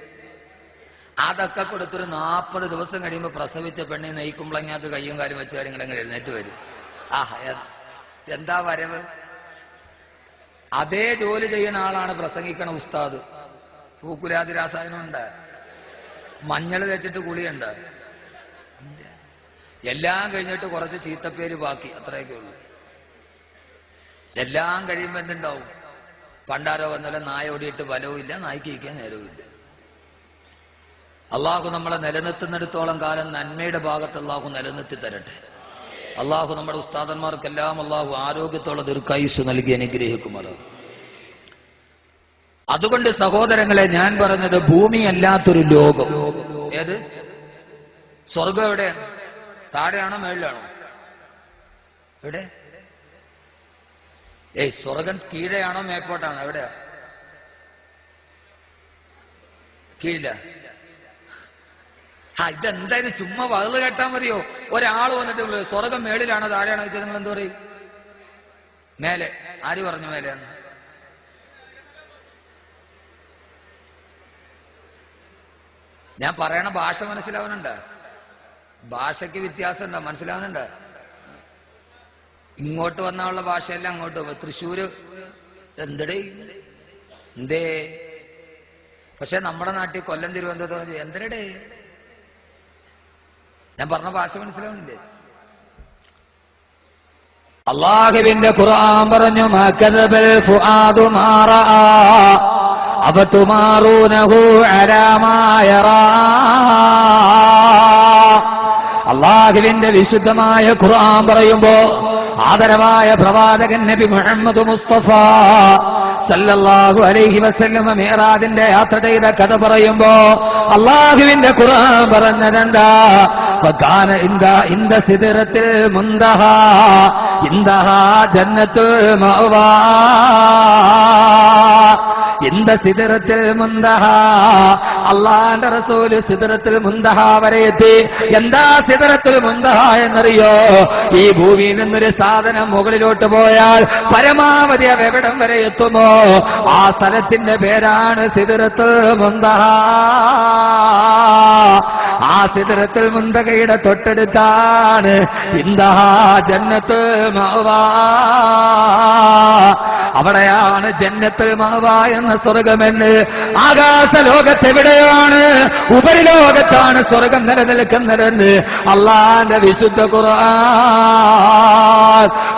അതൊക്കെ കൊടുത്തൊരു 40 ദിവസം കഴിയുമ്പോൾ പ്രസവിച്ച പെണ്ണി നെയ്ക്കുമ്പളങ്ങാത്ത കയ്യും കാലും വെച്ച് കാര്യങ്ങൾ ഇങ്ങനെ എഴുന്നേറ്റ് വരും. എന്താ വരവ്? അതേ ജോലി ചെയ്യുന്ന ആളാണ് പ്രസംഗിക്കണ ഉസ്താദ്. പൂക്കുലാതി രാസായനം ഉണ്ട്, മഞ്ഞൾ തേച്ചിട്ട് കുളിയുണ്ട്, എല്ലാം കഴിഞ്ഞിട്ട് കുറച്ച് ചീത്തപ്പേര് ബാക്കി, അത്രയൊക്കെ ഉള്ളൂ. എല്ലാം കഴിയുമ്പോൾ എന്തുണ്ടാവും? പണ്ടാരോ വന്നാലും നായ ഓടിയിട്ട് ബലവും ഇല്ല, നായ്ക്ക് ഇരിക്കാൻ നേരവും ഇല്ല. അള്ളാഹു നമ്മളെ നിലനിർത്തുന്നിടത്തോളം കാലം നന്മയുടെ ഭാഗത്ത് അള്ളാഹു നിലനിർത്തി തരട്ടെ. അള്ളാഹു നമ്മുടെ ഉസ്താദന്മാർക്കെല്ലാം അള്ളാഹു ആരോഗ്യത്തോടെ ദീർഘായുസ് നൽകി അനുഗ്രഹിക്കുമല്ലോ. അതുകൊണ്ട് സഹോദരങ്ങളെ, ഞാൻ പറഞ്ഞത് ഭൂമിയല്ലാത്തൊരു ലോകം. ഏത്? സ്വർഗം എവിടെയാണ്? താഴെയാണോ മേളിലാണോ? എവിടെ? സ്വർഗം കീഴെയാണോ മേപ്പോട്ടാണോ? എവിടെയാ? കീഴില്ല. ഇതെന്തായാലും ചുമ്മാ വകുത് കേട്ടാൽ മതിയോ? ഒരാൾ വന്നിട്ട് സ്വർഗം മേളിലാണോ താഴെയാണോ വെച്ചാൽ നിങ്ങൾ എന്ത് പറയും? മേലെ. ആര് പറഞ്ഞു മേലെയാണ്? ഞാൻ പറയണ ഭാഷ മനസ്സിലാവുന്നുണ്ട്? ഭാഷയ്ക്ക് വ്യത്യാസമുണ്ടോ? മനസ്സിലാവുന്നുണ്ട്? ഇങ്ങോട്ട് വന്നുള്ള ഭാഷയല്ല അങ്ങോട്ട്. തൃശ്ശൂര് എന്തടേ എന്തേ? പക്ഷെ നമ്മുടെ നാട്ടിൽ കൊല്ലം, തിരുവനന്തപുരം എന്തരടേ? ഞാൻ പറഞ്ഞ ഭാഷ മനസ്സിലാവുന്നില്ലേ? അല്ലാഹുവിന്റെ ഖുർആൻ പറഞ്ഞു, മകദബൽ ഫുആദു മാ റആ അഫതുമാറൂനഹു അലാ മാ യറാ. അല്ലാഹുവിന്റെ വിശുദ്ധമായ ഖുർആൻ പറയുമ്പോ ആദരവായ പ്രവാചകൻ നബി മുഹമ്മദ് മുസ്തഫ സല്ലല്ലാഹു അലൈഹി വസല്ലം മിഅ്റാജിന്റെ യാത്ര ചെയ്ത കഥ പറയുമ്പോ അല്ലാഹുവിന്റെ ഖുർആൻ പറഞ്ഞതെന്താ? വകാന ഇന്ദ സിദ്റത്തിൽ മുന്തഹ ഇന്ദഹ ജന്നത്തുൽ മഅവാ. ഇന്ദ സിദ്റത്തിൽ മുന്തഹ, അല്ലാഹുവിന്റെ റസൂല് സിദ്റത്തുൽ മുന്തഹ വരെ എത്തി. എന്താ സിദ്റത്തുൽ മുന്തഹ എന്നറിയോ? ഈ ഭൂമിയിൽ നിന്നൊരു സാധനം മുകളിലോട്ട് പോയാൽ പരമാവധി എവിടം വരെ എത്തുമോ ആ സ്ഥലത്തിന്റെ പേരാണ് സിദ്റത്തുൽ മുന്തഹ. ആ സിദ്റത്തുൽ മുന്തഹയുടെ തൊട്ടടുത്താണ് ഇന്ദഹ ജന്നത്തുൽ മഅവാ. അവിടെയാണ് ജന്നത്തുൽ മഅവാ എന്ന സ്വർഗമെന്ന്. ആകാശ ലോകത്തെവിടെയാണ്? ഉപരിലോകത്താണ് സ്വർഗം നിലനിൽക്കുന്നതെന്ന് അല്ലാഹുവിന്റെ വിശുദ്ധ ഖുർആൻ.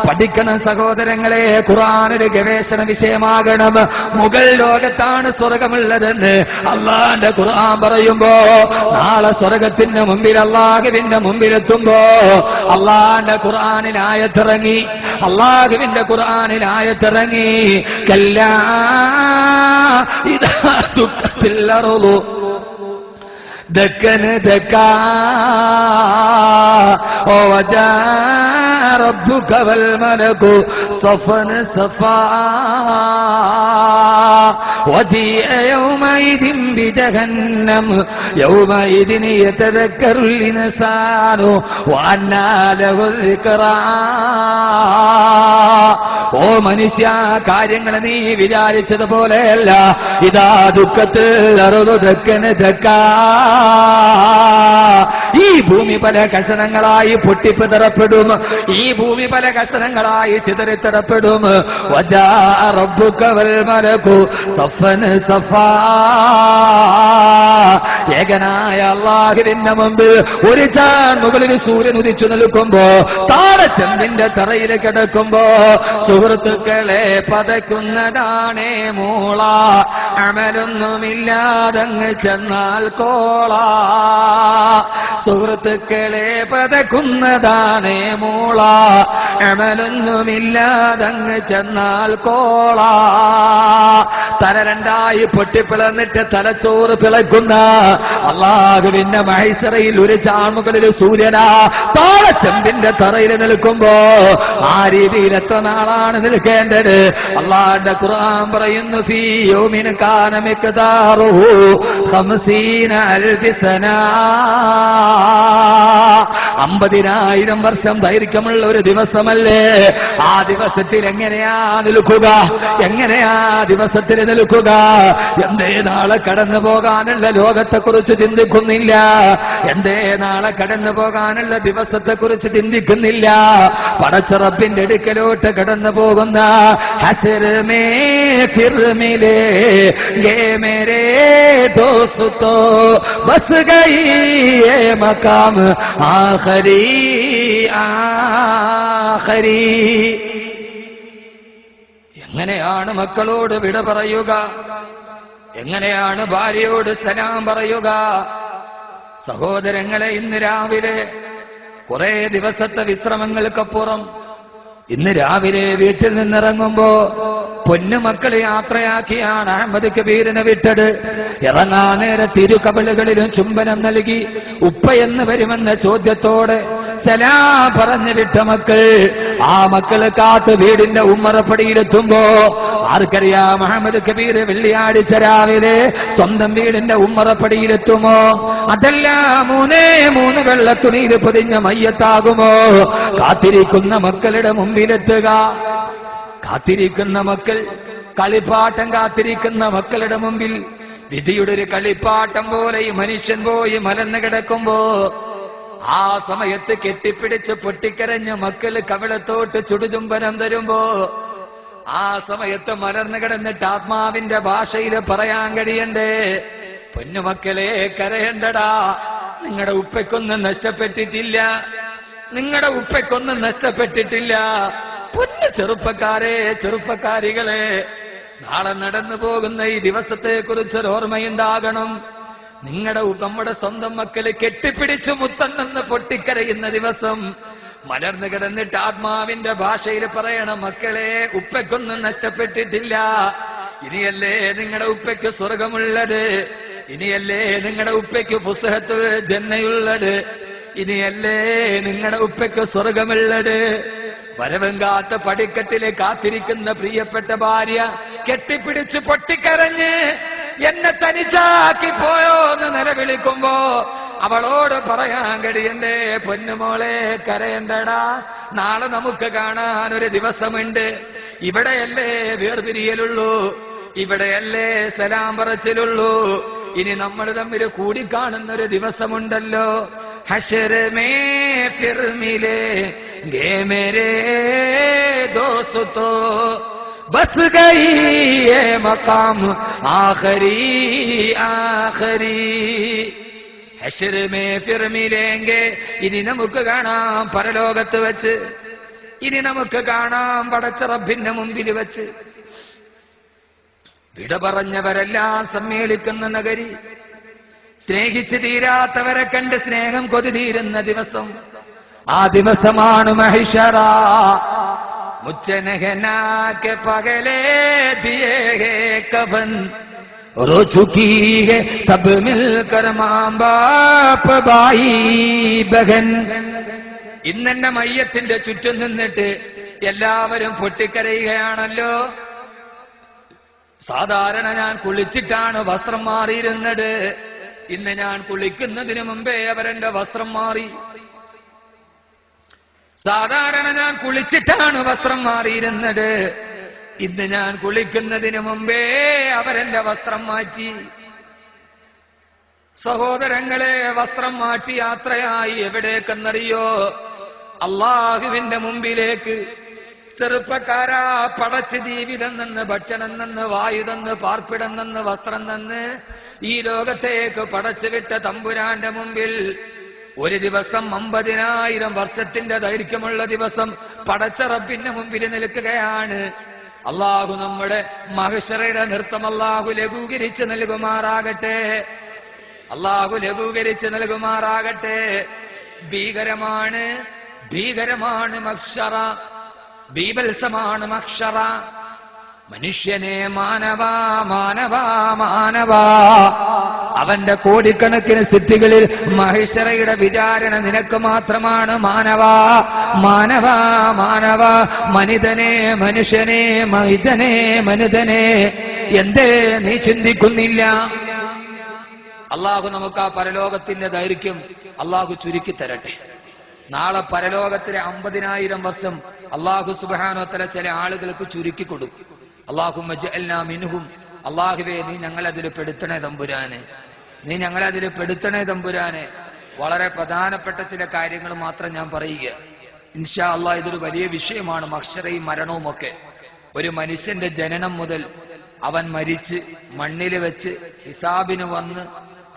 പഠിക്കണം സഹോദരങ്ങളെ, ഖുർആൻ ഒരു ഗവേഷണ വിഷയമാകണം. മുകൾ ലോകത്താണ് സ്വർഗമുള്ളതെന്ന് അല്ലാഹുവിന്റെ ഖുർആൻ പറയുമ്പോ നാളെ സ്വർഗത്തിന്റെ മുമ്പിൽ അല്ലാഹുവിന്റെ മുമ്പിലെത്തുമ്പോ അല്ലാഹുവിന്റെ ഖുർആനിൽ ആയത്തിറങ്ങി. അല്ലാഹുവിന്റെ ഖുർആനിൽ ആയത്തിറങ്ങി, കല്ലാ ഇദാ ദുഖത്തിൽ അർളു ദക്കന ദക്കാ വജാ റബ്ബുക വൽ മലകു സഫൻ സഫാ വജീഅ യൗമഇദിൻ ബിജഹന്നം യൗമഇദിൻ യതദക്കറുൽ ഇൻസാനു വഅന്നാ ലഹുൽ ദിക്റാ. ഓ മനുഷ്യ, കാര്യങ്ങൾ നീ വിചാരിച്ചതുപോലെയല്ല. ഇതാ ദുഃഖത്തിൽ അറുതു ദക്കന് ദക്കാ. ഈ ഭൂമി പല കഷണങ്ങളായി പൊട്ടിപ്പിതറപ്പെടും. ഈ ഭൂമി പല കഷണങ്ങളായി ചിതറിത്തറപ്പെടും. വജാ റബ്ബുക വൽ മലകു സഫൻ സഫാ. ഏകനായ അല്ലാഹുവിന്റെ മുമ്പിൽ ഒരു ചാൻ മുകളിൽ സൂര്യൻ ഉദിച്ചു നിൽക്കുമ്പോ താഴെ ചെമ്പിന്റെ തറയിൽ കിടക്കുമ്പോ സുഹൃത്തുക്കളെ പതക്കുന്നതാണേ മൂള. അമലൊന്നുമില്ലാതങ്ങ് ചെന്നാൽ കോള. സുഹൃത്തുക്കളെ പതക്കുന്നതാണേ മൂള. അമലൊന്നുമില്ലാതങ്ങ് ചെന്നാൽ കോള. തല രണ്ടായി പൊട്ടിപ്പിളന്നിട്ട് തലച്ചോറ് പിളക്കുന്ന അല്ലാഹുവിന്റെ മഹ്ശറയിൽ ഒരു ചാൺമുകളിൽ സൂര്യനാ താഴെ ചെമ്പിന്റെ തറയിൽ നിൽക്കുമ്പോ ആ രീതിയിൽ എത്ര നാളാണ് നിൽക്കേണ്ടത്? അല്ലാഹുവിന്റെ ഖുർആൻ പറയുന്നു, ഫീ യൗമിൻ കാന മിഖ്ദാറുഹു 50 അൽഫി സനാ. 50,000 വർഷം ദൈർഘ്യമുള്ള ഒരു ദിവസമല്ലേ? ആ ദിവസത്തിൽ എങ്ങനെയാ നിൽക്കുക? എങ്ങനെയാ ദിവസത്തിൽ നിൽക്കുക? എന്തേ നാളെ കടന്നു പോകാനുള്ള ലോകത്തെക്കുറിച്ച് ചിന്തിക്കുന്നില്ല? എന്തേ നാളെ കടന്നു പോകാനുള്ള ദിവസത്തെക്കുറിച്ച് ചിന്തിക്കുന്നില്ല? പടച്ച റബ്ബിന്റെ അടുക്കലോട്ട് കടന്നു പോകുന്ന ഹസ്ർ മേ ഫിർ മിലേ ഗേ മേരേ ദോസ്തോ ബസ് ഗയി യേ മകാം ആഖരി ആഖരി. എങ്ങനെയാണ് മക്കളോട് വിട പറയുക? എങ്ങനെയാണ് ഭാര്യയോട് സലാം പറയുക? സഹോദരങ്ങളെ, ഇന്ന് രാവിലെ കുറെ ദിവസത്തെ വിശ്രമങ്ങൾക്കപ്പുറം ഇന്ന് രാവിലെ വീട്ടിൽ നിന്നിറങ്ങുമ്പോ പൊന്നുമക്കളെ യാത്രയാക്കിയാണ് അഹമ്മദ് കബീറിനെ വിട്ടത്. ഇറങ്ങാൻ നേരെ തിരുകബളുകളിലും ചുംബനം നൽകി. ഉപ്പയെന്ന് വരുമെന്ന ചോദ്യത്തോടെ സലാം പറഞ്ഞു വിട്ട മക്കൾ, ആ മക്കള് കാത്ത് വീടിന്റെ ഉമ്മറപ്പടിയിലെത്തുമ്പോ ആർക്കറിയാം അഹമ്മദ് കബീർ വെള്ളിയാഴ്ച രാവിലെ സ്വന്തം വീടിന്റെ ഉമ്മറപ്പടിയിലെത്തുമോ? അതല്ല 3 വെള്ളത്തുണിയിൽ പൊതിഞ്ഞ മയ്യത്താകുമോ? കാത്തിരിക്കുന്ന മക്കളുടെ മുമ്പിലെത്തുക. കാത്തിരിക്കുന്ന മക്കൾ, കളിപ്പാട്ടം കാത്തിരിക്കുന്ന മക്കളുടെ മുമ്പിൽ വിധിയുടെ ഒരു കളിപ്പാട്ടം പോലെ ഈ മനുഷ്യൻ പോയി മലന്ന് കിടക്കുമ്പോ ആ സമയത്ത് കെട്ടിപ്പിടിച്ച് പൊട്ടിക്കരഞ്ഞ് മക്കള് കവിളത്തോട്ട് ചുടുചുംബനം തരുമ്പോ ആ സമയത്ത് മലർന്നു കിടന്നിട്ട് ആത്മാവിന്റെ ഭാഷയിൽ പറയാൻ കഴിയണ്ടേ, പൊന്നുമക്കളെ കരയണ്ടടാ, നിങ്ങളുടെ ഉപ്പയ്ക്കൊന്നും നഷ്ടപ്പെട്ടിട്ടില്ല, നിങ്ങളുടെ ഉപ്പയ്ക്കൊന്നും നഷ്ടപ്പെട്ടിട്ടില്ല. പൊന്നു ചെറുപ്പക്കാരെ, ചെറുപ്പക്കാരികളെ, നാളെ നടന്നു പോകുന്ന ഈ ദിവസത്തെക്കുറിച്ചൊരു ഓർമ്മയുണ്ടാകണം. നമ്മുടെ സ്വന്തം മക്കള് കെട്ടിപ്പിടിച്ചു മുത്തം നിന്ന് പൊട്ടിക്കരയുന്ന ദിവസം മലർന്നു കിടന്നിട്ട് ആത്മാവിന്റെ ഭാഷയിൽ പറയണം, മക്കളെ ഉപ്പയ്ക്കൊന്നും നഷ്ടപ്പെട്ടിട്ടില്ല, ഇനിയല്ലേ നിങ്ങളുടെ ഉപ്പയ്ക്ക് സ്വർഗമുള്ളത്, ഇനിയല്ലേ നിങ്ങളുടെ ഉപ്പയ്ക്ക് ഫുസ്ഹത്ത് ജന്നയുള്ളത്, ഇനിയല്ലേ നിങ്ങളുടെ ഉപ്പയ്ക്ക് സ്വർഗമുള്ളത്. വരവും കാത്ത പടിക്കെട്ടിലെ കാത്തിരിക്കുന്ന പ്രിയപ്പെട്ട ഭാര്യ കെട്ടിപ്പിടിച്ച് പൊട്ടിക്കരഞ്ഞ് എന്നെ തനിച്ചാക്കി പോയോ എന്ന് നിലവിളിക്കുമ്പോ അവളോട് പറയാൻ കഴിയണ്ടേ, പൊന്നുമോളെ കരയണ്ടടാ, നാളെ നമുക്ക് കാണാൻ ഒരു ദിവസമുണ്ട്. ഇവിടെയല്ലേ വേർപിരിയലുള്ളൂ, ഇവിടെയല്ലേ സലാം പറച്ചിലുള്ളൂ, ഇനി നമ്മൾ തമ്മിൽ കൂടിക്കാണുന്നൊരു ദിവസമുണ്ടല്ലോ. ഹശ്ർ മേ ഫിർ മിലേംഗേ മേരേ ദോസ്തോ, ബസ് ഗയി യേ മഖാം ആഖരി ആഖരി. ഹശ്ർ മേ ഫിർ മിലേംഗേ, ഇനി നമുക്ക് കാണാം പരലോകത്ത് വെച്ച്, ഇനി നമുക്ക് കാണാം പടച്ച റബ്ബിന്റെ മുമ്പിൽ വെച്ച്. വിട പറഞ്ഞവരെല്ലാം സമ്മേളിക്കുന്ന നഗരി, സ്നേഹിച്ചു തീരാത്തവരെ കണ്ട് സ്നേഹം കൊതി തീരുന്ന ദിവസം, ആ ദിവസമാണ് മഹിഷറ. മുച്ചനഹനാക്കെ പകലേ ദിയേ ഹേ കഫൻ, റോ ചുകി ഹേ സബ് മിൽകർ മാം ബാപ്പ് ഭായി ബഹൻ. ഇന്നെന്റെ മയ്യത്തിന്റെ ചുറ്റും നിന്നിട്ട് എല്ലാവരും പൊട്ടിക്കരയുകയാണല്ലോ. സാധാരണ ഞാൻ കുളിച്ചിട്ടാണ് വസ്ത്രം മാറിയിരുന്നത്, ഇന്ന് ഞാൻ കുളിക്കുന്നതിന് മുമ്പേ അവരെന്റെ വസ്ത്രം മാറി. സാധാരണ ഞാൻ കുളിച്ചിട്ടാണ് വസ്ത്രം മാറിയിരുന്നത്, ഇന്ന് ഞാൻ കുളിക്കുന്നതിന് മുമ്പേ അവരെന്റെ വസ്ത്രം മാറ്റി. സഹോദരങ്ങളെ, വസ്ത്രം മാറ്റി യാത്രയായി എവിടേക്കെന്നറിയോ? അള്ളാഹുവിന്റെ മുമ്പിലേക്ക്. ചെറുപ്പക്കാരാ, പടച്ച് ജീവിതം നിന്ന്, ഭക്ഷണം നിന്ന്, വായു തന്ന്, പാർപ്പിടം നിന്ന്, വസ്ത്രം തന്ന് ഈ ലോകത്തേക്ക് പടച്ചുവിട്ട തമ്പുരാന്റെ മുമ്പിൽ ഒരു ദിവസം 50,000 വർഷത്തിന്റെ ദൈർഘ്യമുള്ള ദിവസം പടച്ച റബ്ബിന്റെ മുമ്പിൽ നിൽക്കുകയാണ്. അള്ളാഹു നമ്മുടെ മഹ്ശറയുടെ നൃത്തം അള്ളാഹു ലഘൂകരിച്ച് നൽകുമാറാകട്ടെ, അള്ളാഹു ലഘൂകരിച്ച് നൽകുമാറാകട്ടെ. ഭീകരമാണ്, ഭീകരമാണ് മഹ്ശറ, ബീഭത്സമാണ് മഹ്ശറ. മനുഷ്യനെ മാനവ മാനവ മാനവ, അവന്റെ കോടിക്കണക്കിന് സിദ്ധികളിൽ മഹേശ്വരയുടെ വിചാരണ നിനക്ക് മാത്രമാണ് മാനവ മാനവ മാനവ. മനിതനെ മനുഷ്യനെ, മഹിതനെ മനുതനെ, എന്തേ നീ ചിന്തിക്കുന്നില്ല? അള്ളാഹു നമുക്ക് ആ പരലോകത്തിന്റെ ദൈർഘ്യം അള്ളാഹു ചുരുക്കി തരട്ടെ. നാളെ പരലോകത്തിലെ 50,000 വർഷം അള്ളാഹു സുബ്ഹാനഹു വ തആല ചില ആളുകൾക്ക് ചുരുക്കി കൊടുക്കും. അല്ലാഹുമ്മ ജഅൽനാ മിൻഹും. അള്ളാഹുവേ, നീ ഞങ്ങളതിൽ പെടുത്തണേ തമ്പുരാനെ, നീ ഞങ്ങളതിൽ പെടുത്തണേ തമ്പുരാനെ. വളരെ പ്രധാനപ്പെട്ട ചില കാര്യങ്ങൾ മാത്രം ഞാൻ പറയുക. ഇൻഷാ അള്ളാഹ് ഇതൊരു വലിയ വിഷയമാണ്, മഹ്ശറയും മരണവും ഒക്കെ. ഒരു മനുഷ്യന്റെ ജനനം മുതൽ അവൻ മരിച്ച് മണ്ണിൽ വെച്ച് ഹിസാബിന് വന്ന്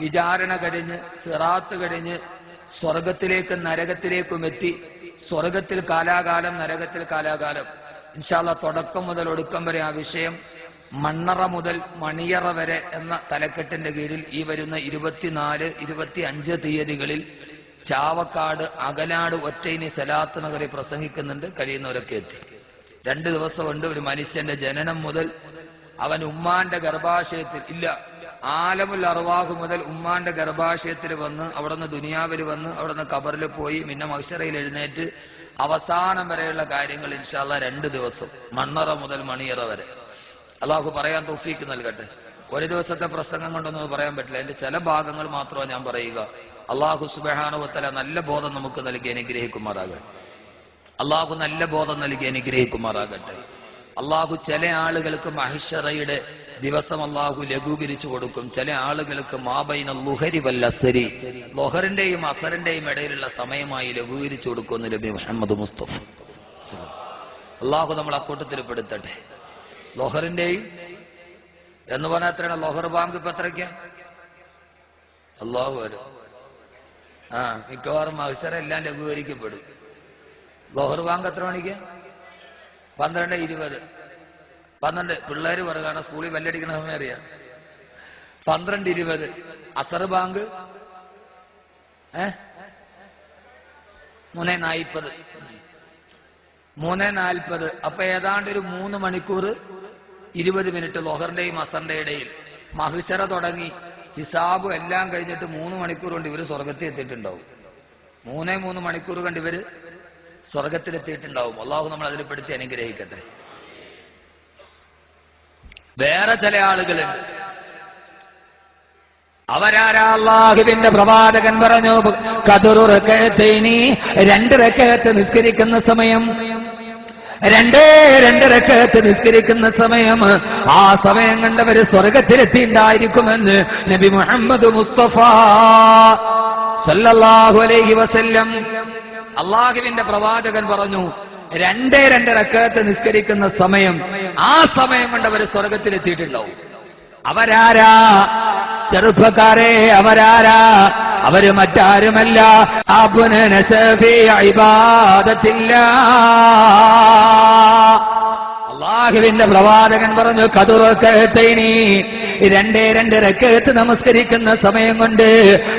വിചാരണ കഴിഞ്ഞ് സിറാത്ത് കഴിഞ്ഞ് സ്വർഗത്തിലേക്കും നരകത്തിലേക്കും എത്തി, സ്വർഗത്തിൽ കാലാകാലം നരകത്തിൽ കാലാകാലം. ഇൻഷാ അല്ലാഹ് തുടക്കം മുതൽ ഒടുക്കം വരെ ആ വിഷയം, മണ്ണറ മുതൽ മണിയറ വരെ എന്ന തലക്കെട്ടിന്റെ കീഴിൽ ഈ വരുന്ന 24, 25 തീയതികളിൽ ചാവക്കാട് അകലാട് ഒറ്റയിനി സലാത്ത് നഗറിൽ പ്രസംഗിക്കുന്നുണ്ട്. കഴിയുന്നവരൊക്കെ എത്തി. 2 ദിവസമുണ്ട് ഒരു മനുഷ്യന്റെ ജനനം മുതൽ അവൻ ഉമ്മാന്റെ ഗർഭാശയത്തിൽ ഇല്ല, ആലമുൽ അർവാഹ് മുതൽ ഉമ്മാന്റെ ഗർഭാശയത്തിൽ വന്ന് അവിടുന്ന് ദുനിയാവിൽ വന്ന് അവിടുന്ന് ഖബറിൽ പോയി പിന്നെ മഹ്ശറയിൽ എഴുന്നേറ്റ് അവസാനം വരെയുള്ള കാര്യങ്ങൾ ഇൻഷാ അല്ലാഹ് 2 ദിവസം, മണ്ണറ മുതൽ മണിയറ വരെ. അള്ളാഹു പറയാൻ തൗഫീക്ക് നൽകട്ടെ. ഒരു ദിവസത്തെ പ്രസംഗം കൊണ്ടൊന്നും പറയാൻ പറ്റില്ല. അതിന്റെ ചില ഭാഗങ്ങൾ മാത്രമാണ് ഞാൻ പറയുക. അള്ളാഹു സുബ്ഹാനഹു വ തആല നല്ല ബോധം നമുക്ക് നൽകി അനുഗ്രഹിക്കുമാറാകട്ടെ. അള്ളാഹു നല്ല ബോധം നൽകി അനുഗ്രഹിക്കുമാറാകട്ടെ. അള്ളാഹു ചില ആളുകൾക്ക് മഹ്ശറയുടെ ദിവസം അള്ളാഹു ലഘൂകരിച്ചു കൊടുക്കും. ചില ആളുകൾക്ക് മാബൈന ളുഹരി വൽ അസ്രി, ളുഹറിന്റെയും അസറിന്റെയും ഇടയിലുള്ള സമയമായി ലഘൂകരിച്ചു കൊടുക്കുമെന്ന് നബി മുഹമ്മദ് മുസ്തഫ. അള്ളാഹു നമ്മൾ അക്കൂട്ടത്തിൽ പെടുത്തട്ടെ. ളുഹറിന്റെയും എന്ന് പറഞ്ഞാൽ എത്രയാണ്? ളുഹർ ബാങ്ക് ഇപ്പൊ എത്രയ്ക്ക്? അള്ളാഹു വരും. മിക്കവാറും മഹ്ശറ എല്ലാം ലഘൂകരിക്കപ്പെടും. ളുഹർ ബാങ്ക് എത്ര മണിക്ക്? 12:20. 12 പിള്ളേര് പറയുകയാണ് സ്കൂളിൽ ബെല്ലടിക്കുന്ന സമയം അറിയാം. 12:20. അസർ ബാങ്ക് 3:40. 3:40. അപ്പൊ ഏതാണ്ട് ഒരു 3 മണിക്കൂർ 20 മിനിറ്റ് ളുഹറിന്റെയും അസറിന്റെ ഇടയിൽ. മഹ്ശറ തുടങ്ങി ഹിസാബും എല്ലാം കഴിഞ്ഞിട്ട് 3 മണിക്കൂർ കൊണ്ട് ഇവര് സ്വർഗത്തിൽ എത്തിയിട്ടുണ്ടാവും. 3 മണിക്കൂർ കൊണ്ട് ഇവര് സ്വർഗത്തിലെത്തിയിട്ടുണ്ടാവും. അള്ളാഹു നമ്മൾ അതിൽ പെടുത്തി അനുഗ്രഹിക്കട്ടെ. വേറെ ചില ആളുകളുണ്ട്, അവരാരാ? അല്ലാഹുവിന്റെ പ്രവാചകൻ പറഞ്ഞു, ഖദറു റകഅത്തൈനി, 2 റകഅത്ത് നിസ്കരിക്കുന്ന സമയം, 2 റകഅത്ത് നിസ്കരിക്കുന്ന സമയം, ആ സമയം കണ്ടവര് സ്വർഗത്തിലെത്തിണ്ടായിരിക്കുമെന്ന് നബി മുഹമ്മദ് മുസ്തഫ സല്ലല്ലാഹു അലൈഹി വസല്ലം. അള്ളാഹുവിന്റെ പ്രവാചകൻ പറഞ്ഞു, 2 റകഅത്ത് നിസ്കരിക്കുന്ന സമയം, ആ സമയം കൊണ്ട് അവർ സ്വർഗത്തിലെത്തിയിട്ടുണ്ടാവും. അവരാരാ? ചെറുപ്പക്കാരെ, അവരാരാ? അവര് മറ്റാരുമല്ല, അല്ലാഹുവിന്റെ പ്രവാചകൻ പറഞ്ഞു, ഖദറു റകഅത്തൈനി, 2 റകഅത്ത് നമസ്കരിക്കുന്ന സമയം കൊണ്ട്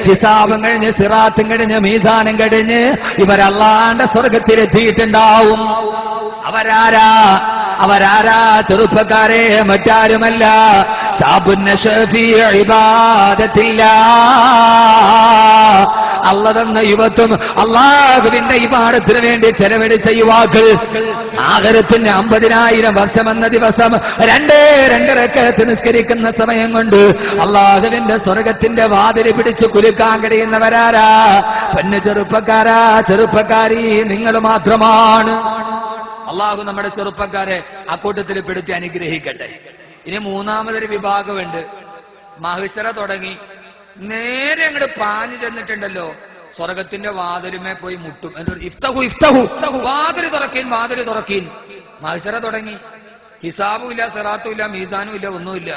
ഹിസാബും കഴിഞ്ഞ് സിറാത്തും കഴിഞ്ഞ് മീസാനും കഴിഞ്ഞ് ഇവർ അല്ലാഹുവിന്റെ സ്വർഗത്തിലെത്തിയിട്ടുണ്ടാവും. അവരാരാ? അവരാരാ? ചെറുപ്പക്കാരെ, മറ്റാരുമല്ല, അള്ള തന്ന യുവത്വം അള്ളാഹുവിന്റെ ഇബാദത്തിന് വേണ്ടി ചെലവഴിച്ച യുവാക്കൾ ആഖിറത്തിന്റെ 50,000 വർഷം എന്ന ദിവസം 2 റകഅത്ത് നിസ്കരിക്കുന്ന സമയം കൊണ്ട് അള്ളാഹുവിന്റെ സ്വർഗത്തിന്റെ വാതിൽ പിടിച്ചു കുലുക്കാൻ കഴിയുന്നവരാരാ? പൊന്നു ചെറുപ്പക്കാരാ, ചെറുപ്പക്കാരി, നിങ്ങൾ മാത്രമാണ്. അള്ളാഹു നമ്മുടെ ചെറുപ്പക്കാരെ അക്കൂട്ടത്തിൽ പെടുത്തി അനുഗ്രഹിക്കട്ടെ. ഇനി 3ാമതൊരു വിഭാഗമുണ്ട്. മഹ്ശറ തുടങ്ങി നേരെ അങ്ങോട്ട് പാഞ്ഞു ചെന്നിട്ടുണ്ടല്ലോ, സ്വർഗത്തിന്റെ വാതിലുമേ പോയി മുട്ടും. ഇഫ്തഹു ഇഫ്തഹു, വാതിൽ തുറക്കീൻ, വാതിൽ തുറക്കീൻ. മഹ്ശറ തുടങ്ങി, ഹിസാബും ഇല്ല, സിറാത്തും ഇല്ല, മീസാനും ഇല്ല, ഒന്നുമില്ല.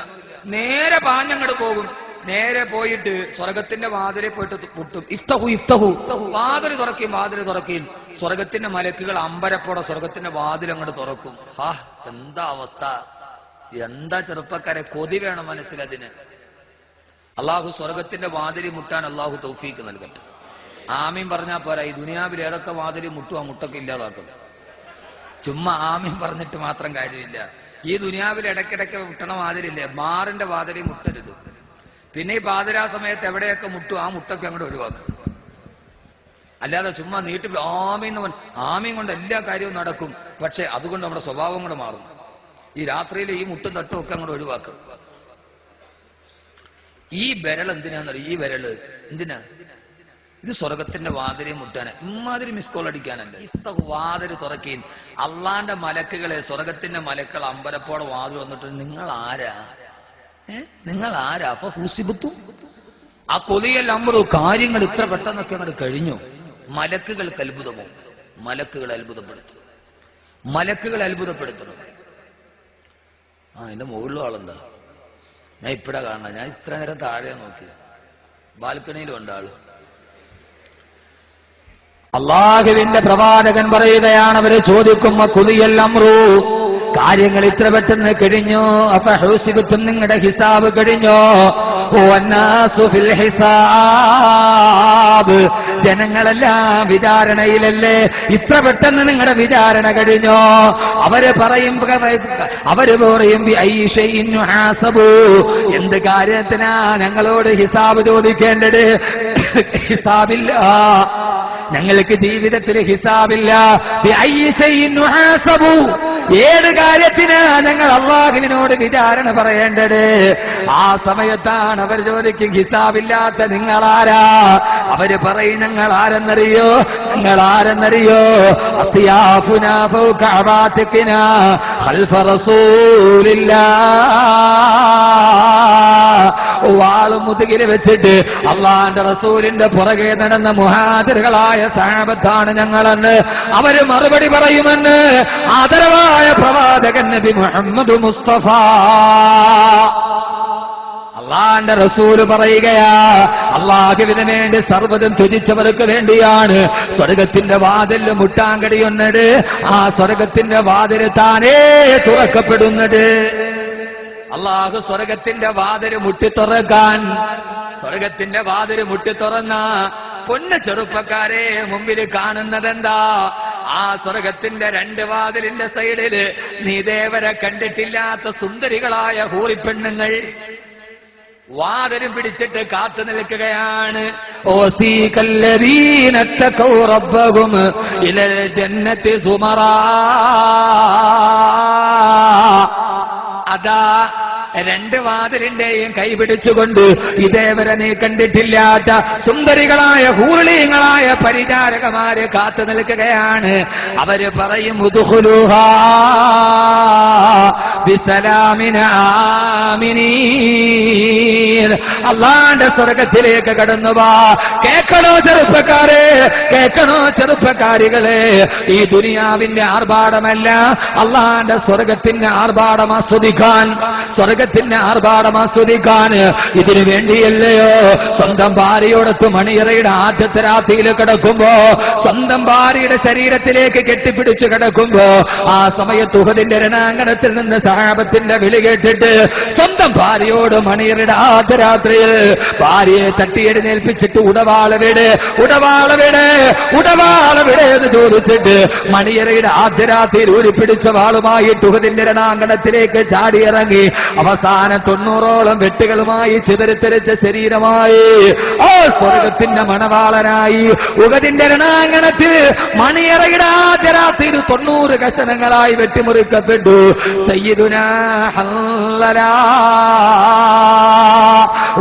നേരെ പാഞ്ഞങ്ങോട്ട് പോകും. നേരെ പോയിട്ട് സ്വർഗത്തിന്റെ വാതിലെ പോയിട്ട് മുട്ടും. ഇഫ്തഹു ഇഫ്തഹു, വാതിൽ തുറക്കീൻ, വാതിൽ തുറക്കീൻ. സ്വർഗത്തിന്റെ മലക്കുകൾ അമ്പരപ്പോടെ സ്വർഗത്തിന്റെ വാതിൽ അങ്ങോട്ട് തുറക്കും. ഹാ, എന്താ അവസ്ഥ! എന്താ ചെറുപ്പക്കാരെ, കൊതി വേണം മനസ്സിലതിന്. അള്ളാഹു സ്വർഗത്തിന്റെ വാതിൽ മുട്ടാൻ അള്ളാഹു തൗഫീക്ക് നൽകട്ടെ. ആമീൻ പറഞ്ഞാൽ പോരാ, ഈ ദുനിയാവിൽ ഏതൊക്കെ വാതിൽ മുട്ടും ആ മുട്ടൊക്കെ ഇല്ലാതാക്കും. ചുമ്മാ ആമീൻ പറഞ്ഞിട്ട് മാത്രം കാര്യമില്ല. ഈ ദുനിയാവിൽ ഇടയ്ക്കിടയ്ക്ക് മുട്ടണ വാതിലില്ലേ, ബാറിന്റെ വാതിൽ മുട്ടരുത്. പിന്നെ ഈ പാതിരാ സമയത്ത് എവിടെയൊക്കെ മുട്ടും ആ മുട്ടൊക്കെ അങ്ങോട്ട് ഒഴിവാക്കും. അല്ലാതെ ചുമ്മാ നീട്ടി ആമീൻ കൊണ്ട് എല്ലാ കാര്യവും നടക്കും. പക്ഷെ അതുകൊണ്ട് നമ്മുടെ സ്വഭാവം കൂടെ മാറും. ഈ രാത്രിയിൽ ഈ മുട്ടും തട്ടും ഒക്കെ അങ്ങോട്ട് ഒഴിവാക്കും. ഈ വിരൽ എന്തിനാന്നറിയ? ഈ വിരല് എന്തിനാ? ഇത് സ്വർഗത്തിന്റെ വാതിലെ മുട്ടാന്. ഇമ്മാതിരി മിസ് കോൾ അടിക്കാനല്ല. വാതിൽ തുറക്കീൻ. അള്ളാന്റെ മലക്കുകളെ, സ്വർഗത്തിന്റെ മലക്കൾ അമ്പരപ്പോടെ വാതിൽ വന്നിട്ട്, നിങ്ങൾ ആരാ? നിങ്ങൾ ആരാ? അപ്പൊ ഹൂസിബുത്തു, ആ കൊലിയൽ അമ്രു, കാര്യങ്ങൾ ഇത്ര പെട്ടെന്നൊക്കെ അങ്ങോട്ട് കഴിഞ്ഞു. മലക്കുകൾക്ക് അത്ഭുതമോ? മലക്കുകൾ അത്ഭുതപ്പെടുത്തും. മലക്കുകൾ അത്ഭുതപ്പെടുത്തണം. എന്റെ മുകളിലും ആളുണ്ടാ? ഞാൻ ഇപ്പഴാ കാണണം. ഞാൻ ഇത്ര നേരം താഴെ നോക്കി, ബാൽക്കണിയിലും ഉണ്ട് ആള്. അള്ളാഹുവിന്റെ പ്രവാചകൻ പറയുകയാണ്, അവര് ചോദിക്കും, കുലിയൽ അമ്രു, കാര്യങ്ങൾ ഇത്ര പെട്ടെന്ന് കഴിഞ്ഞോ? അഫഹുസിബത്തും, നിങ്ങളുടെ ഹിസാബ് കഴിഞ്ഞോ? വന്നാസു ഫിൽ ഹിസാബ്, ജനങ്ങളെല്ലാം വിചാരണയിലല്ലേ, ഇത്ര പെട്ടെന്ന് നിങ്ങളുടെ വിചാരണ കഴിഞ്ഞോ? അവര് പറയും എന്ത് കാര്യത്തിനാ ഞങ്ങളോട് ഹിസാബ് ചോദിക്കേണ്ടത്? ഹിസാബില്ല, ഞങ്ങൾക്ക് ജീവിതത്തിൽ ഹിസാബില്ല. ഏത് കാര്യത്തിനാ ഞങ്ങൾ അല്ലാഹുവിനോട് വിചാരണ പറയേണ്ടത്? ആ സമയത്താണ് അവർ ചോദിക്കും, ഹിസാബില്ലാത്ത നിങ്ങളാരാ? അവര് പറയും, ഞങ്ങൾ ആരെന്നറിയോ? ഞങ്ങൾ ആരെന്നറിയോ? അസിയാഫുനാ ഫൗക അബാതിഖിനാ ഖൽഫ റസൂലില്ലാഹ്. വാളും മുതുകിൽ വെച്ചിട്ട് അള്ളാന്റെ റസൂലിന്റെ പുറകെ നടന്ന മുഹാജിറുകളായ സഹാബത്താണ് ഞങ്ങളെന്ന് അവര് മറുപടി പറയുമെന്ന് ആദരവായ പ്രവാചകൻ നബി മുഹമ്മദ് മുസ്തഫ അള്ളാന്റെ റസൂല് പറയുകയാ. അള്ളാഹുവിന് വേണ്ടി സർവ്വതും ത്യജിച്ചവർക്ക് വേണ്ടിയാണ് സ്വർഗത്തിന്റെ വാതിൽ മുട്ടാൻ കഴിയുന്നത്. ആ സ്വർഗത്തിന്റെ വാതിൽ താനേ തുറക്കപ്പെടുന്നത്. അള്ളാഹു സ്വർഗത്തിന്റെ വാതില് മുട്ടിത്തുറക്കാൻ, സ്വർഗത്തിന്റെ വാതില് മുട്ടിത്തുറന്ന പൊന്നു ചെറുപ്പക്കാരെ മുമ്പിൽ കാണുന്നതെന്താ? ആ സ്വർഗത്തിന്റെ രണ്ട് വാതിലിന്റെ സൈഡില് നീ ദേവരെ കണ്ടിട്ടില്ലാത്ത സുന്ദരികളായ ഹൂറിപ്പെണ്ണുങ്ങൾ വാതിലും പിടിച്ചിട്ട് കാത്തു നിൽക്കുകയാണ്. അതാ രണ്ട് വാതിലിന്റെയും കൈപിടിച്ചുകൊണ്ട് ഇതേവരെ നീ കണ്ടിട്ടില്ലാത്ത സുന്ദരികളായ ഹൂർളീങ്ങളായ പരിചാരകമാര് കാത്തു നിൽക്കുകയാണ്. അവര് പറയും, ഉദ്ഖുലൂഹാ ബിസലാമിൻ ആമിനീൻ. അല്ലാഹുവിന്റെ സ്വർഗത്തിലേക്ക് കടന്നു വാ. കേൾക്കണോ ചെറുപ്പക്കാരെ, കേൾക്കണോ ചെറുപ്പക്കാരികളെ? ഈ ദുനിയാവിന്റെ ആർഭാടമല്ല, അല്ലാഹുവിന്റെ സ്വർഗത്തിന്റെ ആർഭാടം ആസ്വദിക്കാൻ, സ്വർഗത്തിന്റെ ആർഭാടം ആസ്വദിക്കാൻ ഇതിനു വേണ്ടിയല്ലയോ സ്വന്തം ഭാര്യയോടൊത്ത് മണിയറയുടെ ആദ്യത്തെ രാത്രിയിൽ കിടക്കുമ്പോ, സ്വന്തം ഭാര്യയുടെ ശരീരത്തിലേക്ക് കെട്ടിപ്പിടിച്ചു കിടക്കുമ്പോ, ആ സമയത്ത് ഉഹദിന്റെ രണാങ്കണത്തിൽ നിന്ന് സഹാബത്തിന്റെ വിളി കേട്ടിട്ട് സ്വന്തം ഭാര്യയോട് മണിയറയുടെ ആദ്യ രാത്രിയിൽ ഭാര്യയെ തട്ടിയെഴുന്നേൽപ്പിച്ചിട്ട് ഉടവാളവിടെ ഉടവാളവിടെ ഉടവാളവിടെ എന്ന് ചോദിച്ചിട്ട് മണിയറയുടെ ആദ്യ രാത്രിയിൽ ഊരിപ്പിടിച്ച വാളുമായി ഉഹദിന്റെ രണാങ്കണത്തിലേക്ക് ചാടിയിറങ്ങി അവസാനം 90ഓളം വെട്ടുകളുമായി ചിതറിത്തെറിച്ച ശരീരമായി ആ സ്വർഗത്തിന്റെ മണവാളനായി ഉഹദിന്റെ രണാങ്കണത്തിൽ മണിയറയുടെ ആദ്യ രാത്രിയിൽ 90 കഷണങ്ങളായി വെട്ടിമുറിക്കപ്പെട്ടു. സയ്യിദുനാ ഹല്ലലാ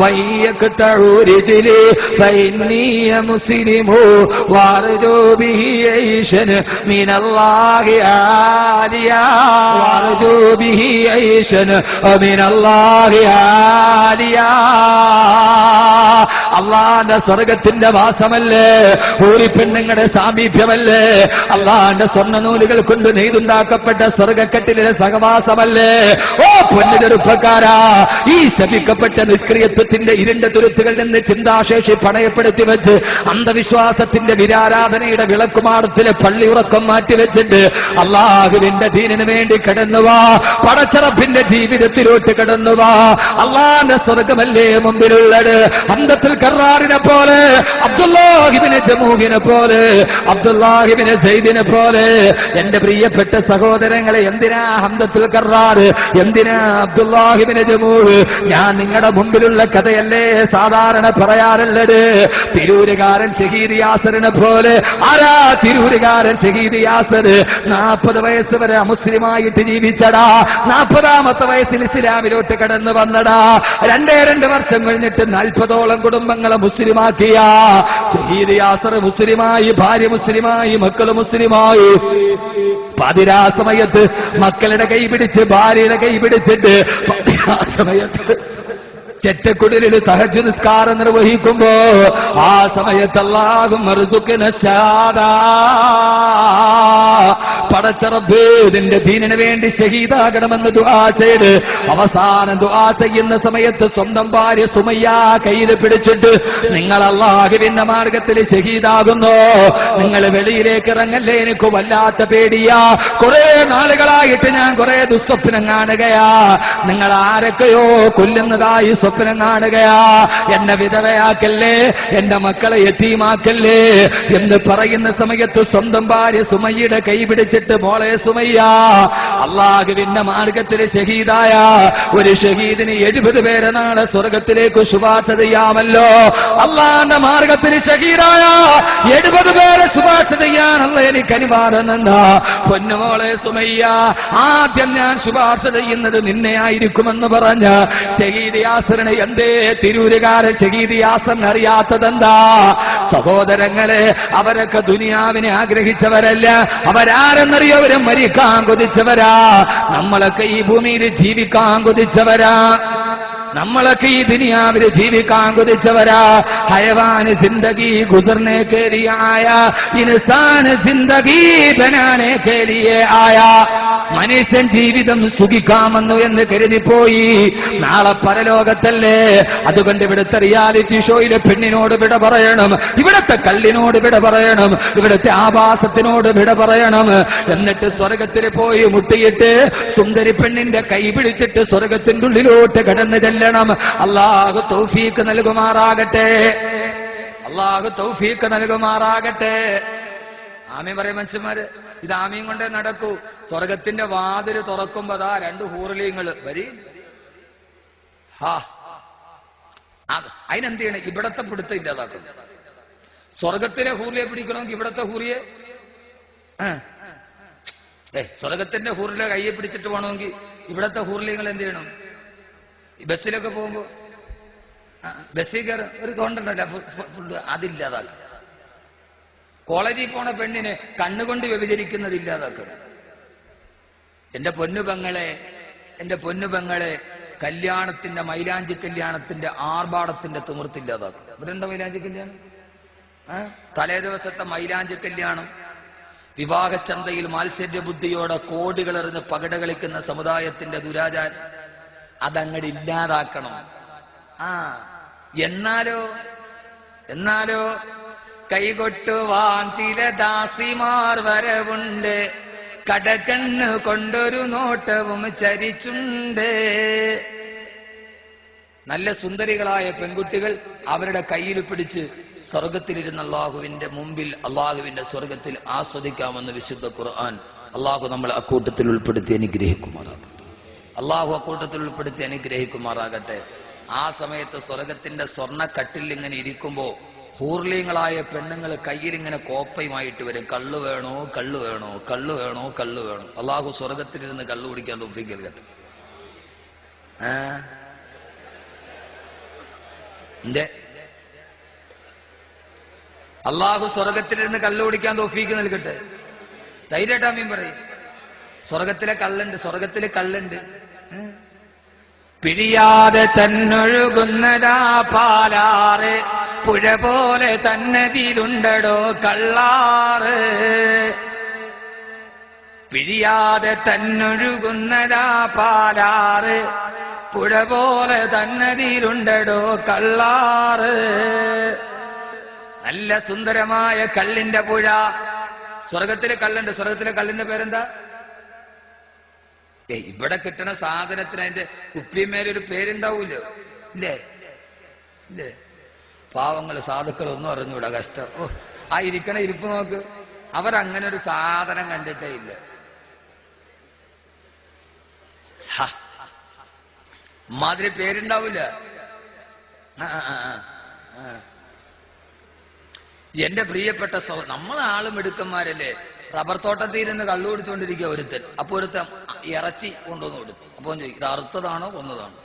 വയ്യഖ്തഉ റിജ്ലി ഫഇന്നീ മുസ്ലിമു വഅർജു ബിഹി ഐശൻ മിനല്ലാഹി ആലിയാ വഅർജു ബിഹി ഐശൻ മിനല്ലാഹി ആലിയാ. അള്ളാന്റെ സ്വർഗത്തിന്റെ വാസമല്ലേ, ഊരിപ്പെണ്ണുങ്ങളുടെ സാമീപ്യമല്ലേ, അള്ളാന്റെ സ്വർണ്ണനൂലുകൾ കൊണ്ട് നെയ്തുണ്ടാക്കപ്പെട്ട സ്വർഗക്കെട്ടിലെ സഹവാസമല്ലേ? ഓ പൊന്നു ചെറുപ്പക്കാരാ, ഈ ശപിക്കപ്പെട്ട നിഷ്ക്രിയത്വത്തിന്റെ ഇരുണ്ട തുരുത്തുകളിൽ നിന്ന് ചിന്താശേഷി പണയപ്പെടുത്തി വെച്ച് അന്ധവിശ്വാസത്തിന്റെ വിരാരാധനയുടെ വിളക്കുമാടത്തിലെ പള്ളി ഉറക്കം മാറ്റിവെച്ചിട്ട് അള്ളാഹുവിന്റെ ദീനിന് വേണ്ടി കടന്നുവാ, പടച്ചറപ്പിന്റെ ജീവിതത്തിലോട്ട് കടന്നുവാ. അള്ളാന്റെ സ്വർഗമല്ലേ മുമ്പിലുള്ളത്? ഹംദത്തുൽ കറാറിനെ പോലെ, അബ്ദുല്ലാഹിബ്നു ജമൂഹിനെ പോലെ, അബ്ദുല്ലാഹിബ്നു സൈദിനെ പോലെ. എന്റെ പ്രിയപ്പെട്ട സഹോദരങ്ങളെ, എന്തിനാ ഹംദത്തുൽ കറാർ, എന്തിനാ അബ്ദുല്ലാഹിബ്നു ജമൂഹ്? ഞാൻ നിങ്ങളുടെ മുമ്പിലുള്ള കഥയല്ലേ സാധാരണ പറയാറുള്ളത്. തിരൂരുകാരൻ ഷഹീദ് യാസറിനെ പോലെ. ആരാ തിരൂരുകാരൻ ഷഹീദ് യാസർ? 40 വയസ്സ് വരെ അമുസ്ലിമായിട്ട് ജീവിച്ചടാ. 40ാമത്തെ വയസ്സിൽ ഇസ്ലാമിലോട്ട് കടന്നു വന്നടാ. 2 വർഷം കഴിഞ്ഞിട്ട് 40ഓളം കുടുംബങ്ങളെ മുസ്ലിമാക്കിയ ഷഹീദ് യാസർ മുസ്ലിമായി, ഭാര്യ മുസ്ലിമായി, മക്കള് മുസ്ലിമായി. പതിരാ സമയത്ത് മക്കളുടെ കൈ പിടിച്ച് ഭാര്യയുടെ കൈ പിടിച്ചിട്ട് പതിരാ സമയത്ത് ചെറ്റക്കുടിലിൽ തഹജ്ജുദ് നിസ്കാരം നിർവഹിക്കുമ്പോ ആ സമയത്ത് അല്ലാഹുമ്മ ർസുഖ്നാ ശഹാദ, പടച്ച റബ്ബേ നിന്റെ ദീനിന് വേണ്ടി ഷഹീദാകണമെന്ന് ദുആ ചെയ്ത് അവസാനം ദുആ ചെയ്യുന്ന സമയത്ത് സ്വന്തം ഭാര്യ സുമയ്യ കയ്യിൽ പിടിച്ചിട്ട് നിങ്ങൾ അല്ലാഹുവിന്റെ മാർഗത്തിൽ ഷഹീദാകുന്നു, നിങ്ങൾ വെളിയിലേക്ക് ഇറങ്ങല്ലേ, എനിക്ക് വല്ലാത്ത പേടിയാ, കുറെ നാളുകളായിട്ട് ഞാൻ കുറെ ദുസ്വപ്നം കാണുകയാ, നിങ്ങൾ ആരൊക്കെയോ കൊല്ലുന്നതായി സ്വപ്നം കാണുകയാ, എന്നെ വിധവയാക്കല്ലേ, എന്റെ മക്കളെ യതീമാക്കല്ലേ എന്ന് പറയുന്ന സമയത്ത് സ്വന്തം ഭാര്യ സുമയ്യയുടെ കൈ പിടിച്ചിട്ട് മോളെ സുമയ്യ, അല്ലാഹുവിന്റെ മാർഗത്തിൽ ഷഹീദായ ഒരു ഷഹീദിന് 70 പേരെ നാളെ സ്വർഗത്തിലേക്ക് ശുപാർശ ചെയ്യാമല്ലോ. അല്ലാഹുവിന്റെ മാർഗത്തിൽ ഷഹീദായ 70 പേരെ ശുപാർശ ചെയ്യാനുള്ള എനിക്ക് അനുവാദം എന്താ? പൊന്നുമോളെ സുമയ്യ, ആദ്യം ഞാൻ ശുപാർശ ചെയ്യുന്നത് നിന്നെ ആയിരിക്കുമെന്ന് പറഞ്ഞ ഷഹീദ് യാസറിനെ എന്തേ തിരൂരുകാരൻ ഷഹീദ് യാസറിന് അറിയാത്തതെന്താ? സഹോദരങ്ങളെ, അവരൊക്കെ ദുനിയാവിനെ ആഗ്രഹിച്ചവരല്ല, അവരാരെന്നറിയോ? അവര് മരിക്കാൻ കൊതിച്ചവരാ. നമ്മളൊക്കെ ഈ ഭൂമിയിൽ ജീവിക്കാൻ കൊതിച്ചവരാ, നമ്മളൊക്കെ ഈ ദുനിയാവിൽ ജീവിക്കാൻ കൊതിച്ചവരാ. ഹയവാൻ സിന്ദഗി ഗുസർനെ കേ ലിയേ ആയാ, ഇൻസാൻ സിന്ദഗി ബനാനെ കേ ലിയേ ആയാ. മനുഷ്യൻ ജീവിതം സുഖിക്കാമെന്നു എന്ന് കരുതിപ്പോയി, നാളെ പരലോകത്തല്ലേ. അതുകൊണ്ട് ഇവിടുത്തെ റിയാലിറ്റി ഷോയിലെ പെണ്ണിനോട് വിട പറയണം, ഇവിടുത്തെ കള്ളിനോട് വിട പറയണം, ഇവിടുത്തെ ആഭാസത്തിനോട് വിട പറയണം. എന്നിട്ട് സ്വർഗത്തിൽ പോയി മുട്ടിയിട്ട് സുന്ദരി പെണ്ണിന്റെ കൈ പിടിച്ചിട്ട് സ്വർഗത്തിന്റെ ഉള്ളിലോട്ട് കടന്നു ചെല്ലണം. അല്ലാഹു തൗഫീഖ് നൽകുമാറാകട്ടെ, അല്ലാഹു തൗഫീഖ് നൽകുമാറാകട്ടെ. ആമീൻ പറയും മനുഷ്യന്മാര്. ഇത് ആമീൻ കൊണ്ടേ നടക്കൂ. സ്വർഗത്തിന്റെ വാതില് തുറക്കുമ്പോ ദാ 2 ഹൂർലിങ്ങൾ വരി. അതിനെന്ത് ചെയ്യണം? ഇവിടത്തെ പിടുത്തം ഇല്ലാതാക്കണം. സ്വർഗത്തിലെ ഹൂറിയെ പിടിക്കണമെങ്കിൽ ഇവിടത്തെ ഹൂറിയെ, സ്വർഗത്തിന്റെ ഹൂറിലെ കയ്യെ പിടിച്ചിട്ട് പോകണമെങ്കിൽ ഇവിടത്തെ ഹൂർലിങ്ങൾ എന്ത് ചെയ്യണം? ബസ്സിലൊക്കെ പോകുമ്പോ ബസ്സിൽ കയറി ഒരു കൗണ്ടറുണ്ടല്ല ഫുഡ്, അതില്ലാതാക്കുക. കോളേജിൽ പോണ പെണ്ണിനെ കണ്ണുകൊണ്ട് വ്യഭിചരിക്കുന്നത് ഇല്ലാതാക്കണം. എന്റെ പൊന്നുപെങ്ങളെ കല്യാണത്തിന്റെ മൈലാഞ്ചി കല്യാണത്തിന്റെ ആർഭാടത്തിന്റെ തിമിർത്തില്ലാതാക്കും. ഇവരെന്താ മൈലാഞ്ചി കല്യാണം? തലേ ദിവസത്തെ മൈലാഞ്ചി കല്യാണം വിവാഹച്ചന്തയിൽ മാത്സര്യ ബുദ്ധിയോടെ കോടികളെറിഞ്ഞ് പകട കളിക്കുന്ന സമുദായത്തിന്റെ ദുരാചാരം അതങ്ങട് ഇല്ലാതാക്കണം. എന്നാലോ കൈകൊട്ടുവാൻ ചില ദാസിമാർ വരവുണ്ട്, കടകണ്ണ് കൊണ്ടൊരു നോട്ടവും ചരിച്ചുണ്ട്. നല്ല സുന്ദരികളായ പെൺകുട്ടികൾ അവരുടെ കയ്യിൽ പിടിച്ച് സ്വർഗത്തിലിരുന്ന അള്ളാഹുവിന്റെ മുമ്പിൽ അള്ളാഹുവിന്റെ സ്വർഗത്തിൽ ആസ്വദിക്കാമെന്ന് വിശുദ്ധ ഖുർആൻ. അള്ളാഹു നമ്മളെ അക്കൂട്ടത്തിൽ ഉൾപ്പെടുത്തി അനുഗ്രഹിക്കുമാറാകട്ടെ. അള്ളാഹു അക്കൂട്ടത്തിൽ ഉൾപ്പെടുത്തി അനുഗ്രഹിക്കുമാറാകട്ടെ. ആ സമയത്ത് സ്വർഗത്തിന്റെ സ്വർണ്ണക്കട്ടിൽ ഇങ്ങനെ ഇരിക്കുമ്പോ ഹൂർലീങ്ങളായ പെണ്ണുങ്ങൾ കയ്യിൽ ഇങ്ങനെ കോപ്പയുമായിട്ട് വരും. കള്ളു വേണോ, കള്ളു വേണോ, കള്ളു വേണോ, കള്ളു വേണോ. അള്ളാഹു സ്വർഗത്തിലിരുന്ന് കള്ളു കുടിക്കാൻ തൗഫീഖ് നൽകട്ടെ. അള്ളാഹു സ്വർഗത്തിലിരുന്ന് കള്ളു കുടിക്കാൻ തൗഫീഖ് നൽകട്ടെ. ധൈര്യമായിട്ട് ആമീൻ പറയും. സ്വർഗത്തിലെ കള്ളുണ്ട്. പിഴിയാതെ തന്നൊഴുകുന്നതാ പാലാറ്, പുഴ പോലെ തന്നതിലുണ്ടടോ കള്ളാറ്. പിഴിയാതെ തന്നൊഴുകുന്നതാ പാലാറ്, പുഴ പോലെ തന്നതിലുണ്ടടോ കള്ളാറ്. നല്ല സുന്ദരമായ കള്ളിന്റെ പുഴ. സ്വർഗത്തിലെ കള്ളുണ്ട്. സ്വർഗത്തിലെ കള്ളിന്റെ പേരെന്താ? ഇവിടെ കിട്ടുന്ന സാധനത്തിന് അതിന്റെ കുപ്പിമേലൊരു പേരുണ്ടാവൂല്ലോ, ഇല്ലേ? പാവങ്ങൾ സാധുക്കളൊന്നും അറിഞ്ഞൂടാ, കഷ്ടം. ആ ഇരിക്കണ ഇരിപ്പ് നോക്ക്, അവരങ്ങനെ ഒരു സാധനം കണ്ടിട്ടേ ഇല്ല. മാതിരി പേരുണ്ടാവൂല. എന്റെ പ്രിയപ്പെട്ട നമ്മൾ ആളും എടുക്കന്മാരല്ലേ. റബ്ബർ തോട്ടത്തിൽ ഇരുന്ന് കള്ളു കുടിച്ചുകൊണ്ടിരിക്കുക ഒരുത്തൻ. അപ്പൊ ഒരുത്തൻ ഇറച്ചി കൊണ്ടുവന്ന് കൊടുത്തു. അപ്പൊ ചോദിക്കും, ഇത് അറുത്തതാണോ കൊന്നതാണോ?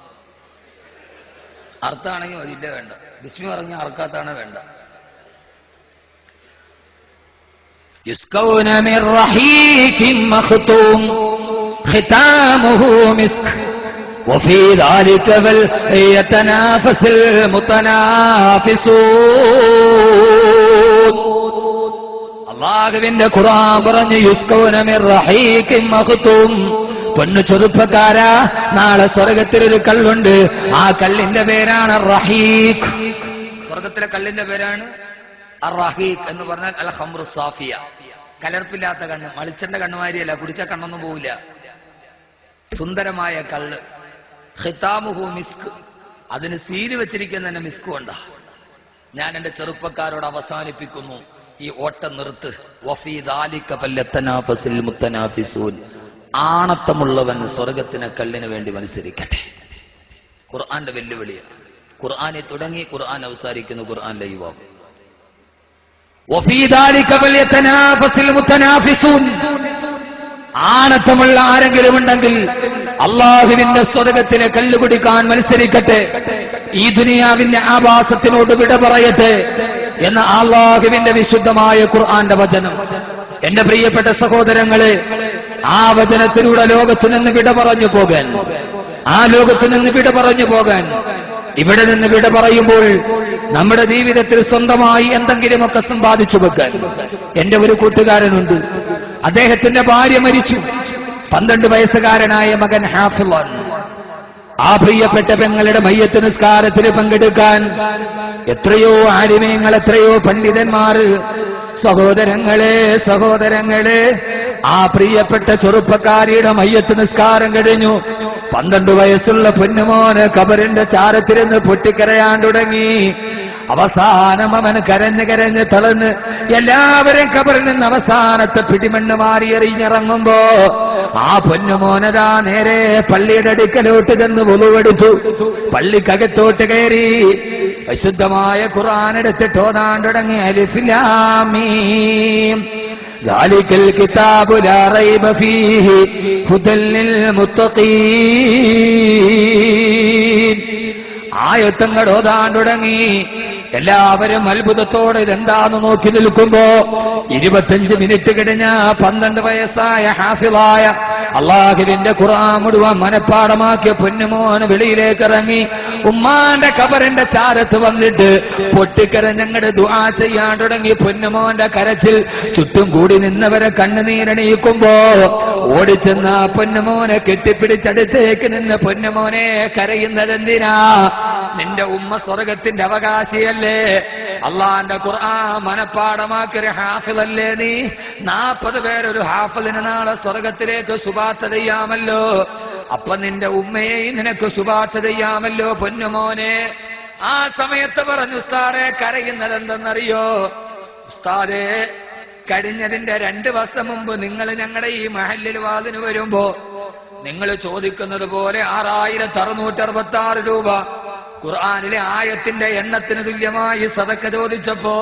അർത്ഥമാണെങ്കിൽ അതില്ല, വേണ്ട. ബിസ്മി പറഞ്ഞ അറക്കാത്താണോ? വേണ്ട. യുസ്കൗന മിർ റഹീഖിൻ മഖ്തൂം ഖിതാമുഹു മിസ്ക് വഫീ ദാലിക വൽ യതനാഫസുൽ മുതനാഫിസൂൻ. അല്ലാഹുവിന്റെ ഖുർആൻ പറഞ്ഞു യുസ്കൗന മിർ റഹീഖിൻ മഖ്തൂം. പൊന്നു ചെറുപ്പക്കാരാ, നാളെ സ്വർഗത്തിലൊരു കല്ലുണ്ട്. ആ കല്ലിന്റെ പേരാണ് റഹീഖ്. സ്വർഗത്തിലെ കല്ലിന്റെ പേരാണ് റഹീഖ് എന്ന് പറഞ്ഞാൽ അൽ ഖംറു സാഫിയ. കലർപ്പില്ലാത്ത കണ്ണ്, മളിച്ചന്റെ കണ്ണുമാരിയല്ല, കുടിച്ച കണ്ണൊന്നും പോവില്ല. സുന്ദരമായ കല്ല്. ഖിതാമുഹു മിസ്ക്. അതിന് സീല് വെച്ചിരിക്കുന്ന തന്നെ മിസ്ക് കൊണ്ടാ. ഞാൻ എന്റെ ചെറുപ്പക്കാരോട് അവസാനിപ്പിക്കുന്നു, ഈ ഓട്ടം നിർത്ത്. വഫീ ദാലിക ഫല്യതനാഫസിൽ മുത്തനാഫിസൂൻ. ആണത്തമുള്ളവൻ സ്വർഗത്തിനെ കല്ലിന് വേണ്ടി മത്സരിക്കട്ടെ. ഖുർആന്റെ വെല്ലുവിളിയാണ്. ഖുർആനെ തുടങ്ങി ഖുർആൻ അവസാനിക്കുന്നു, ഖുർആൻ ലൈവാകും. വഫീ ദാലിക ഫല്യതനാഫസിൽ മുത്തനാഫിസൂൻ. ആണത്തമുള്ള ആരെങ്കിലും ഉണ്ടെങ്കിൽ അള്ളാഹുവിന്റെ സ്വർഗത്തിലെ കല്ല് കുടിക്കാൻ മത്സരിക്കട്ടെ. ഈ ദുനിയാവിന്റെ ആഭാസത്തിനോട് വിട പറയട്ടെ എന്ന അള്ളാഹുവിന്റെ വിശുദ്ധമായ ഖുർആന്റെ വചനം. എന്റെ പ്രിയപ്പെട്ട സഹോദരങ്ങളെ, ആ വചനത്തിലൂടെ ലോകത്തു നിന്ന് വിട പറഞ്ഞു പോകാൻ, ആ ലോകത്തു നിന്ന് വിട പറഞ്ഞു പോകാൻ, ഇവിടെ നിന്ന് വിട പറയുമ്പോൾ നമ്മുടെ ജീവിതത്തിൽ സ്വന്തമായി എന്തെങ്കിലുമൊക്കെ സമ്പാദിച്ചു വെക്കാൻ. എന്റെ ഒരു കൂട്ടുകാരനുണ്ട്, അദ്ദേഹത്തിന്റെ ഭാര്യ മരിച്ചു. 12 വയസ്സുകാരനായ മകൻ ഹാഫിളാണ്. ആ പ്രിയപ്പെട്ട പെങ്ങളുടെ മയ്യത്ത് നിസ്കാരത്തിൽ പങ്കെടുക്കാൻ എത്രയോ ആലിമീങ്ങൾ, എത്രയോ പണ്ഡിതന്മാർ. സഹോദരങ്ങളെ, ആ പ്രിയപ്പെട്ട ചെറുപ്പക്കാരിയുടെ മയ്യത്ത് നിസ്കാരം കഴിഞ്ഞു. 12 വയസ്സുള്ള പൊന്നുമോന് കബറിന്റെ ചാരത്തിരുന്ന് പൊട്ടിക്കരയാൻ തുടങ്ങി. അവസാനം അവൻ കരഞ്ഞ് തളർന്ന് എല്ലാവരും കബറിൽ നിന്ന് അവസാനത്തെ പിടിമണ്ണ് മാറി എറിഞ്ഞിറങ്ങുമ്പോ ആ പൊന്നുമോനതാ നേരെ പള്ളിയുടെ അടുക്കലോട്ട് ചെന്ന് വുളുവെടുത്തു. പള്ളിക്കകത്തോട്ട് കയറി വിശുദ്ധമായ ഖുർആൻ എടുത്തിട്ട് ഓതാൻ തുടങ്ങി. അലിഫ് ലാം മീം ദാലികൽ കിതാബു ലാ റൈബ ഫീഹി ഹുദൽ ലിൽ മുത്തഖീൻ. ആയത്തങ്ങൾ ഓതാൻ തുടങ്ങി. എല്ലാവരും അത്ഭുതത്തോടെ ഇതെന്താന്ന് നോക്കി നിൽക്കുമ്പോ 25 മിനിറ്റ് കഴിഞ്ഞ 12 വയസ്സായ ഹാഫിളായ അള്ളാഹുവിന്റെ ഖുർആൻ മുഴുവൻ മനഃപ്പാടമാക്കിയ പൊന്നുമോന് വെളിയിലേക്ക് ഇറങ്ങി. ഉമ്മാന്റെ കബറിന്റെ ചാരത്ത് വന്നിട്ട് പൊട്ടിക്കരഞ്ഞങ്ങട് ദുആ ചെയ്യാൻ തുടങ്ങി. പൊന്നുമോന്റെ കരച്ചിൽ ചുറ്റും കൂടി നിന്നവരെ കണ്ണുനീരണിയിക്കുമ്പോ ഓടിച്ചെന്ന പൊന്നുമോനെ കെട്ടിപ്പിടിച്ചടുത്തേക്ക് നിന്ന് പൊന്നുമോനെ കരയുന്നതെന്തിനാ? നിന്റെ ഉമ്മ സ്വർഗത്തിന്റെ അവകാശിയല്ലേ? അള്ളാന്റെ ഖുർആൻ മനഃപ്പാടമാക്കിയ ഹാഫിളല്ലേ നീ? 40 പേരൊരു ഹാഫിളിന് നാളെ സ്വർഗത്തിലേക്ക് ശുപാർശ ചെയ്യാമല്ലോ. അപ്പൊ നിന്റെ ഉമ്മയെ നിനക്ക് ശുപാർശ ചെയ്യാമല്ലോ പൊന്നുമോനെ. ആ സമയത്ത് പറഞ്ഞു, ഉസ്താദേ കരയുന്നതെന്തെന്നറിയോ? ഉസ്താദേ, കഴിഞ്ഞതിന്റെ 2 വർഷം മുമ്പ് നിങ്ങൾ ഞങ്ങളുടെ ഈ മഹല്ലിൽ വാതിന് വരുമ്പോ നിങ്ങൾ ചോദിക്കുന്നത് പോലെ 6666 രൂപ ഖുർആനിലെ ആയത്തിന്റെ എണ്ണത്തിന് തുല്യമായി സദക്ക ചോദിച്ചപ്പോ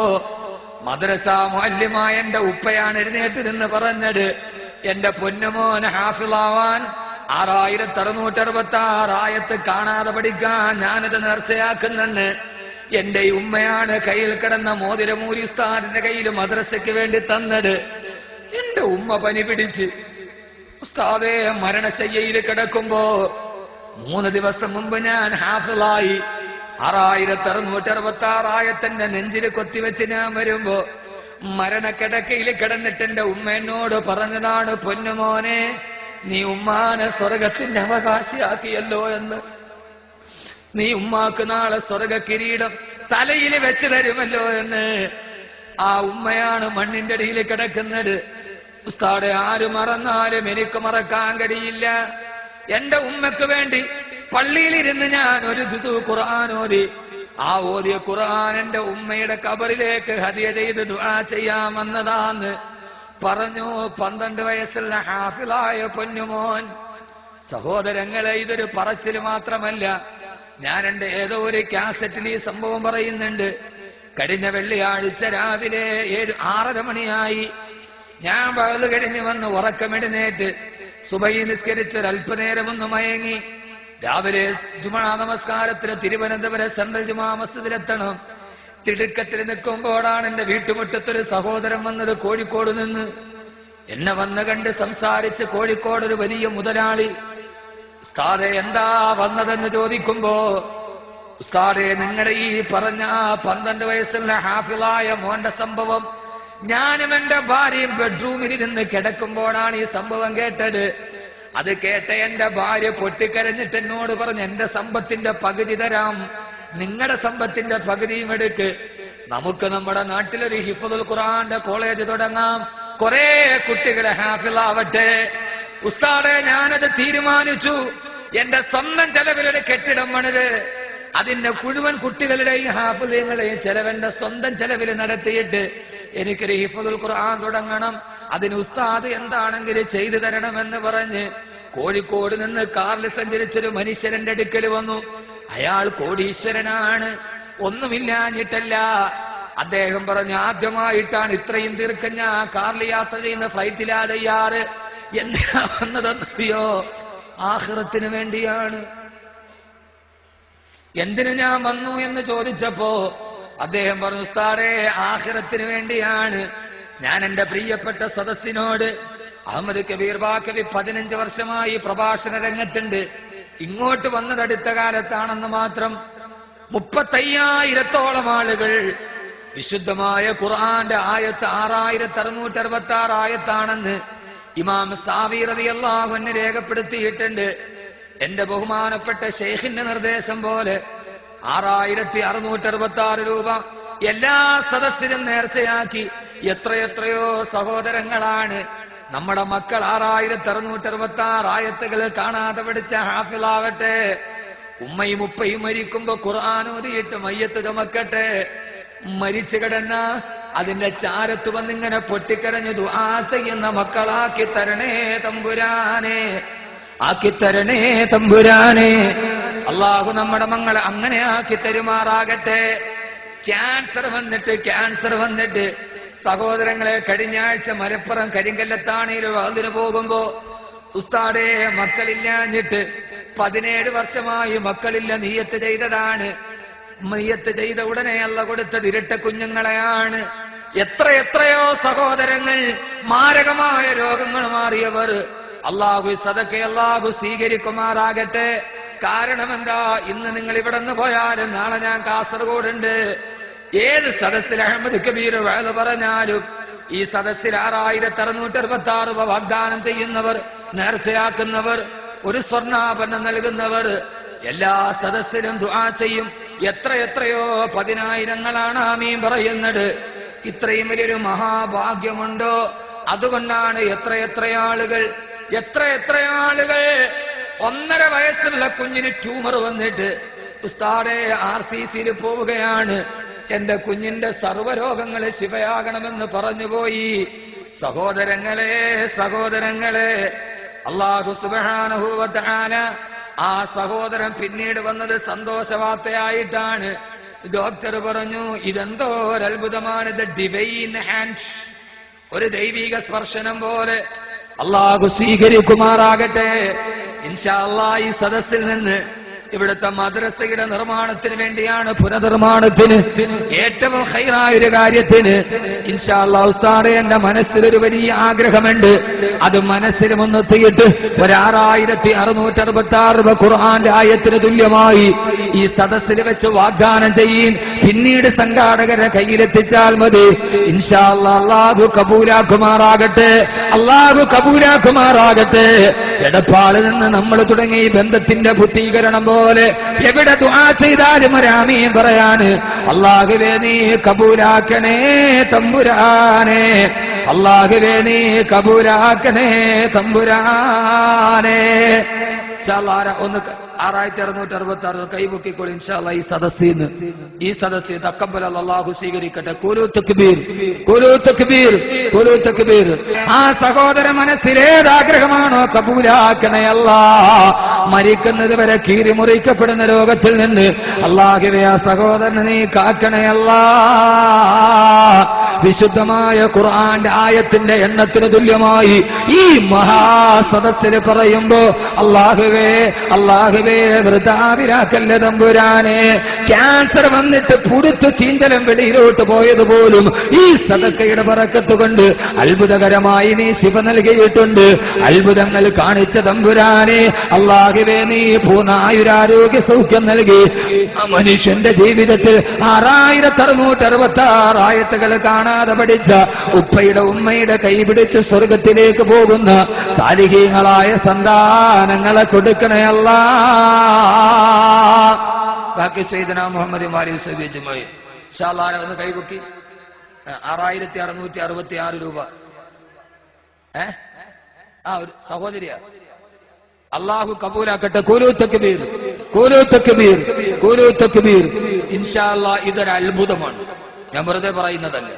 മദ്രസ മുഅല്ലിമായ എന്റെ ഉപ്പയാണ് എഴുന്നേറ്റ് നിന്ന് പറഞ്ഞത്, എന്റെ പൊന്നുമോൻ ഹാഫിളാവാൻ 6666 ആയത്ത് കാണാതെ പഠിക്കാൻ ഞാനത് നേർച്ചയാക്കുന്നെന്ന് എന്റെ ഉമ്മയാണ് കയ്യിൽ കിടന്ന മോതിരമൂരി ഉസ്താദിന്റെ കയ്യിൽ മദ്രസയ്ക്ക് വേണ്ടി തന്നത്. എന്റെ ഉമ്മ പനി പിടിച്ച് ഉസ്താദേ മരണശയ്യയിൽ കിടക്കുമ്പോ 3 ദിവസം മുമ്പ് ഞാൻ ഹാഫിളായി 6666 ആയത്തിന്റെ നെഞ്ചിൽ കൊത്തിവെച്ച് ഞാൻ വരുമ്പോ മരണക്കിടക്കയിൽ കിടന്നിട്ട് എന്റെ ഉമ്മ എന്നോട് പറഞ്ഞതാണ്, പൊന്നുമോനെ നീ ഉമ്മാനെ സ്വർഗത്തിന്റെ അവകാശിയാക്കിയല്ലോ എന്ന്. നീ ഉമ്മാക്ക് നാളെ സ്വർഗ കിരീടം തലയിൽ വെച്ച് തരുമല്ലോ എന്ന്. ആ ഉമ്മയാണ് മണ്ണിന്റെ അടിയിൽ കിടക്കുന്നത്. ഉസ്താദെ, ആര് മറന്നാലും എനിക്ക് മറക്കാൻ കഴിയില്ല. എന്റെ ഉമ്മക്ക് വേണ്ടി പള്ളിയിലിരുന്ന് ഞാൻ ഒരു ജുസു ഖുർആൻ ഓതി. ആ ഓതിയ ഖുർആൻ എന്റെ ഉമ്മയുടെ കബറിലേക്ക് ഹദിയ ചെയ്ത് ദുആ ചെയ്യാമെന്നതാന്ന് പറഞ്ഞു 12 വയസ്സുള്ള ഹാഫിളായ പൊന്നുമോൻ. സഹോദരങ്ങളെ, ഇതൊരു പറച്ചിൽ മാത്രമല്ല. ഞാൻ എന്റെ ഏതോ ഒരു കാസറ്റിൽ ഈ സംഭവം പറയുന്നുണ്ട്. കഴിഞ്ഞ വെള്ളിയാഴ്ച രാവിലെ 6:30 മണിയായി. ഞാൻ പകല് കഴിഞ്ഞ് വന്ന് ഉറക്കമെഴുന്നേറ്റ് സുബഹി നിസ്കരിച്ചൊരല്പനേരം ഒന്ന് മയങ്ങി. രാവിലെ ജുമാ നമസ്കാരത്തിന് തിരുവനന്തപുരം സെൻട്രൽ ജുമാ മസ്ജിദിലെത്തണം. തിടുക്കത്തിൽ നിൽക്കുമ്പോഴാണ് എന്റെ വീട്ടുമുറ്റത്തൊരു സഹോദരൻ വന്നത്, കോഴിക്കോട് നിന്ന്. എന്നെ വന്ന് കണ്ട് സംസാരിച്ച് കോഴിക്കോട് ഒരു വലിയ മുതലാളി. ഉസ്താദെ, എന്താ വന്നതെന്ന് ചോദിക്കുമ്പോ, ഉസ്താദെ നിങ്ങളുടെ ഈ പറഞ്ഞ 12 വയസ്സുള്ള ഹാഫിളായ മോന്റെ സംഭവം ഞാനും എന്റെ ഭാര്യയും ബെഡ്റൂമിൽ നിന്ന് കിടക്കുമ്പോഴാണ് ഈ സംഭവം കേട്ടത്. അത് കേട്ട എന്റെ ഭാര്യ പൊട്ടിക്കരഞ്ഞിട്ട് എന്നോട് പറഞ്ഞു, എന്റെ സമ്പത്തിന്റെ പകുതി തരാം, നിങ്ങളുടെ സമ്പത്തിന്റെ പകുതിയും എടുക്ക്. നമുക്ക് നമ്മുടെ നാട്ടിലൊരു ഹിഫ്ദുൽ ഖുർആന്റെ കോളേജ് തുടങ്ങാം, കുറെ കുട്ടികളെ ഹാഫിളാവട്ടെ. ഉസ്താദേ, ഞാനത് തീരുമാനിച്ചു. എന്റെ സ്വന്തം ചെലവിലൊരു കെട്ടിടം പണിത് അതിന്റെ മുഴുവൻ കുട്ടികളുടെയും ഹാഫിളീങ്ങളുടെയും ചെലവെന്റെ സ്വന്തം ചെലവിൽ നടത്തിയിട്ട് എനിക്കൊരു ഹിഫ്ദുൽ ഖുർആൻ തുടങ്ങണം. അതിന് ഉസ്താദ് എന്താണെങ്കിലും ചെയ്തു തരണമെന്ന് പറഞ്ഞ് കോഴിക്കോട് നിന്ന് കാറിൽ സഞ്ചരിച്ചൊരു മനുഷ്യരന്റെ അടുക്കൽ വന്നു. അയാൾ കോടീശ്വരനാണ്, ഒന്നുമില്ലാഞ്ഞിട്ടല്ല. അദ്ദേഹം പറഞ്ഞു, ആദ്യമായിട്ടാണ് ഇത്രയും ദീർഘം ഞാൻ കാറിൽ യാത്ര ചെയ്യുന്ന, ഫ്ലൈറ്റിലാ തയ്യാറ്. എന്താ വന്നതെന്നറിയോ? ആഖിറത്തിന് വേണ്ടിയാണ്. എന്തിനു ഞാൻ വന്നു എന്ന് ചോദിച്ചപ്പോ അദ്ദേഹം പറഞ്ഞു, ഉസ്താദേ, ആഖിറത്തിന് വേണ്ടിയാണ്. ഞാൻ എന്റെ പ്രിയപ്പെട്ട സദസ്സിനോട്, അഹമ്മദ് കബീർ ബാക്കവി 15 വർഷമായി പ്രഭാഷണ രംഗത്തുണ്ട്. ഇങ്ങോട്ട് വന്നത് അടുത്ത കാലത്താണെന്ന് മാത്രം. 35,000-ഓളം ആളുകൾ വിശുദ്ധമായ ഖുർആന്റെ ആയത്ത് 6666 ആയത്താണെന്ന് ഇമാം സാവി റളിയല്ലാഹു അൻഹു രേഖപ്പെടുത്തിയിട്ടുണ്ട്. എന്റെ ബഹുമാനപ്പെട്ട ശൈഖിന്റെ നിർദ്ദേശം പോലെ 6666 രൂപ എല്ലാ സദസ്സിലും നേർച്ചയാക്കി എത്രയെത്രയോ സഹോദരങ്ങളാണ് നമ്മുടെ മക്കൾ 6666 ആയത്തുകൾ കാണാതെ പഠിച്ച ഹാഫിളാവട്ടെ. ഉമ്മയും ഉപ്പയും മരിക്കുമ്പോ ഖുർആൻ ഓതിയിട്ട് മയ്യത്ത് ചുമക്കട്ടെ. മരിച്ചു കിടന്ന അതിന്റെ ചാരത്ത് വന്നിങ്ങനെ പൊട്ടിക്കരഞ്ഞു ദുആ ചെയ്യുന്ന മക്കളാക്കി തരണേ തമ്പുരാനെ, ആക്കി തരണേ തമ്പുരാനെ. അള്ളാഹു നമ്മുടെ മങ്ങളെ അങ്ങനെ ആക്കി തരുമാറാകട്ടെ. ക്യാൻസർ വന്നിട്ട് സഹോദരങ്ങളെ, കഴിഞ്ഞ ആഴ്ച മലപ്പുറം കരിങ്കല്ലത്താണിയിൽ അതിന് പോകുമ്പോ ഉസ്താദേ, മക്കളില്ലാഞ്ഞിട്ട് 17 വർഷമായി മക്കളില്ല, നിയ്യത്ത് ചെയ്തതാണ്. നിയ്യത്ത് ചെയ്ത ഉടനെ അള്ള കൊടുത്തത് ഇരട്ട കുഞ്ഞുങ്ങളെയാണ്. എത്രയോ സഹോദരങ്ങൾ മാരകമായ രോഗങ്ങൾ മാറിയവർ. അള്ളാഹു സദക്കെ അള്ളാഹു സ്വീകരിക്കുമാറാകട്ടെ. കാരണം എന്താ? ഇന്ന് നിങ്ങൾ ഇവിടെ നിന്ന് പോയാലും നാളെ ഞാൻ കാസർഗോഡുണ്ട്. ഏത് സദസ്സിൽ അഹമ്മദ് കബീർ വഅദ് പറഞ്ഞാലും ഈ സദസ്സിൽ 6666 രൂപ വാഗ്ദാനം ചെയ്യുന്നവർ, നേർച്ചയാക്കുന്നവർ, ഒരു സ്വർണ്ണാഭരണം നൽകുന്നവർ എല്ലാ സദസ്സിലും ദുആ ചെയ്യും. എത്രയോ 10,000-ങ്ങളാണ് ആമീൻ പറയുന്നത്. ഇത്രയും വലിയൊരു മഹാഭാഗ്യമുണ്ടോ? അതുകൊണ്ടാണ് എത്ര ആളുകൾ 1.5 വയസ്സുള്ള കുഞ്ഞിന് ട്യൂമർ വന്നിട്ട് ഉസ്താദേ RCCയിൽ പോവുകയാണ്, എന്റെ കുഞ്ഞിന്റെ സർവ്വരോഗങ്ങളെ ശിഫയാകണമെന്ന് പറഞ്ഞുപോയി. സഹോദരങ്ങളെ, അല്ലാഹു സുബ്ഹാനഹു വ തആല ആ സഹോദരൻ പിന്നീട് വന്നത് സന്തോഷവാർത്തയായിട്ടാണ്. ഡോക്ടർ പറഞ്ഞു, ഇതെന്തോ ഒരത്ഭുതമാണ്, ഇത് ഡിവൈൻ ഹാൻഡ്, ഒരു ദൈവിക സ്പർശനം പോലെ. അല്ലാഹു സ്വീകരിക്കുമാറാകട്ടെ. ഇൻഷാ അല്ലാഹ് ഈ സദസ്സിൽ നിന്ന് ഇവിടുത്തെ മദ്രസയുടെ നിർമ്മാണത്തിന് വേണ്ടിയാണ്, പുനർനിർമ്മാണത്തിന്, ഏറ്റവും ഖൈറായ ഒരു കാര്യത്തിന് ഇൻഷാ അല്ലാഹ് ഉസ്താദേ, എന്റെ മനസ്സിലൊരു വലിയ ആഗ്രഹമുണ്ട്. അത് മനസ്സിൽ മുന്നെത്തിയിട്ട് 6666 രൂപ ഖുർആന്റെ ആയത്തിന് തുല്യമായി ഈ സദസ്സിൽ വെച്ച് വാഗ്ദാനം ചെയ്യും. പിന്നീട് സംഘാടകരെ കയ്യിലെത്തിച്ചാൽ മതി. ഇൻഷാ അല്ലാഹ് അല്ലാഹു കബൂലാക്കുമാറാകട്ടെ. എടപ്പാളിൽ നിന്ന് നമ്മൾ തുടങ്ങി ഈ ബന്ധത്തിന്റെ പൂർത്തീകരണം പോലെ എവിടെ ദുആ ചെയ്താലും ഒരാമീൻ പറയാണ്. അല്ലാഹുവേ നീ കബൂലാക്കണേ തമ്പുരാനെ, അല്ലാഹുവേ നീ കബൂലാക്കണേ തമ്പുരാനെ. ഇൻഷാ അല്ലാഹ് ഒന്ന് 6666 കൈമുക്കിക്കോളി. ഇൻഷാ അല്ലാഹ് ഈ സദസ്സിൽ തഖബ്ബൽ അല്ലാഹു സ്വീകരിക്കട്ടെ. ഖുലൂ തക്ബീർ. ആ സഹോദര മനസ്സിലേതാഗ്രഹമാണോ കബൂലാക്കണേ അല്ലാ. മരിക്കുന്നത് വരെ കീറി മുറിക്കപ്പെടുന്ന രോഗത്തിൽ നിന്ന് അല്ലാഹുവേ ആ സഹോദരനെ നീ കാക്കണേ അല്ലാ. വിശുദ്ധമായ ഖുർആന്റെ ആയത്തിന്റെ എണ്ണത്തിന് തുല്യമായി ഈ മഹാസദസ്സിൽ പറയുമ്പോ അല്ലാഹുവേ അല്ലാഹുവേ വൃഥാവിരാക്കല്ല തമ്പുരാനെ. ക്യാൻസർ വന്നിട്ട് പുടുത്തു ചീഞ്ചലം വെളിയിലോട്ട് പോയതുപോലും ഈ സദക്കയുടെ ബറക്കത്ത് കൊണ്ട് അത്ഭുതകരമായി നീ ശിവ നൽകിയിട്ടുണ്ട്. അത്ഭുതങ്ങൾ കാണിച്ച തമ്പുരാനെ അല്ലാഹുവേ നീ പൂർണ്ണ ആയുരാരോഗ്യ സൗഖ്യം നൽകി ആ മനുഷ്യന്റെ ജീവിതത്തിൽ 6666 ആയത്തുകൾ കാണാതെ പഠിച്ച ഉപ്പയുടെ ഉമ്മയുടെ കൈപിടിച്ച് സ്വർഗത്തിലേക്ക് പോകുന്ന സാലിഹീങ്ങളായ സന്താനങ്ങളെ കൊടുക്കണേ അല്ലാ. ബാക്കി സയ്യിദനാ മുഹമ്മദ് വാലിസ്വീജുമായി ഒന്ന് കൈപൊക്കി 6666 രൂപ. ഒരു സഹോദരിയാ. അള്ളാഹു കബൂലാക്കട്ടെ. കൂലൂ തക്ബീർ, കൂലൂ തക്ബീർ, കൂലൂ തക്ബീർ. ഇൻഷാ അല്ലാഹ് ഇതൊരു അത്ഭുതമാണ്, ഞാൻ വെറുതെ പറയുന്നതല്ല.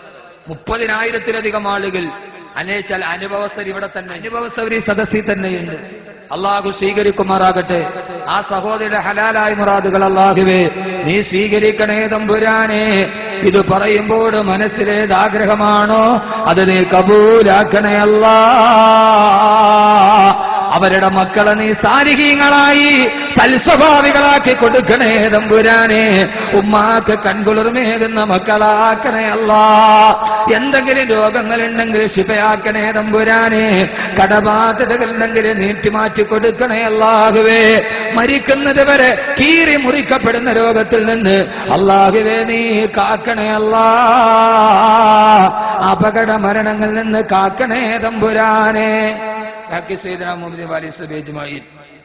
30,000-ലധികം ആളുകൾ അന്വേഷിച്ചാൽ അനുഭവസ്ഥർ ഇവിടെ തന്നെ, അനുഭവസ്ഥർ ഈ സദസ്സിൽ തന്നെയുണ്ട്. അള്ളാഹു സ്വീകരിക്കുമാറാകട്ടെ. ആ സഹോദരിയുടെ ഹലാലായ മുറാദുകൾ അള്ളാഹുവേ നീ സ്വീകരിക്കണേ തമ്പുരാനെ. ഇത് പറയുമ്പോൾ മനസ്സിലേത് ആഗ്രഹമാണോ അത് നീ കബൂലാക്കണേ അല്ലാ. അവരുടെ മക്കളെ നീ സാലിഹീങ്ങളായി സൽസ്വഭാവികളാക്കി കൊടുക്കണേ തമ്പുരാനെ. ഉമ്മാക്ക് കൺകുളിർമേകുന്ന മക്കളാക്കണേ അല്ലാ. എന്തെങ്കിലും രോഗങ്ങളുണ്ടെങ്കിൽ ശിഫയാക്കണേ തമ്പുരാനെ. കടബാധ്യതകളുണ്ടെങ്കിൽ നീട്ടിമാറ്റി കൊടുക്കണേ അല്ലാഹുവേ. മരിക്കുന്നത് വരെ കീറി മുറിക്കപ്പെടുന്ന രോഗത്തിൽ നിന്ന് അല്ലാഹുവേ നീ കാക്കണേ അല്ലാ. അപകട മരണങ്ങളിൽ നിന്ന് കാക്കണേ തമ്പുരാനെ.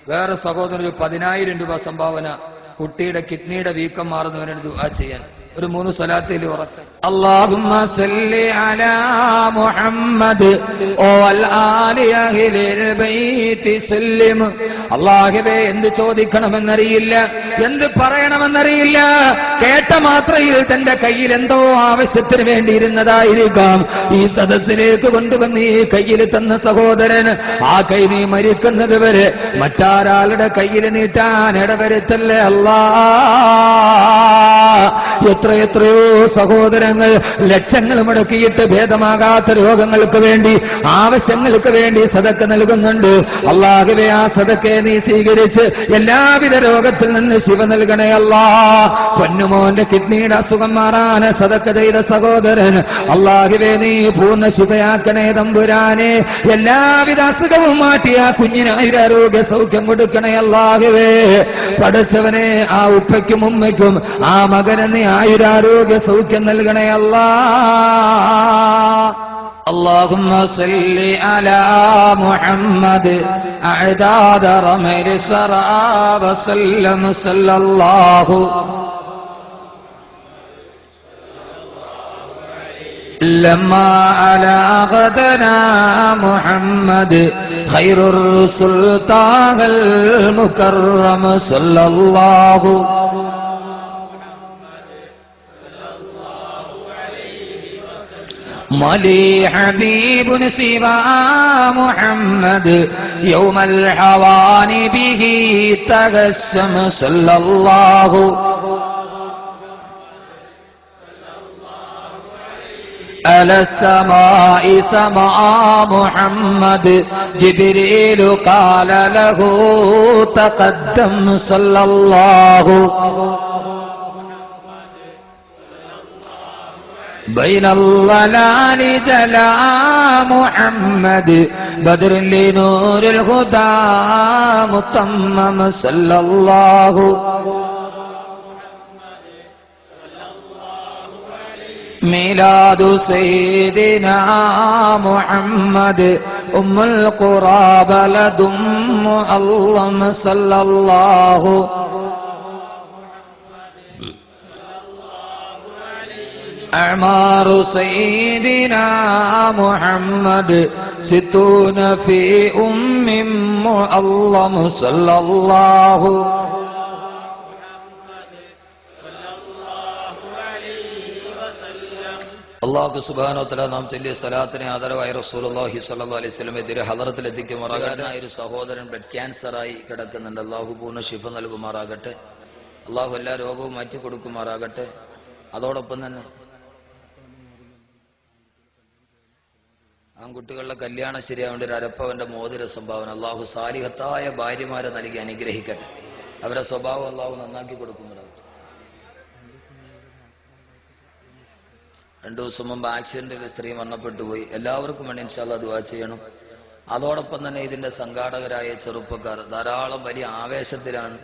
വേറെ സഹോദരൻ 10,000 രൂപ സംഭാവന, കുട്ടിയുടെ കിഡ്നിയുടെ വീക്കം മാറുന്നവന് ദുആ ചെയ്യാൻ. ഒരു 3 സ്വലാത്തിൽ ഉറക്കം. അല്ലാഹുമ്മ സല്ലി അലാ മുഹമ്മദ് വൽ ആലി അഹ്ലിൽ ബൈത്തി സല്ലിം. അല്ലാഹുവേ എന്ത് ചോദിക്കണമെന്നറിയില്ല, എന്ത് പറയണമെന്നറിയില്ല. കേട്ട മാത്രയിൽ തന്റെ കയ്യിൽ എന്തോ ആവശ്യത്തിന് വേണ്ടിയിരുന്നതായിരിക്കാം. ഈ സദസ്സിലേക്ക് കൊണ്ടുവന്ന് ഈ കയ്യിൽ തന്ന സഹോദരൻ ആ കൈ നീ മരിക്കുന്നത് വരെ മറ്റാരാളുടെ കയ്യിൽ നീട്ടാൻ ഇടവരുത്തല്ലേ അല്ലാ. എത്രയെത്രയോ സഹോദരങ്ങൾ ലക്ഷങ്ങൾ മുടക്കിയിട്ട് ഭേദമാകാത്ത രോഗങ്ങൾക്ക് വേണ്ടി, ആവശ്യങ്ങൾക്ക് വേണ്ടി സദക്ക നൽകുന്നുണ്ട്. അല്ലാഹുവേ ആ സദക്കയെ നീ സ്വീകരിച്ച് എല്ലാവിധ രോഗത്തിൽ നിന്ന് ശിവ നൽകണേ അല്ലാ. പൊന്നുമോന്റെ കിഡ്നിയുടെ അസുഖം മാറാൻ സദക്ക ചെയ്ത സഹോദരൻ അല്ലാഹുവേ നീ പൂർണ്ണ ശിവയാക്കണേ തമ്പുരാനെ. എല്ലാവിധ അസുഖവും മാറ്റി ആ കുഞ്ഞിനായുരാരോഗ്യ സൗഖ്യം കൊടുക്കണേ അല്ലാഹുവേ. പഠിച്ചവനെ ആ ഉപ്പയ്ക്കും ഉമ്മയ്ക്കും ആ മകനെ നീ ആയുരാരോഗ്യ സൗഖ്യം നൽകണേ അല്ലാ. اللهم صل على محمد أعداد رمل السرى وسلم صلى الله لما على غدنا محمد خير الرسل طه المكرم صلى الله ملي حبيب سوى محمد يوم الحوان به تغسم صلى الله على السماء سماء محمد جبريل قال له تقدم صلى الله بين الضلال جلا محمد بدر لنور الهدى متمم صلى الله ميلاد سيدنا محمد أم القرى بلد معظم صلى الله أعمار سيدنا محمد 60 في أم معظم صلى الله അല്ലാഹു സുബ്ഹാനഹു വ തആല നാം ചൊല്ലിയ സ്വലാത്തിനെ ആദരവായി റസൂലുള്ളാഹി സ്വല്ലല്ലാഹു അലൈഹി വസല്ലം ഇതിരെ ഹദറത്തിലെത്തിക്കുമാറാകട്ടെ. ഒരു സഹോദരൻ ബ്ലഡ് ക്യാൻസറായി കിടക്കുന്നുണ്ട്. അല്ലാഹു പൂർണ്ണ ശിഫ നൽകുമാറാകട്ടെ. അല്ലാഹു എല്ലാ രോഗവും മാറ്റി കൊടുക്കുമാറാകട്ടെ. അതോടൊപ്പം തന്നെ ആൺകുട്ടികളുടെ കല്യാണം ശരിയാവേണ്ട ഒരു അരപ്പവന്റെ മോതിര സംഭാവന അല്ലാഹു സാലിഹത്തായ ഭാര്യമാരെ നൽകി അനുഗ്രഹിക്കട്ടെ. അവരെ സ്വഭാവം അല്ലാഹു നന്നാക്കി കൊടുക്കുന്നുണ്ടാവും. 2 ദിവസം മുമ്പ് ആക്സിഡന്റിൽ സ്ത്രീ മരണപ്പെട്ടു പോയി. എല്ലാവർക്കും വേണ്ടി ഇൻഷാ അല്ലാഹ് ദുആ ചെയ്യണം. അതോടൊപ്പം തന്നെ ഇതിന്റെ സംഘാടകരായ ചെറുപ്പക്കാർ ധാരാളം വലിയ ആവേശത്തിലാണ്.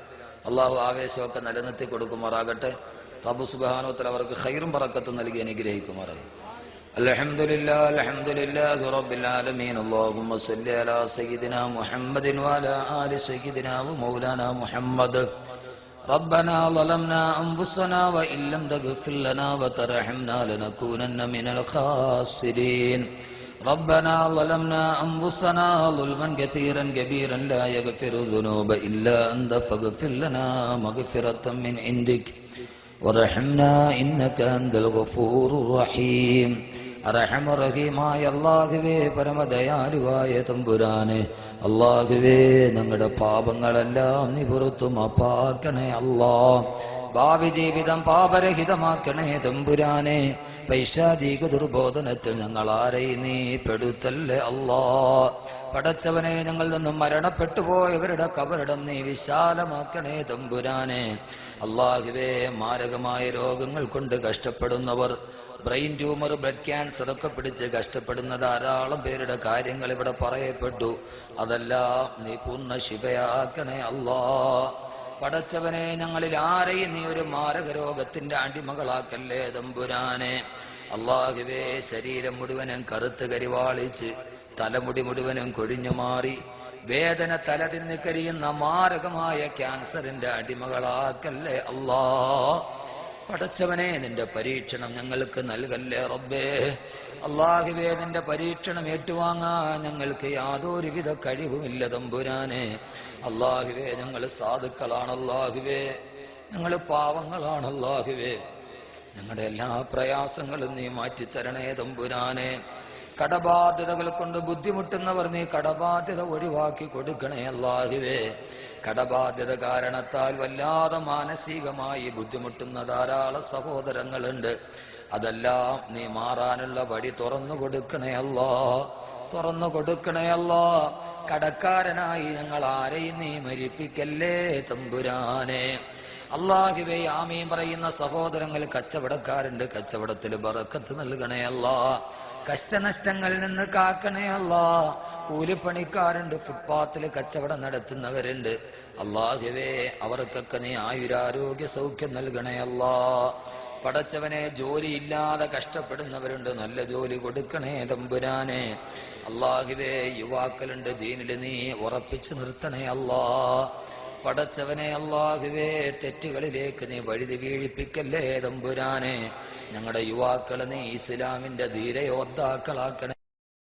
അള്ളാഹു ആവേശമൊക്കെ നിലനിർത്തി കൊടുക്കുമാറാകട്ടെ. റബ്ബ് സുബ്ഹാനഹു വ തആല അവർക്ക് ഖൈറും ബറക്കത്തും നൽകി അനുഗ്രഹിക്കുമാറാകട്ടെ. അൽഹംദുലില്ലാഹി അൽഹംദുലില്ലാഹി റബ്ബിൽ ആലമീൻ. അല്ലാഹുമ്മ സ്വല്ലി അലാ സയ്യിദിനാ മുഹമ്മദിൻ വഅലാ ആലി സയ്യിദിനാ വമൗലാനാ മുഹമ്മദ്. ربنا ظلمنا أنفسنا وإن لم تغفر لنا وترحمنا لنكونن من الخاسرين. ربنا ظلمنا أنفسنا ظلما كثيرا كبيرا لا يغفر الذنوب إلا أنت فاغفر لنا مغفرة من عندك وارحمنا إنك أنت الغفور الرحيم. അർഹമ റഹീമായ അല്ലാഹുവേ, പരമദയാലുവായ തമ്പുരാനെ, അല്ലാഹുവേ, ഞങ്ങളുടെ പാപങ്ങളെല്ലാം നീ പുറത്തു മാപ്പാക്കണേ അല്ലാ. ഭാവി ജീവിതം പാപരഹിതമാക്കണേ തമ്പുരാനെ. പൈശാചിക ദുർബോധനത്തിൽ ഞങ്ങൾ ആരെയും നീ പെടുത്തല്ലേ അല്ലാ. പടച്ചവനെ, ഞങ്ങൾ നിന്നും മരണപ്പെട്ടു പോയവരുടെ കബറിടം നീ വിശാലമാക്കണേ തമ്പുരാനെ. അല്ലാഹുവേ, മാരകമായ രോഗങ്ങൾ കൊണ്ട് കഷ്ടപ്പെടുന്നവർ, ബ്രെയിൻ ട്യൂമർ, ബ്ലഡ് ക്യാൻസർ ഒക്കെ പിടിച്ച് കഷ്ടപ്പെടുന്ന ധാരാളം പേരുടെ കാര്യങ്ങൾ ഇവിടെ പറയപ്പെട്ടു. അതെല്ലാം നീ പൂർണ്ണ ശിഫയാക്കണേ അല്ലാ. പടച്ചവനെ, ഞങ്ങളിൽ ആരെയും നീ ഒരു മാരക രോഗത്തിന്റെ അടിമകളാക്കല്ലേ തമ്പുരാനെ. അല്ലാഹുവേ, ശരീരം മുഴുവനും കറുത്ത് കരിവാളിച്ച് തലമുടി മുഴുവനും കൊഴിഞ്ഞു മാറി വേദന തലതിന്ന് കരിയുന്ന മാരകമായ ക്യാൻസറിന്റെ അടിമകളാക്കല്ലേ അല്ലാ. പടച്ചവനെ, നിന്റെ പരീക്ഷണം ഞങ്ങൾക്ക് നൽകല്ലേ റബ്ബേ. അല്ലാഹുവേ, നിന്റെ പരീക്ഷണം ഏറ്റുവാങ്ങാൻ ഞങ്ങൾക്ക് യാതൊരുവിധ കഴിവുമില്ല തമ്പുരാനെ. അല്ലാഹുവേ, ഞങ്ങൾ സാധുക്കളാണ് അല്ലാഹുവേ, ഞങ്ങൾ പാവങ്ങളാണ് അല്ലാഹുവേ. ഞങ്ങളുടെ എല്ലാ പ്രയാസങ്ങളും നീ മാറ്റിത്തരണേ തമ്പുരാനെ. കടബാധ്യതകൾ കൊണ്ട് ബുദ്ധിമുട്ടുന്നവർ നീ കടബാധ്യത ഒഴിവാക്കി കൊടുക്കണേ അല്ലാഹുവേ. കടബാധ്യത കാരണത്താൽ വല്ലാതെ മാനസികമായി ബുദ്ധിമുട്ടുന്ന ധാരാളം സഹോദരങ്ങളുണ്ട്. അതെല്ലാം നീ മാറാനുള്ള വഴി തുറന്നു കൊടുക്കണേ അല്ലാ, തുറന്നു കൊടുക്കണേ അല്ലാ. കടക്കാരനായി ഞങ്ങൾ ആരെയും നീ മരിപ്പിക്കല്ലേ തമ്പുരാനെ. അല്ലാഹുവേ, ആമീൻ പറയുന്ന സഹോദരങ്ങൾ കച്ചവടക്കാരുണ്ട്, കച്ചവടത്തിൽ ബറക്കത്ത് നൽകണേ അല്ലാ. കഷ്ടനഷ്ടങ്ങളിൽ നിന്ന് കാക്കണേ അല്ലാ. കൂലിപ്പണിക്കാരുണ്ട്, ഫുട്പാത്തിൽ കച്ചവടം നടത്തുന്നവരുണ്ട്. അല്ലാഹുവേ, അവർക്കൊക്കെ നീ ആയുരാരോഗ്യ സൗഖ്യം നൽകണേ അല്ലാ. പടച്ചവനെ, ജോലിയില്ലാതെ കഷ്ടപ്പെടുന്നവരുണ്ട്, നല്ല ജോലി കൊടുക്കണേ തമ്പുരാനെ. അല്ലാഹുവേ, യുവാക്കളുണ്ട്, ദീനിൽ നീ ഉറപ്പിച്ചു നിർത്തണേ അല്ലാ. പടച്ചവനെ, അല്ലാഹുവേ, തെറ്റുകളിലേക്ക് നീ വഴുതി വീഴിപ്പിക്കല്ലേ തമ്പുരാനെ. ഞങ്ങളുടെ യുവാക്കളെ നീ ഇസ്ലാമിന്റെ ധീരയോദ്ധാക്കളാക്കണേ.